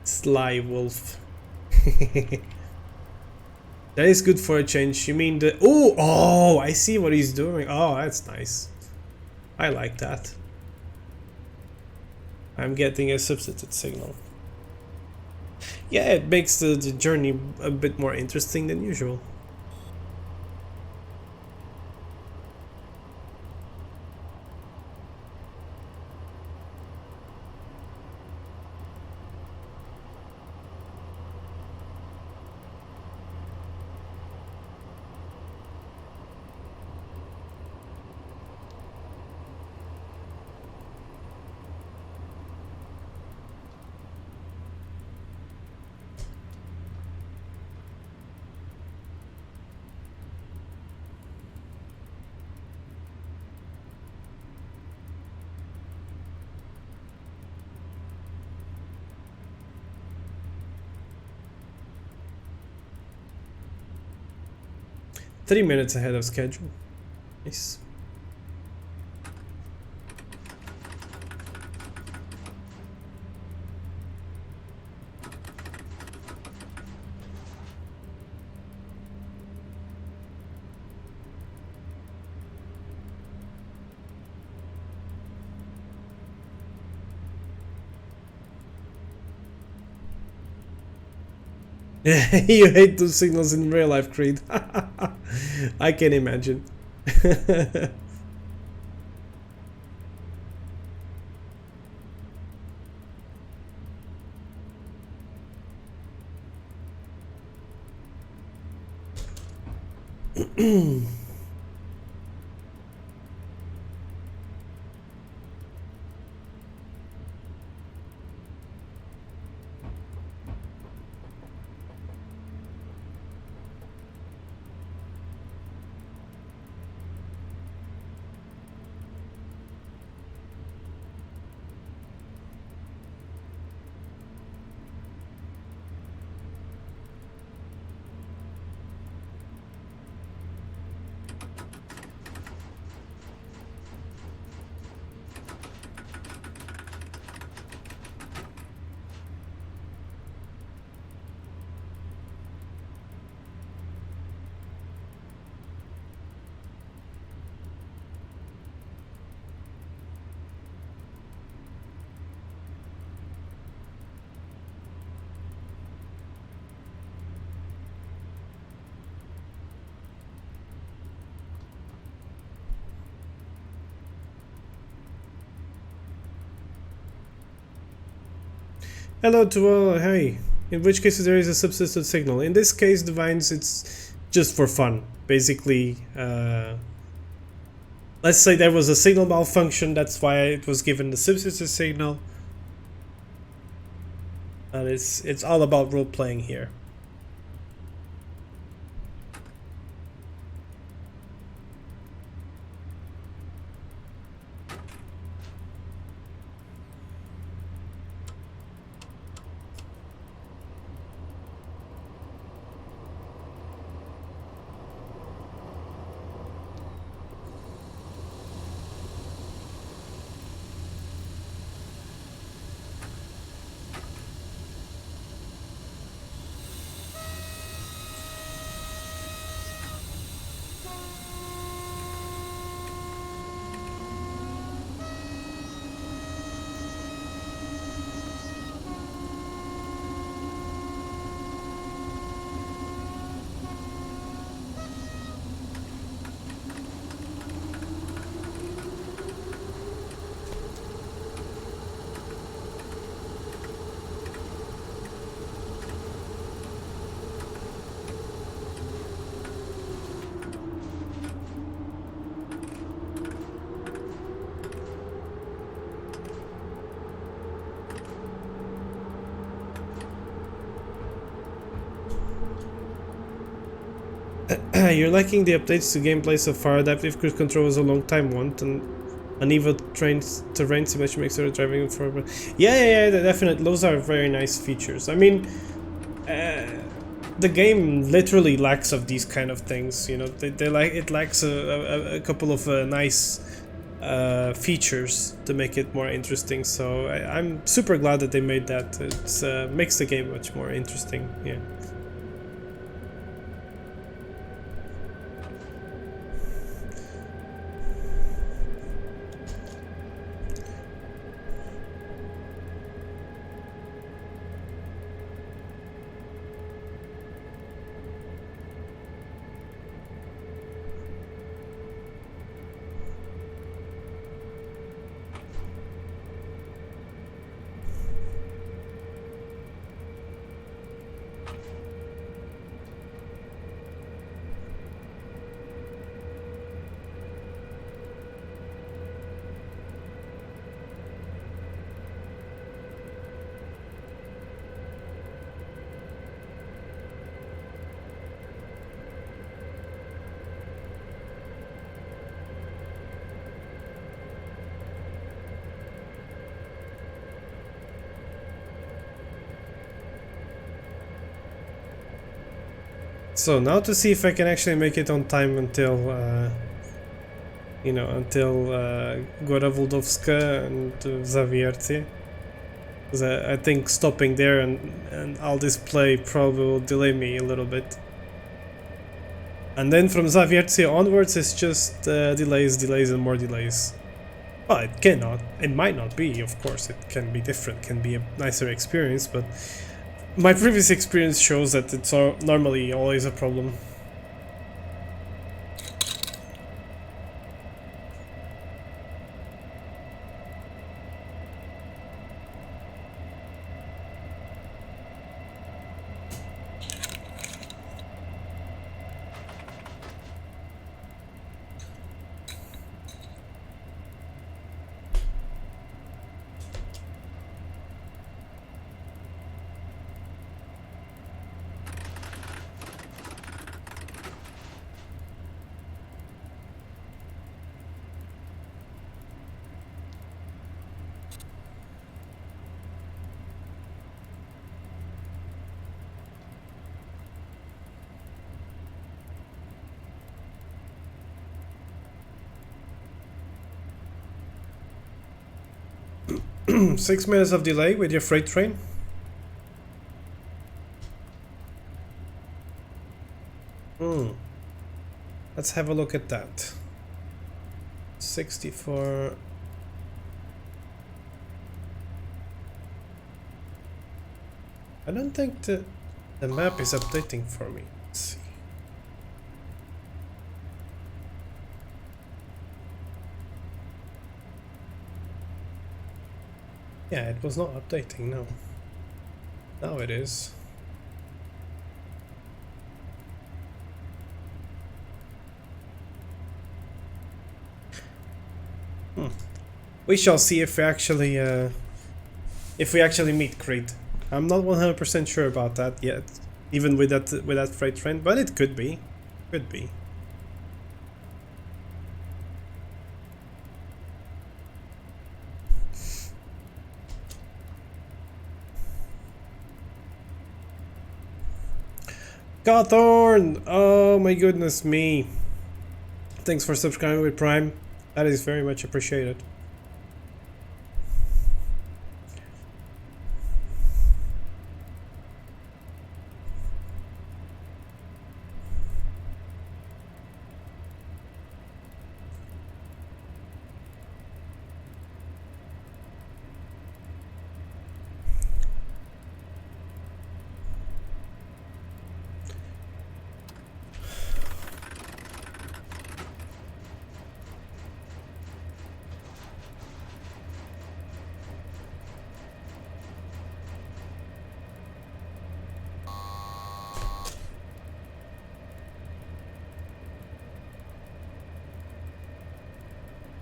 sly wolf? That is good for a change. You mean the... Oh, I see what he's doing. Oh, that's nice. I like that. I'm getting a substitute signal. Yeah, it makes the journey a bit more interesting than usual. Three minutes ahead of schedule. Nice. You hate those signals in real life, Creed. I can imagine. Hello to all, hey. In which case there is a subsistent signal. In this case, Divines, it's just for fun. Basically, let's say there was a signal malfunction, that's why it was given the subsistent signal. And it's all about role-playing here. You're liking the updates to gameplay so far. Adaptive cruise control was a long time want, and uneven terrain simulation makes it driving for. Yeah, definitely. Those are very nice features. I mean, the game literally lacks of these kind of things. You know, it lacks a couple of nice features to make it more interesting. So I'm super glad that they made that. It makes the game much more interesting. Yeah. So now to see if I can actually make it on time until, until Gora Voldovska and Zawiercie. Because I think stopping there and I'll display probably will delay me a little bit. And then from Zawiercie onwards it's just delays and more delays. Well, it might not be, of course, it can be different, can be a nicer experience, but my previous experience shows that it's normally always a problem. Hmm, 6 minutes of delay with your freight train. Let's have a look at that. 64. I don't think the map is updating for me. Let's see. Yeah, it was not updating, no. Now it is. We shall see if we actually meet Creed. I'm not 100% sure about that yet, even with that freight train, but it could be. Could be. Cawthorn! Oh my goodness me. Thanks for subscribing with Prime. That is very much appreciated.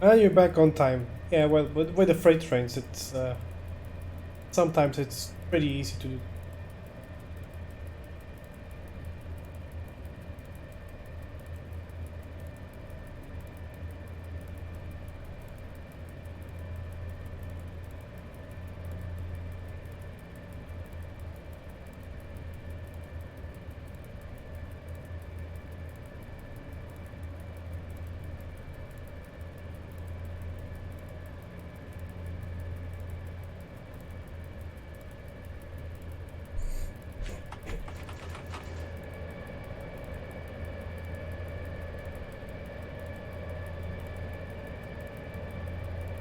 And you're back on time. Yeah, well, with the freight trains, it's sometimes it's pretty easy to do.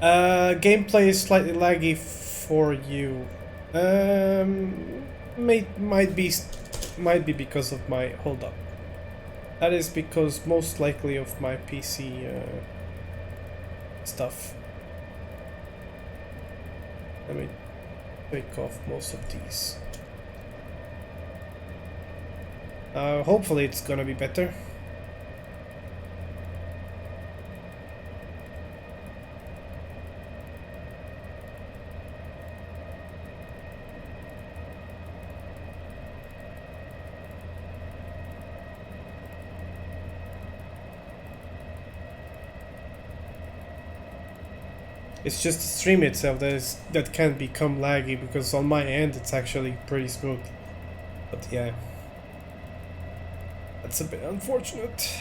Gameplay is slightly laggy for you. Might be because of my hold up. That is because most likely of my PC stuff. Let me take off most of these. Hopefully it's gonna be better. It's just the stream itself that can become laggy, because on my end it's actually pretty smooth. But yeah, that's a bit unfortunate.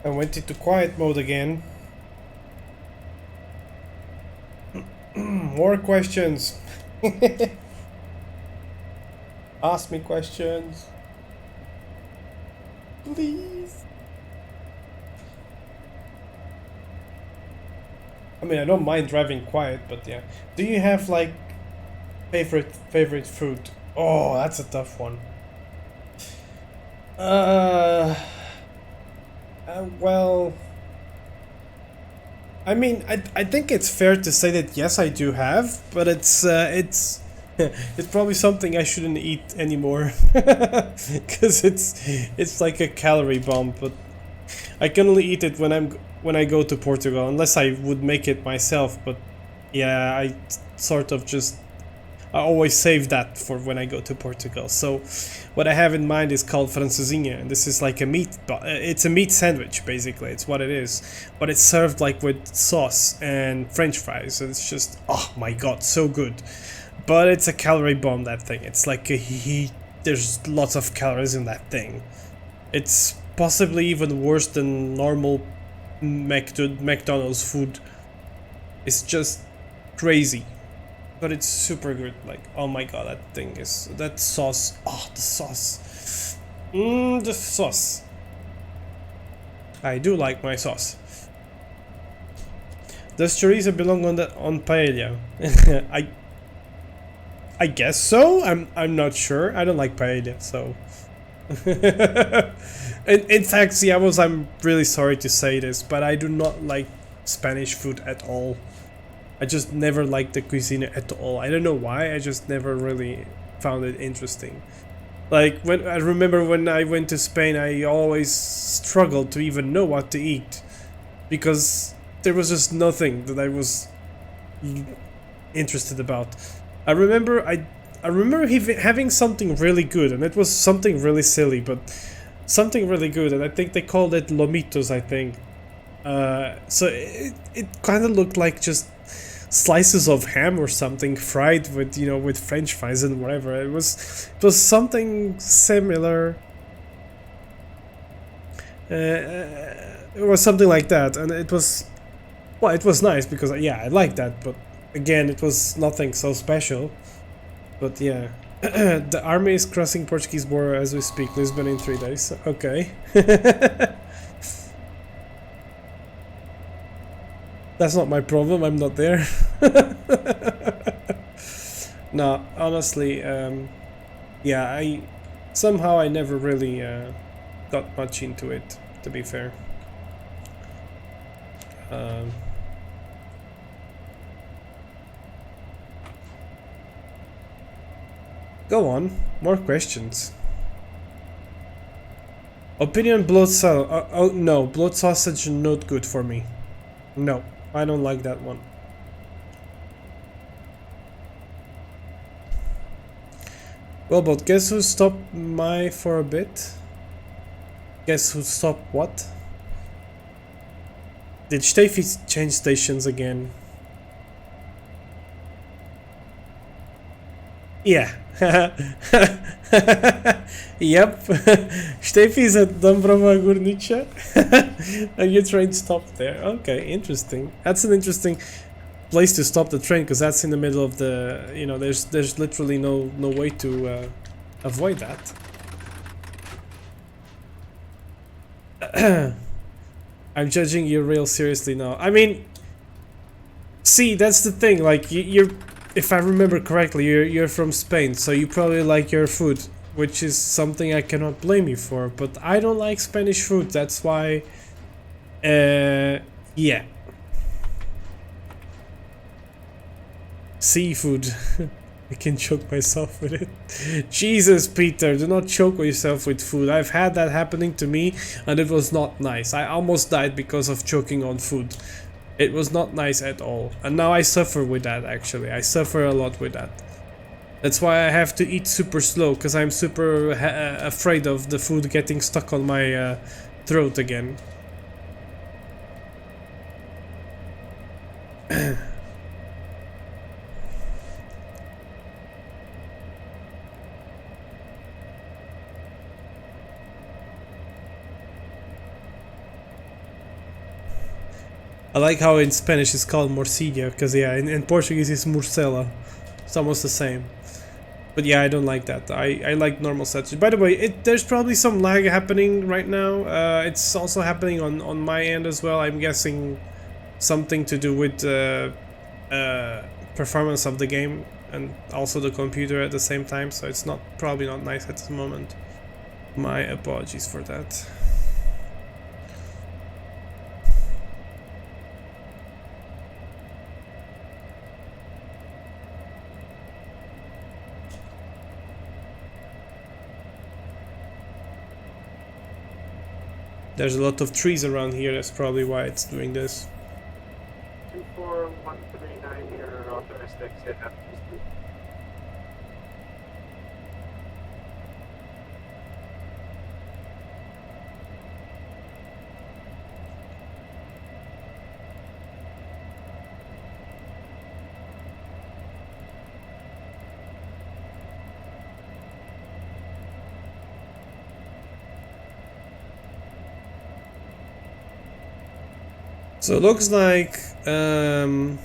I went into quiet mode again. More questions. Ask me questions. Please. I mean, I don't mind driving quiet, but yeah. Do you have like favorite food? Oh, that's a tough one. Well, I mean, I think it's fair to say that yes, I do have, but it's it's probably something I shouldn't eat anymore, because it's like a calorie bomb. But I can only eat it when I go to Portugal, unless I would make it myself. But yeah, I sort of just I always save that for when I go to Portugal. So what I have in mind is called francesinha, and this is like a it's a meat sandwich, basically. It's what it is, but it's served like with sauce and French fries, and it's just, oh my god, so good. but it's a calorie bomb, that thing. It's like there's lots of calories in that thing. It's possibly even worse than normal McDonald's food. It's just crazy, but it's super good. Like, oh my god, that sauce. Oh, the sauce. The sauce. I do like my sauce. Does chorizo belong on paella? I guess so. I'm not sure. I don't like paella, so. in fact, see, I'm really sorry to say this, but I do not like Spanish food at all. I just never liked the cuisine at all. I don't know why. I just never really found it interesting. Like, I remember when I went to Spain, I always struggled to even know what to eat, because there was just nothing that I was interested about. I remember having something really good, and it was something really silly, but something really good, and I think they called it lomitos, I think. So it kind of looked like just slices of ham or something fried with, you know, with French fries and whatever. It was something similar. It was something like that, and it was, well, it was nice because, yeah, I liked that, but again, it was nothing so special. But yeah, the army is crossing Portuguese border as we speak. Lisbon in 3 days. Okay. That's not my problem. I'm not there. No, honestly, yeah, I never really got much into it, to be fair. Go on, more questions. Opinion blood sausage. Oh no, blood sausage not good for me. No, I don't like that one. Well, but guess who stopped my for a bit? Guess who stopped what? Did Steffi change stations again? Yeah. Yep. Steffi's at Dąbrowa Górnicza. And your train stopped there. Okay, interesting. That's an interesting place to stop the train, because that's in the middle of the, you know, there's literally no way to avoid that. I'm judging you real seriously now. I mean, see, that's the thing, like, you're, if I remember correctly, you're from Spain, so you probably like your food, which is something I cannot blame you for, but I don't like Spanish food, that's why, yeah. Seafood. I can choke myself with it. Jesus, Peter, do not choke yourself with food. I've had that happening to me, and it was not nice. I almost died because of choking on food. It was not nice at all. And now I suffer with that, actually. I suffer a lot with that. That's why I have to eat super slow, because I'm super afraid of the food getting stuck on my throat again. I like how in Spanish it's called morcilla, because yeah, in Portuguese it's morcela. It's almost the same. But yeah, I don't like that. I like normal sausage. By the way, there's probably some lag happening right now. It's also happening on my end as well. I'm guessing something to do with performance of the game and also the computer at the same time. So it's probably not nice at the moment. My apologies for that. There's a lot of trees around here, that's probably why it's doing this. 24139 here, authorized exit at So it looks like I'm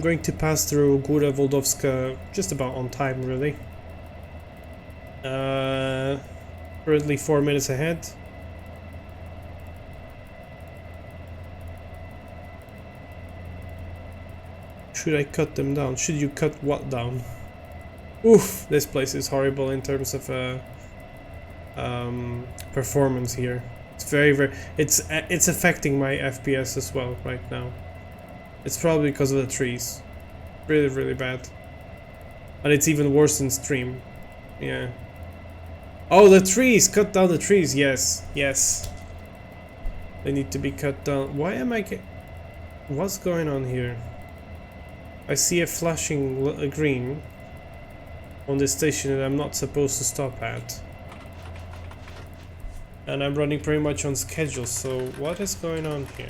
going to pass through Góra Woldowska just about on time, really. Currently 4 minutes ahead. Should I cut them down? Should you cut what down? Oof, this place is horrible in terms of performance here. It's it's affecting my FPS as well right now. It's probably because of the trees. Really, really bad. And it's even worse in stream. Yeah. Oh, the trees! Cut down the trees, yes. Yes. They need to be cut down. Why am I What's going on here? I see a flashing green on this station that I'm not supposed to stop at. And I'm running pretty much on schedule, so what is going on here?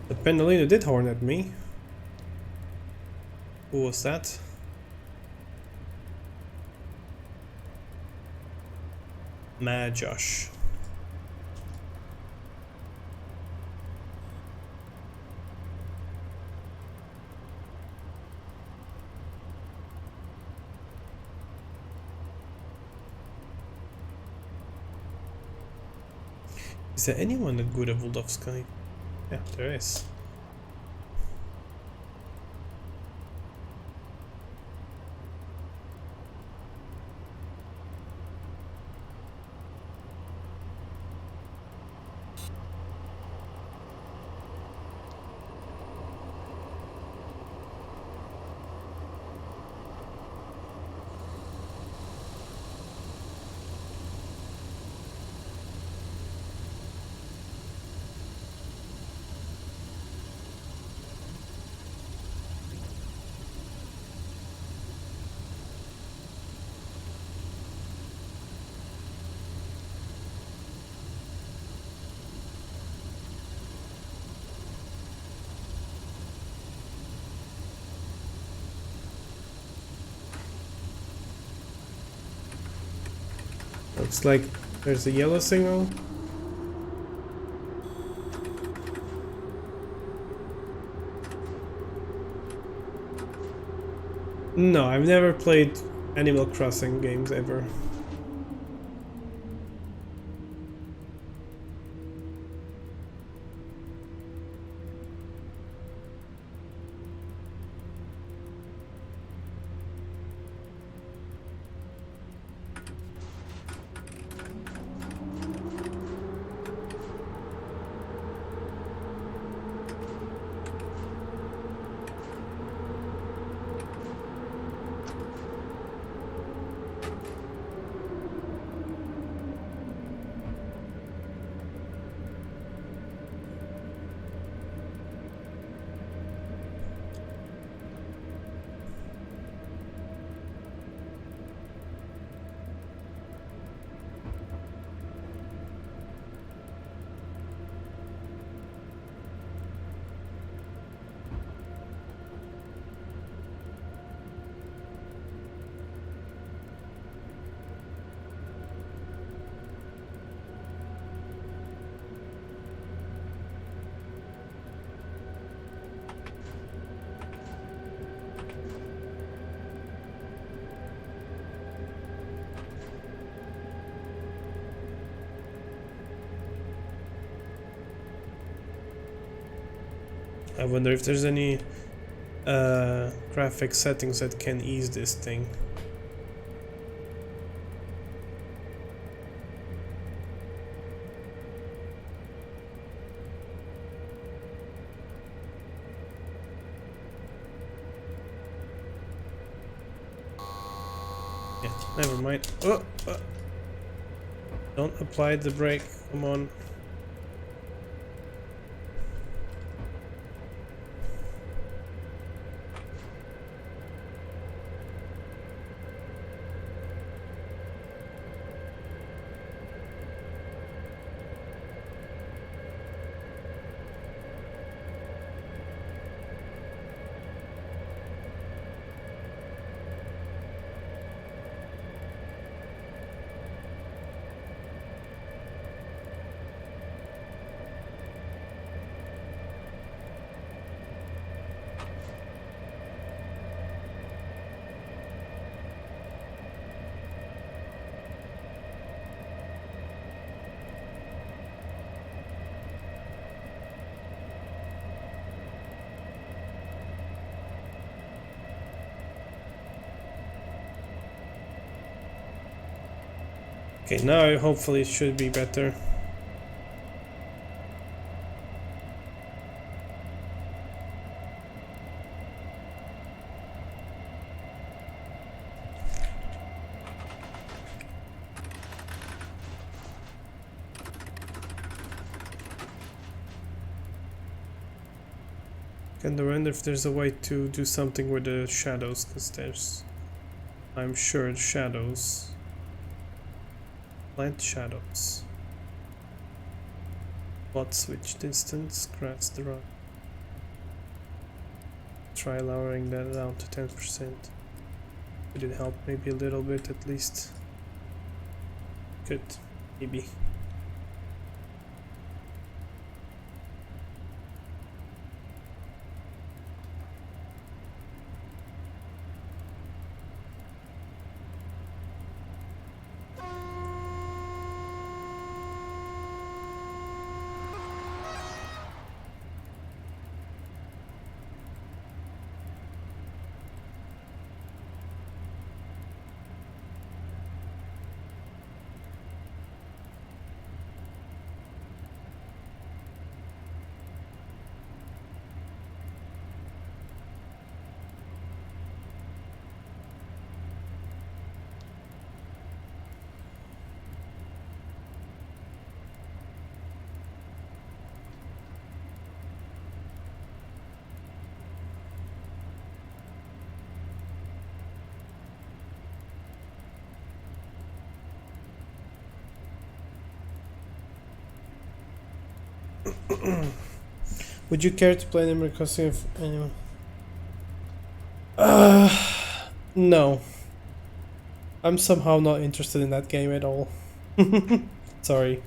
The Pendolino did horn at me. Who was that? Mad Josh. Is there anyone at Góra Woldowska? Yeah, there is. Looks like there's a yellow signal. No, I've never played Animal Crossing games ever. I wonder if there's any graphic settings that can ease this thing. Yeah, never mind. Oh, don't apply the brake, come on. Okay, now hopefully it should be better. Can I wonder if there's a way to do something with the shadows, because there's, I'm sure, shadows. Plant shadows. Plot switch distance, grass the run. Try lowering that down to 10%. Would it help maybe a little bit at least? Could, maybe. Would you care to play Animal Crossing if anyone? No. I'm somehow not interested in that game at all. Sorry.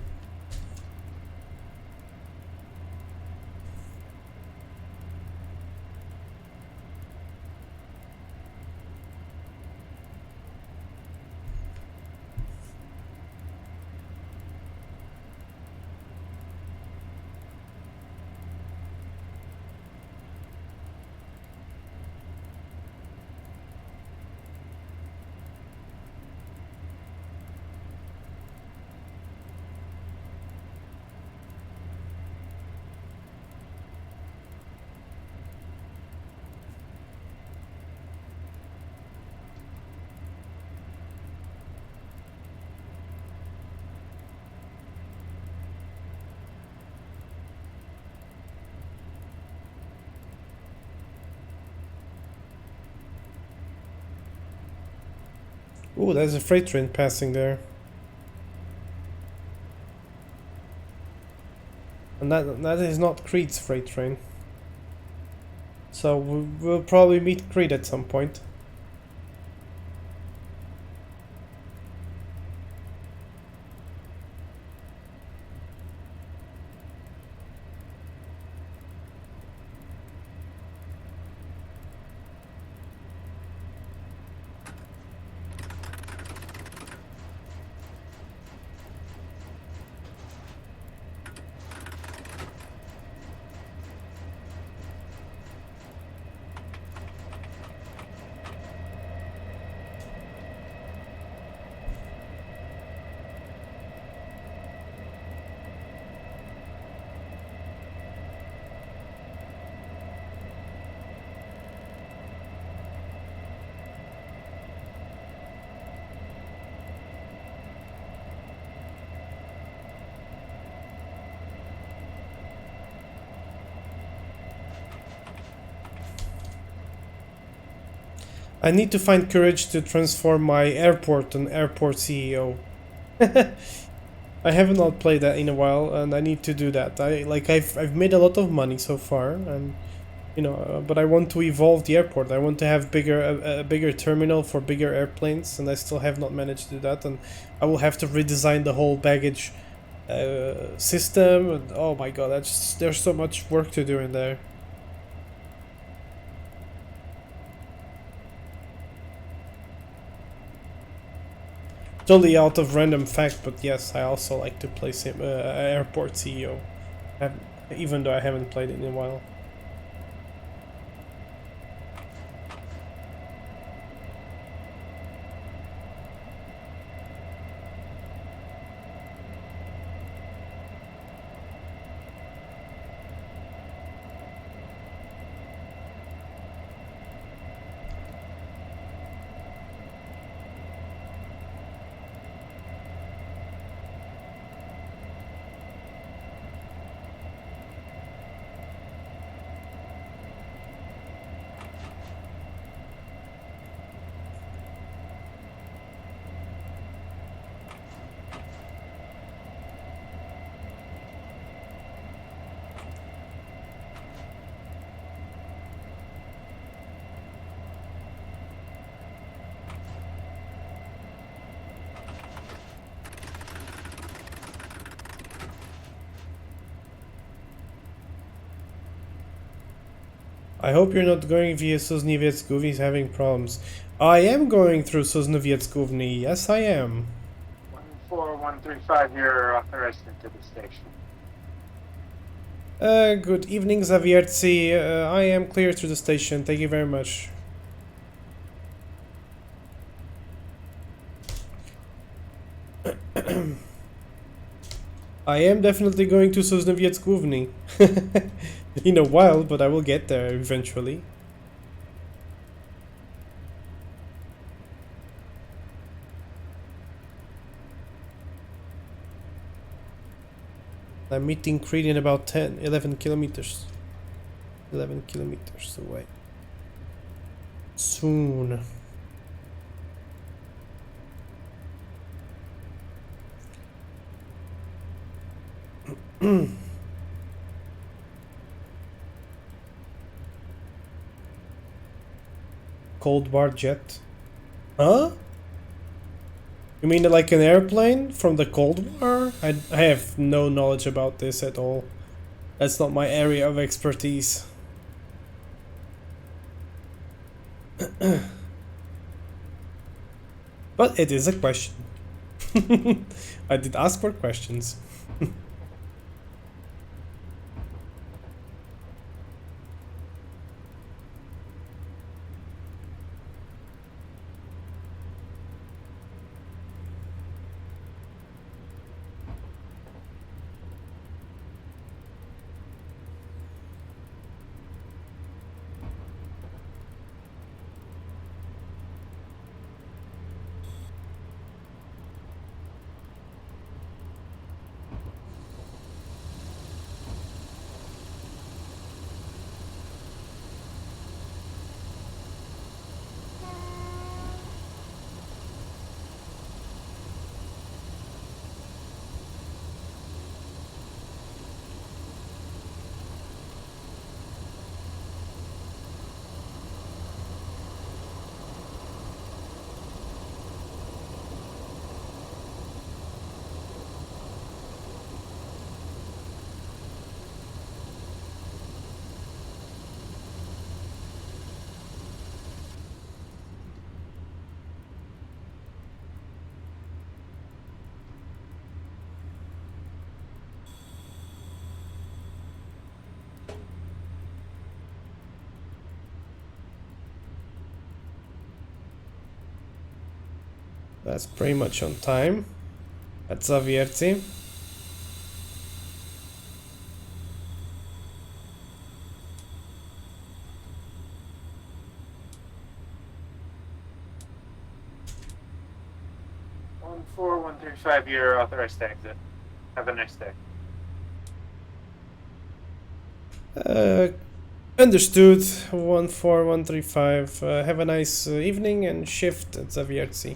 Ooh, there's a freight train passing there. And that is not Creed's freight train. So we'll probably meet Creed at some point. I need to find courage to transform my airport on airport CEO. I haven't not played that in a while, and I need to do that. I've made a lot of money so far, and you know, but I want to evolve the airport. I want to have a bigger terminal for bigger airplanes, and I still have not managed to do that. And I will have to redesign the whole baggage system. And oh my god, there's so much work to do in there. Totally out of random fact, but yes, I also like to play airport CEO, even though I haven't played it in a while. I hope you're not going via Sosnowiec Gówny having problems. I am going through Sosnowiec Gówny, yes I am. 14135, you're authorized into the station. Good evening, Zawiercy. I am clear to the station, thank you very much. I am definitely going to Sosnowiec Gówny. In a while, but I will get there eventually. I'm meeting Creed in about 11 kilometers. 11 kilometers away. Soon. Cold War jet. Huh? You mean like an airplane from the Cold War? I have no knowledge about this at all. That's not my area of expertise. But it is a question. I did ask for questions. That's pretty much on time. At Zawiercy. One 4135, you're authorized to exit. Have a nice day. Understood. 14135. Have a nice evening and shift at Zawiercy.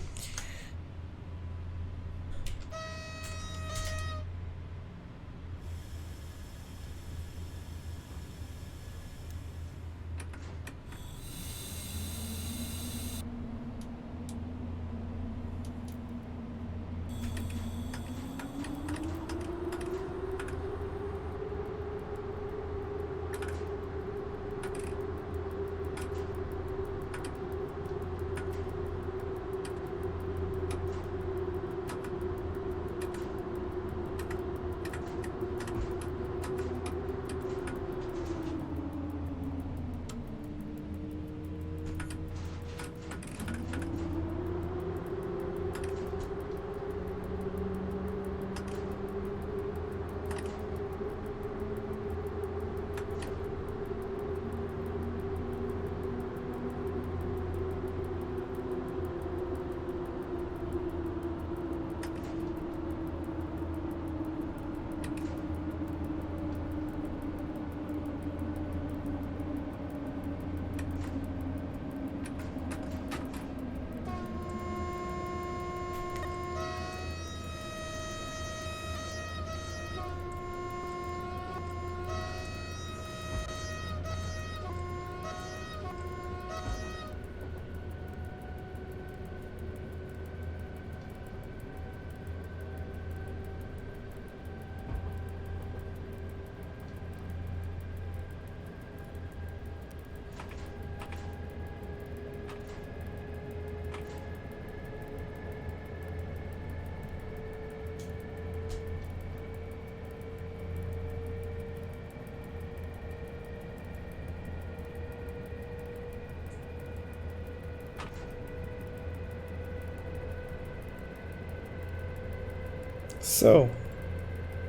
So,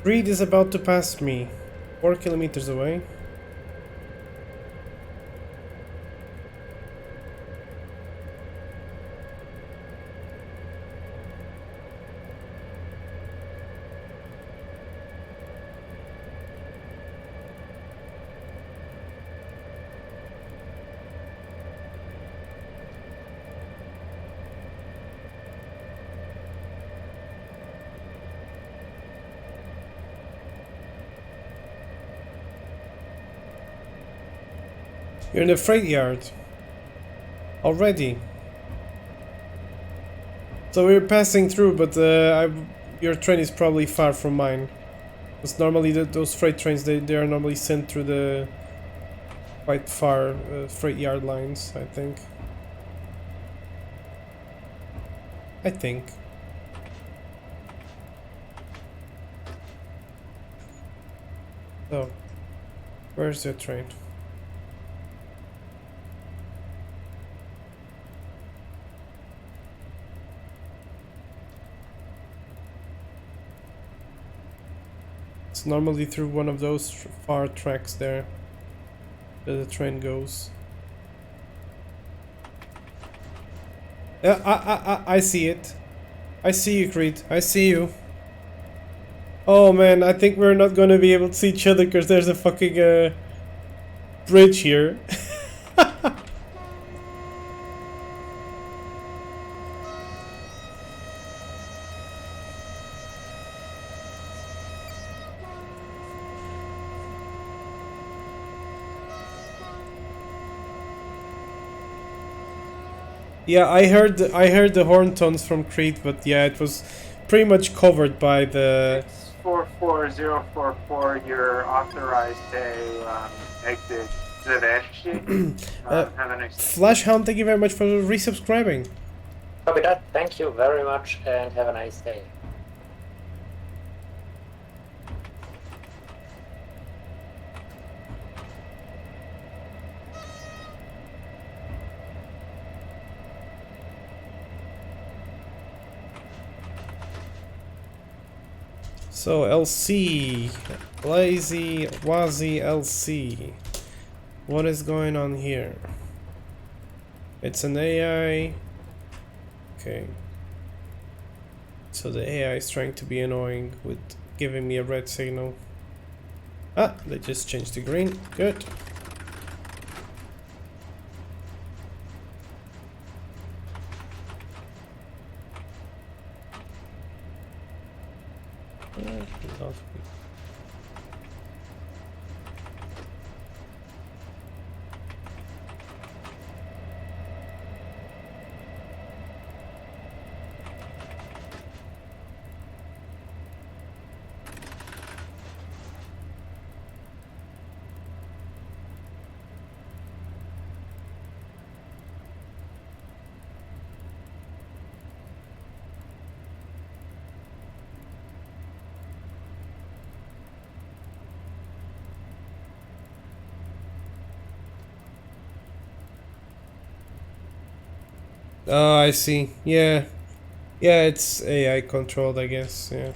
Reed is about to pass me, 4 kilometers away. You're in the freight yard. Already. So we're passing through, but your train is probably far from mine. Because normally those freight trains, they are normally sent through the quite far freight yard lines, I think. I think. So, where's your train? It's normally through one of those far tracks there that the train goes. Yeah, I see it. I see you, Creed. I see you. Oh man, I think we're not gonna be able to see each other because there's a fucking bridge here. Yeah, I heard the horn tones from Creed, but yeah, it was pretty much covered by the. 44044. You're authorized to exit Zaveshi. Have a nice day. Flashhound, thank you very much for resubscribing. Copy that. Thank you very much and have a nice day. So LC, Lazy Wazy LC, what is going on here? It's an AI. Okay. So the AI is trying to be annoying with giving me a red signal. Ah, they just changed to green. Good. Oh, I see. Yeah. Yeah, it's AI controlled, I guess. Yeah.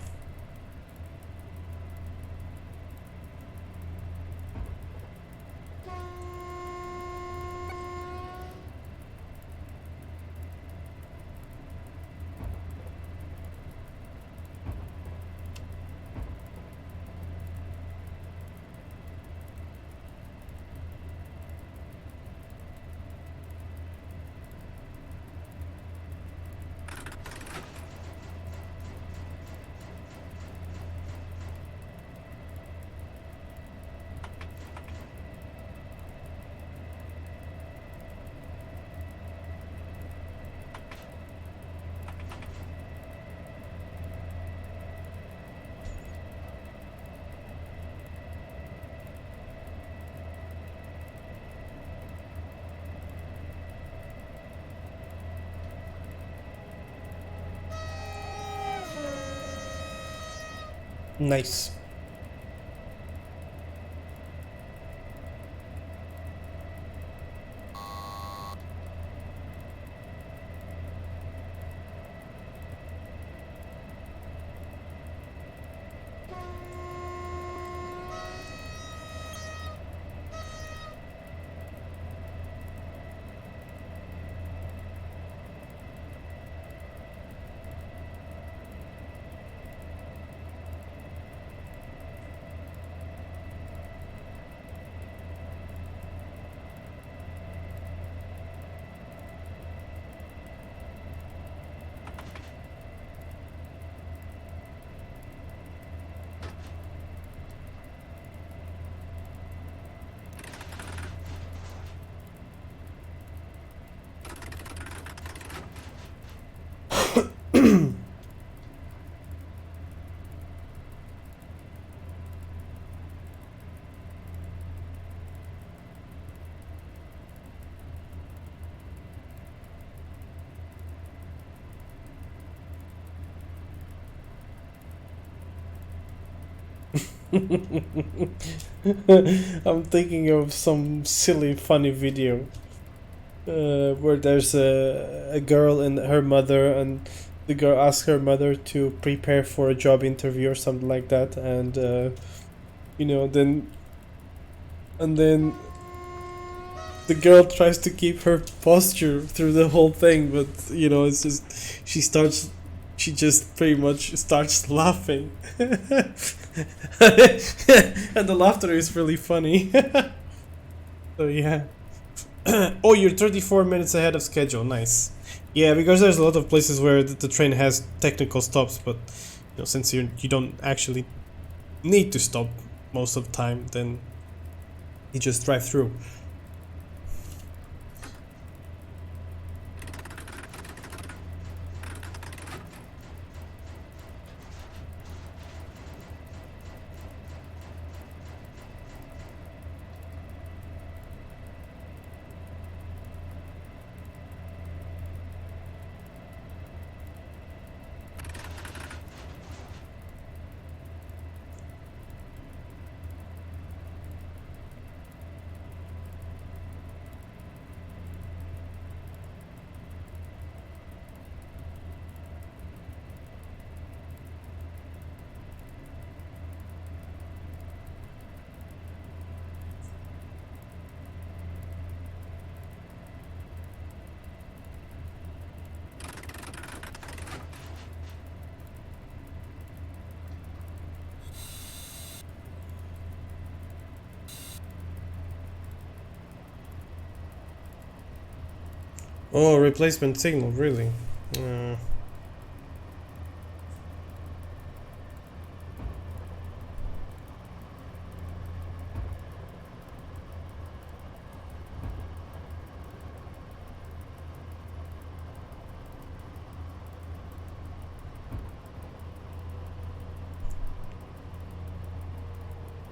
Nice. I'm thinking of some silly, funny video where there's a girl and her mother, and the girl asks her mother to prepare for a job interview or something like that, and you know, then the girl tries to keep her posture through the whole thing, but you know, it's just she just pretty much starts laughing. And the laughter is really funny. So yeah. Oh, you're 34 minutes ahead of schedule. Nice. Yeah, because there's a lot of places where the train has technical stops, but you know, since you don't actually need to stop most of the time, then you just drive through. Oh, replacement signal, really?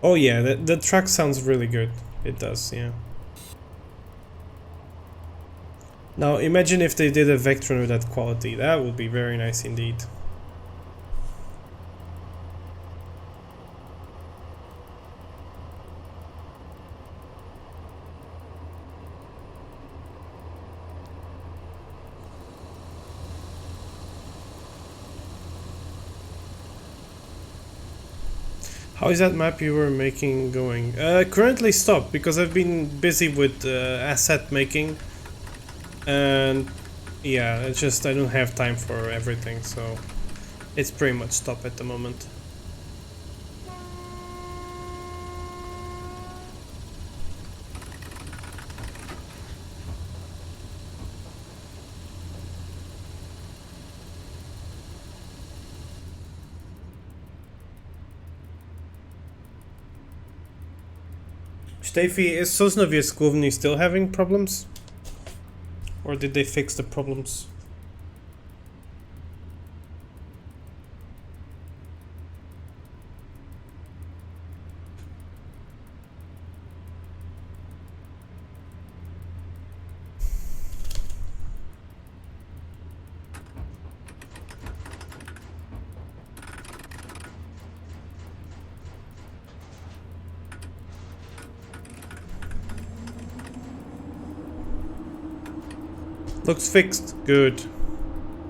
Oh yeah, the track sounds really good. It does, yeah. Now imagine if they did a Vectron with that quality. That would be very nice indeed. How is that map you were making going? Currently stopped because I've been busy with asset making. And yeah, it's just I don't have time for everything, so it's pretty much stopped at the moment. Steffi, is Sosnowiec Główny still having problems? Or did they fix the problems? Looks fixed. Good.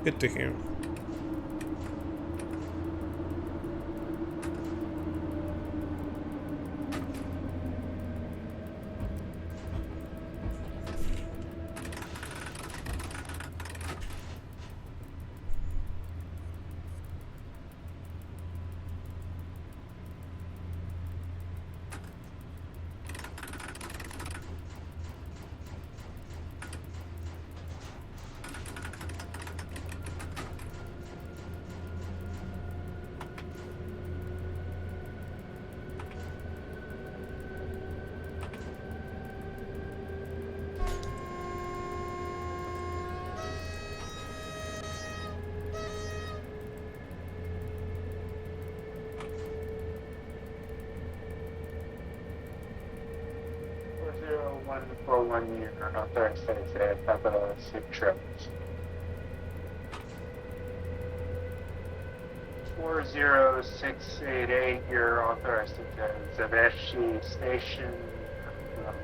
Good to hear. For 1 year on Thursdays at Papa Soup Trips. 40688, you're authorized to Zaveshi Station. Um,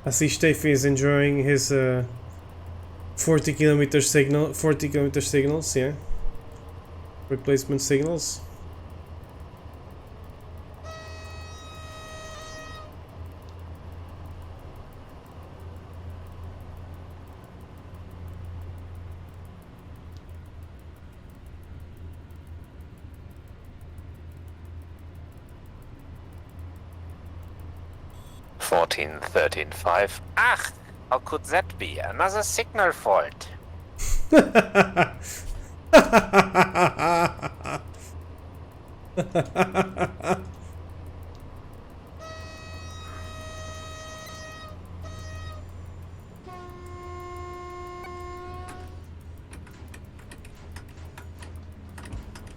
I see Steffi is enjoying his 40 kilometer signals, yeah. Replacement signals. Fourteen, 13, 5. Ach, how could that be? Another signal fault.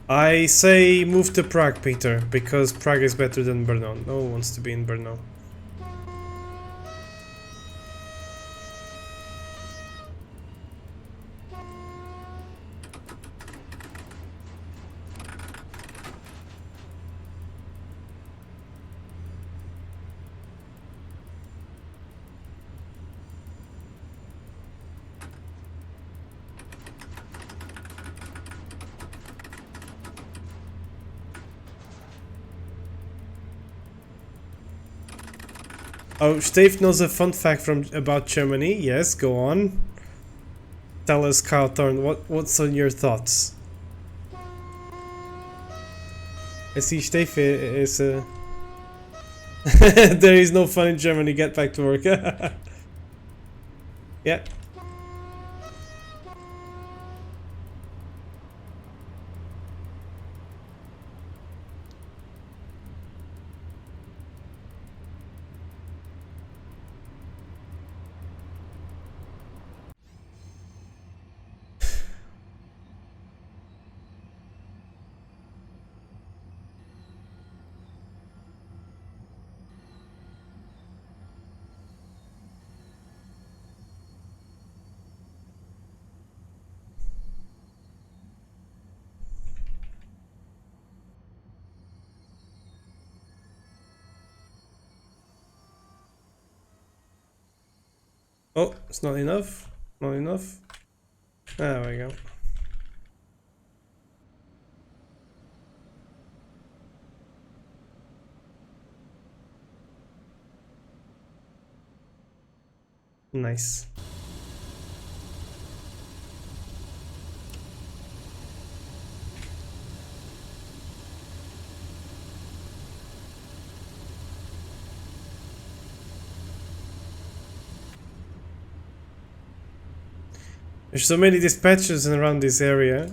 I say move to Prague, Peter, because Prague is better than Brno. No one wants to be in Brno. Oh, Steve knows a fun fact about Germany. Yes, go on. Tell us, Kyle Thorne, what's on your thoughts? I see Steve is there is no fun in Germany, get back to work. Yeah. Oh, it's not enough. Not enough. There we go. Nice. There's so many dispatchers around this area.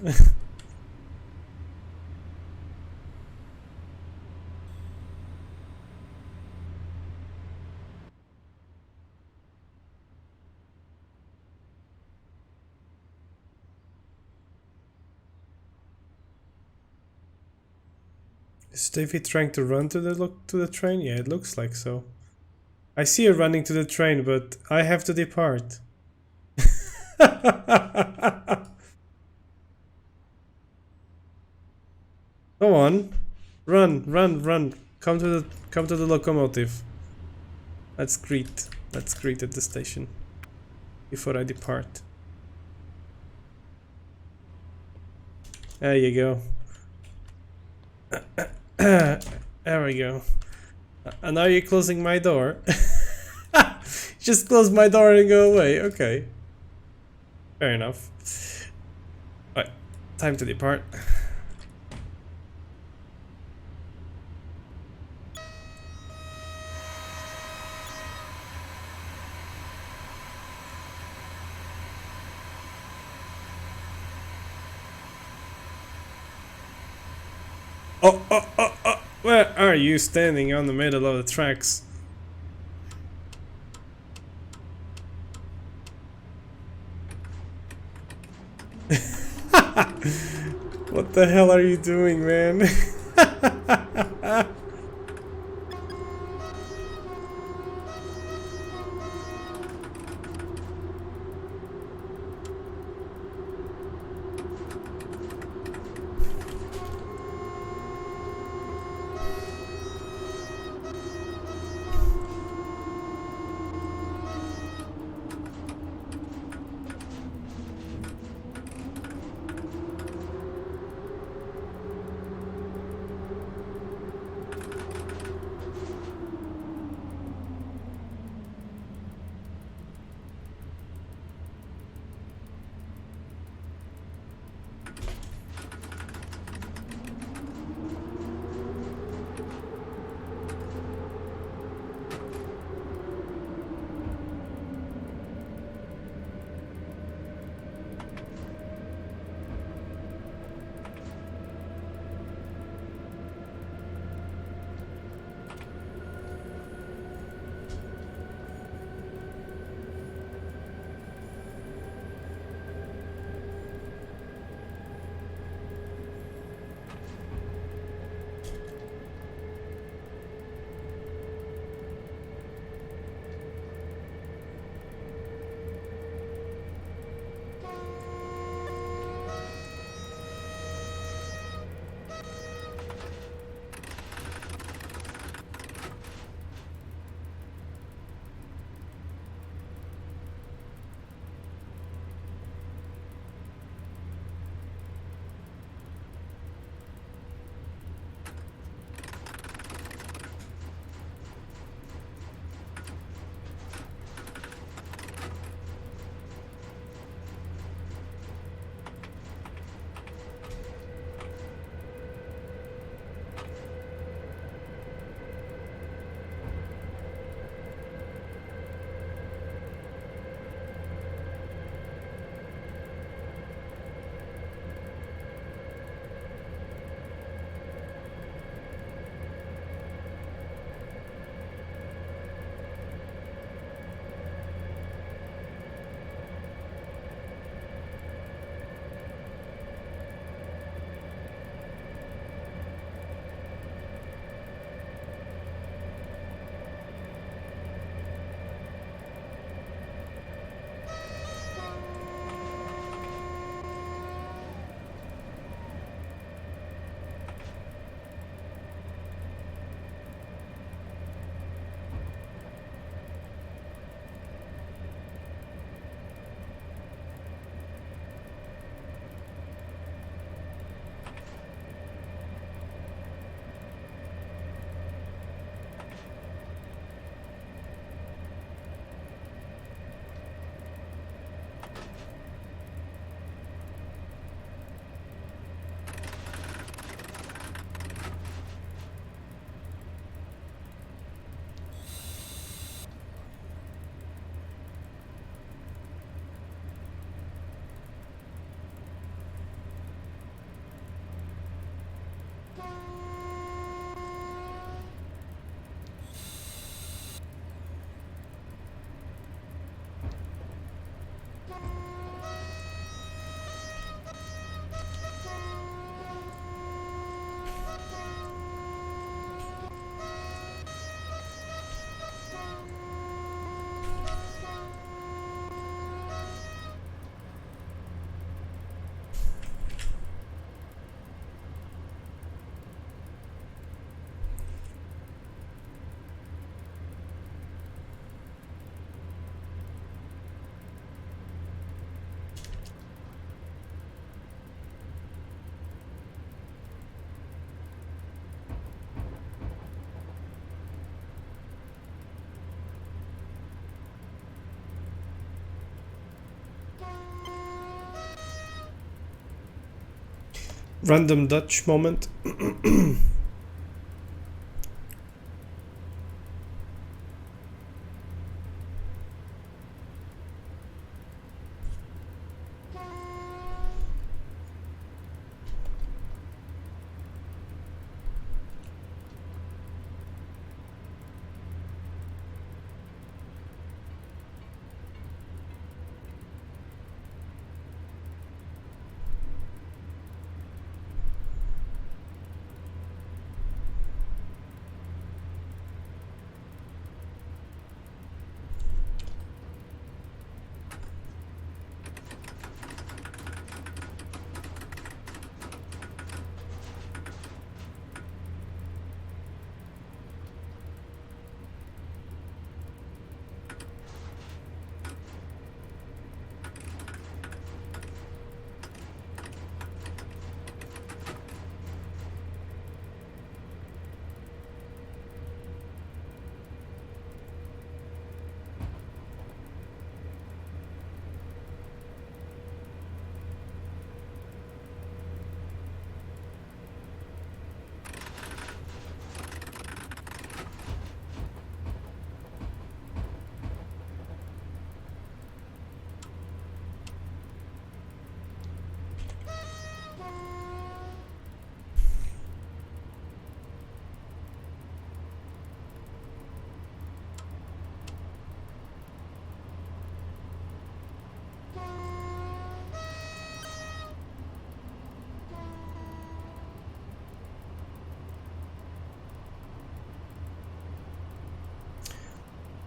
Is Davey trying to run to the train? Yeah, it looks like so. I see her running to the train, but I have to depart. Go on, run! Come to the locomotive. Let's greet at the station before I depart. There you go. There we go. And now you're closing my door. Just close my door and go away. Okay. Fair enough. Right. Time to depart. Oh! Where are you standing on the middle of the tracks? What the hell are you doing, man? Random Dutch moment.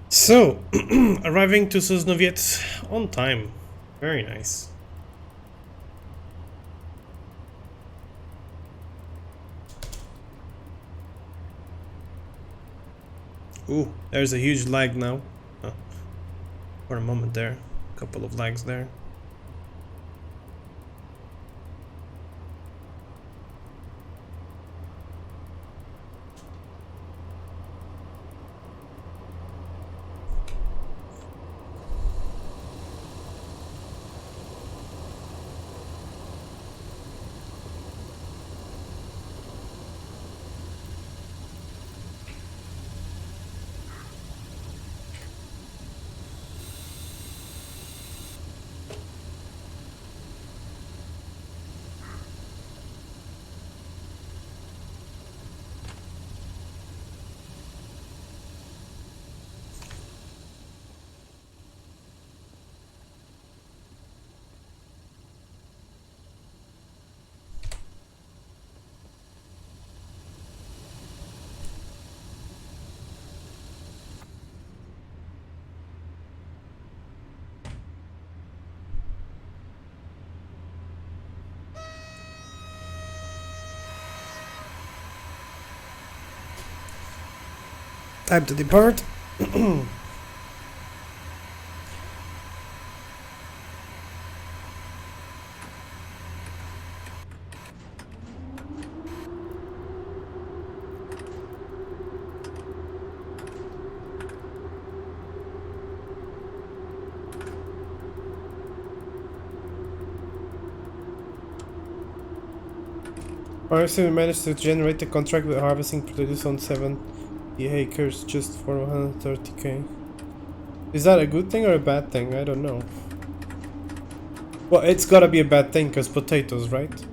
So, arriving to Sosnowiec on time. Very nice. Ooh, there's a huge lag now. Oh, for a moment there. A couple of lags there. Time to depart. Warsaw managed to generate a contract with harvesting produce on 70 acres just for 130k. Is that a good thing or a bad thing? I don't know. Well, it's gotta be a bad thing, because potatoes, right?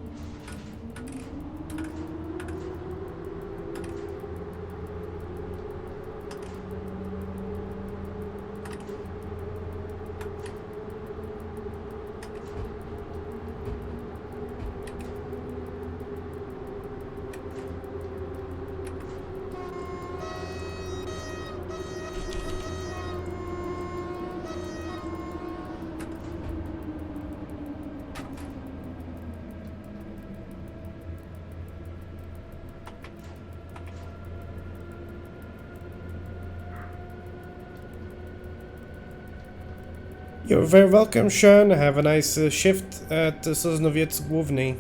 You're very welcome, Sean. Have a nice shift at Sosnowiec Główny.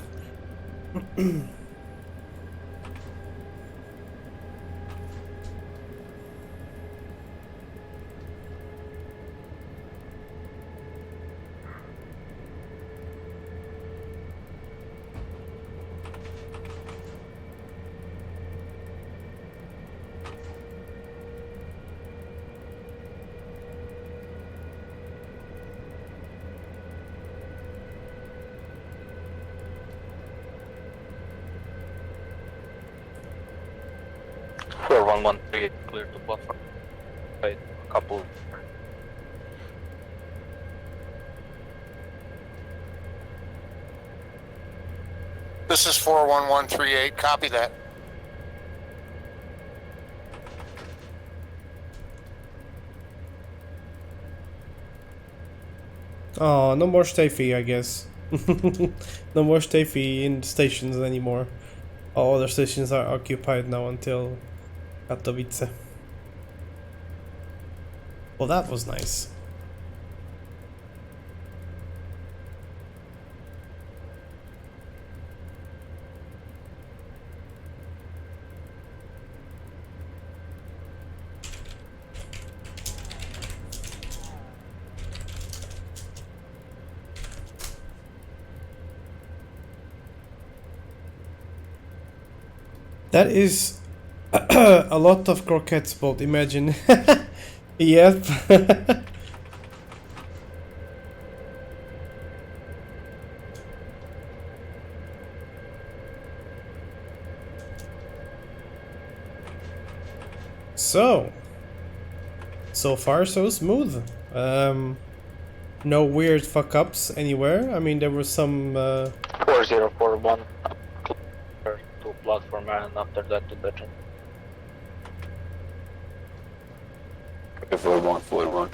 4113, clear to platform. Wait, a couple. This is 41138, copy that. Oh, no more Steffi, I guess. No more Steffi in stations anymore. All other stations are occupied now until Katowice. Well, that was nice. That is a lot of croquettes, but imagine. Yep. So far so smooth. No weird fuck ups anywhere. I mean, there were some 4041, clear to platform and after that to Belgium. 4141.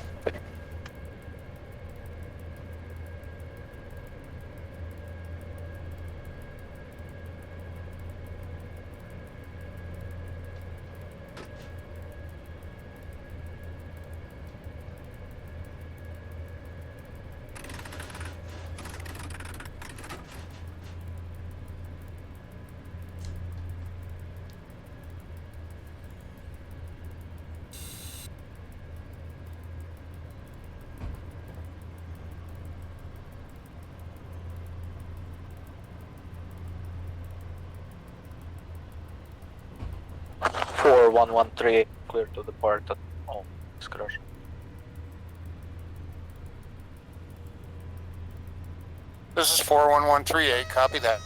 4113, clear to depart at all discretion. This is 41138, copy that.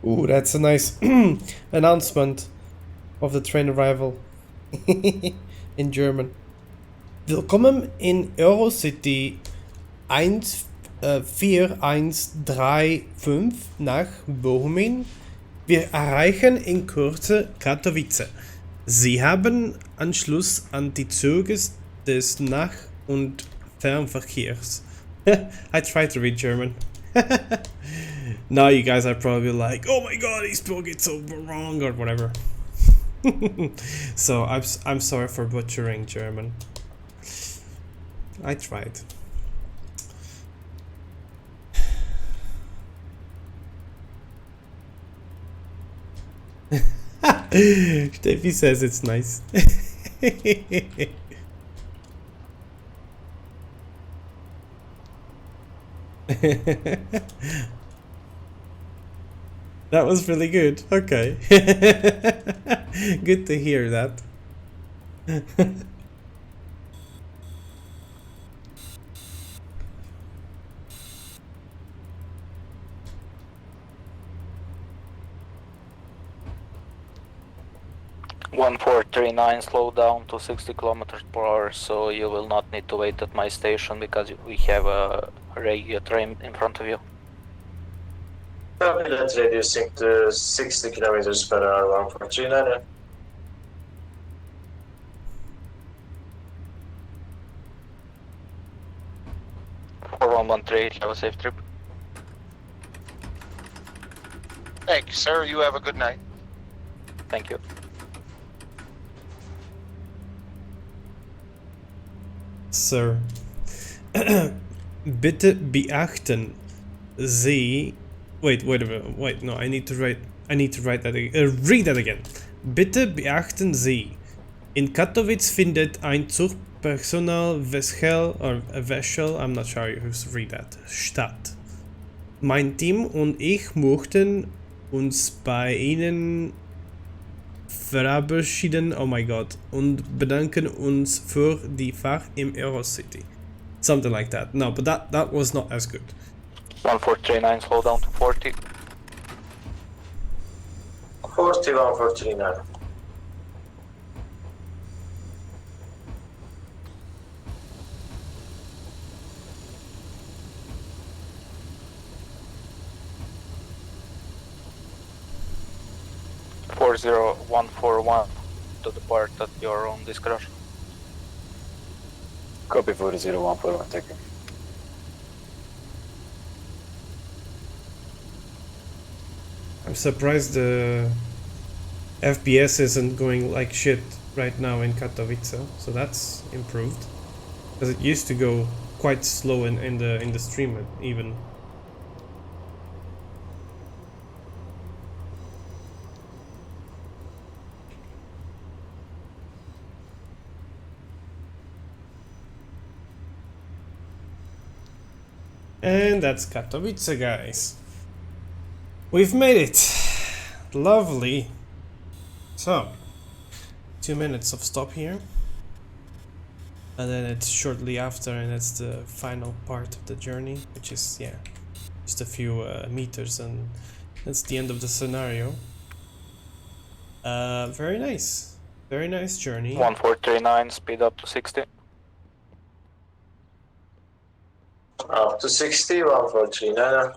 Ooh, that's a nice announcement of the train arrival in German. Willkommen in Eurocity 4135 nach Bochumin. Wir erreichen in Kürze Katowice. Sie haben Anschluss an die Züge des Nach- und Fernverkehrs. I tried to read German. Now you guys are probably like, oh my god, he spoke it so wrong or whatever. So I'm sorry for butchering German. I tried. Steffi says it's nice. That was really good. Okay. Good to hear that. 1439, slow down to 60 kilometers per hour, so you will not need to wait at my station because we have a regular train in front of you. That's reducing to 60 kilometers per hour, 1439. 4113, have a safe trip. Thank you, sir. You have a good night. Thank you. Sir. Bitte beachten Sie. Wait a minute. Wait, no, I need to write that again. Read that again. Bitte beachten Sie, in Katowice findet ein Zugpersonal Vessel, I'm not sure how to read that, statt. Mein Team und ich möchten uns bei Ihnen verabschieden, oh my god, und bedanken uns für die Fahrt im Eurocity. Something like that. No, but that was not as good. 1439, slow down to 40. 4139. Four 141 to depart at your own discretion. Copy 40141, thank you. I'm surprised the FPS isn't going like shit right now in Katowice, so that's improved. Because it used to go quite slow in the stream even. And that's Katowice, guys. We've made it. Lovely. So, 2 minutes of stop here. And then it's shortly after, and it's the final part of the journey, which is, yeah, just a few meters, and that's the end of the scenario. Very nice. Very nice journey. 1439, speed up to 60. Up to 60, 1439.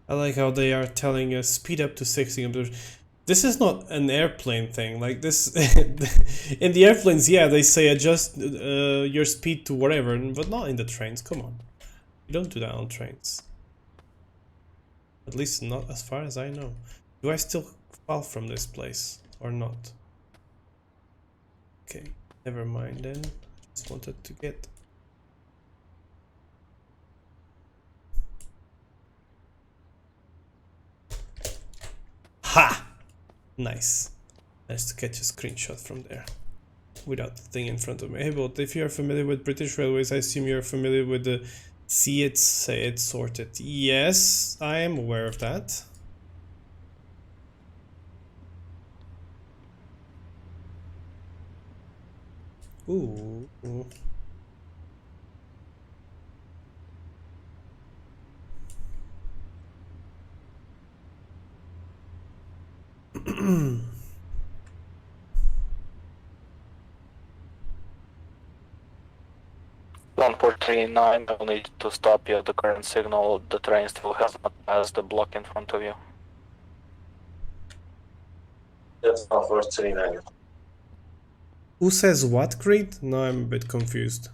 I like how they are telling us speed up to 60. This is not an airplane thing. Like this, in the airplanes, yeah, they say adjust your speed to whatever, but not in the trains. Come on, you don't do that on trains. At least not as far as I know. Do I still fall from this place or not? Okay, never mind then. Just wanted to get. Ha! Nice. Nice to catch a screenshot from there without the thing in front of me. Hey, but if you're familiar with British Railways, I assume you're familiar with the see it, say it, sorted. Yes, I am aware of that. Ooh. One 439, I'll need to stop you at the current signal. The train still has not passed the block in front of you. That's 1439. Who says what, Creed? No, I'm a bit confused.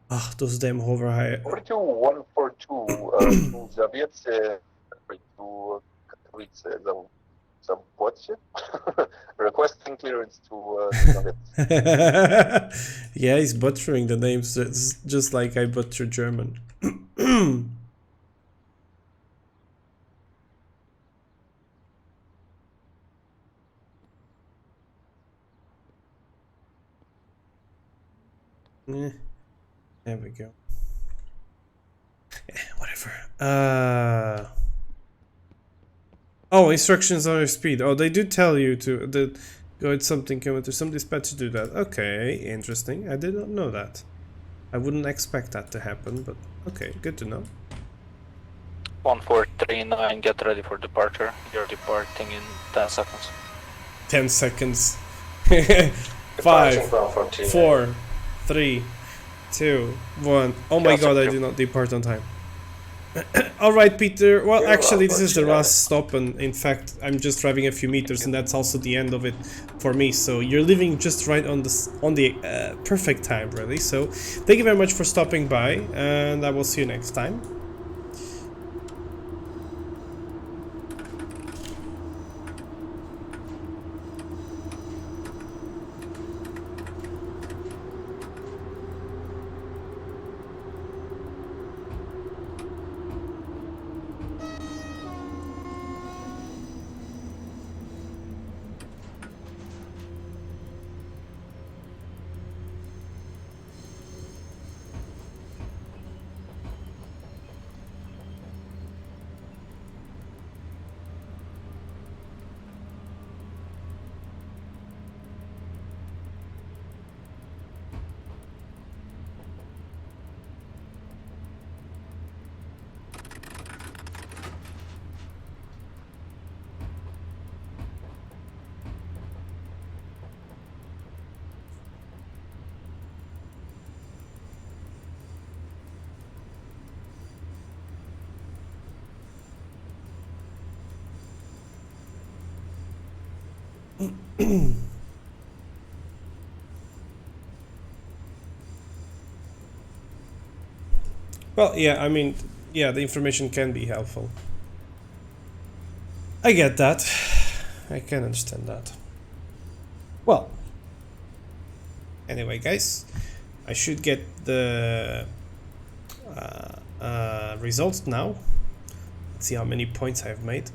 Ah, those damn hover high. 42142 to Zawiece, to Katowice, Zawiecie, requesting clearance to Zawiecie. Yeah, he's butchering the names just like I butcher German. There we go. Whatever. Oh, instructions on your speed. Oh, they do tell you to go at something kilometers. Some dispatchers do that. Okay, interesting. I did not know that. I wouldn't expect that to happen, but okay, good to know. 1439, get ready for departure. You're departing in 10 seconds. 10 seconds. 5, 4, 3, 2, 1. Oh my god, I did not depart on time. Alright, Peter. Well, actually, this is the last stop, and in fact, I'm just driving a few meters, and that's also the end of it for me. So you're leaving just right on the perfect time, really. So thank you very much for stopping by, and I will see you next time. Well, yeah, I mean, yeah, the information can be helpful. I get that. I can understand that. Well, anyway, guys, I should get the results now. Let's see how many points I've made.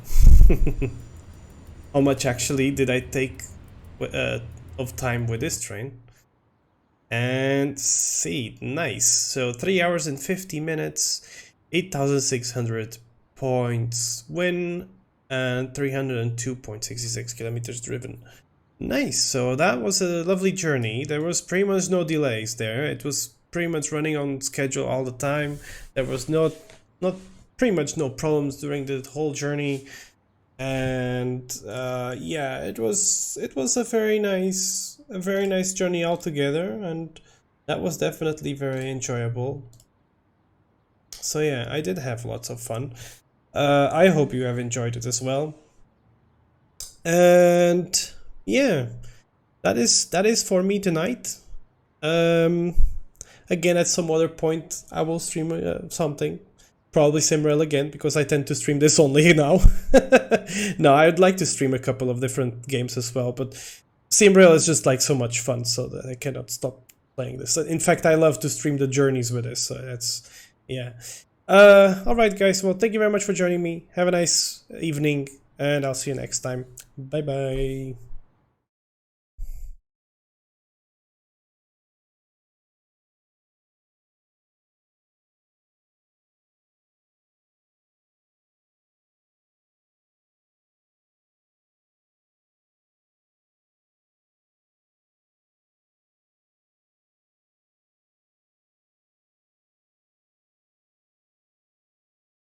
How much actually did I take of time with this train? And see, nice. So 3 hours and 50 minutes, 8,600 points win, and 302.66 kilometers driven. Nice. So that was a lovely journey. There was pretty much no delays there. It was pretty much running on schedule all the time. There was not pretty much no problems during the whole journey. And yeah, it was a very nice journey altogether, and that was definitely very enjoyable. So yeah, I did have lots of fun. I hope you have enjoyed it as well. And yeah, that is for me tonight. Again, at some other point I will stream something. Probably SimRail again, because I tend to stream this only now. No, I'd like to stream a couple of different games as well, but SimRail is just like so much fun, so that I cannot stop playing this. In fact, I love to stream the journeys with this, so that's, yeah. Alright guys, well, thank you very much for joining me. Have a nice evening, and I'll see you next time. Bye bye.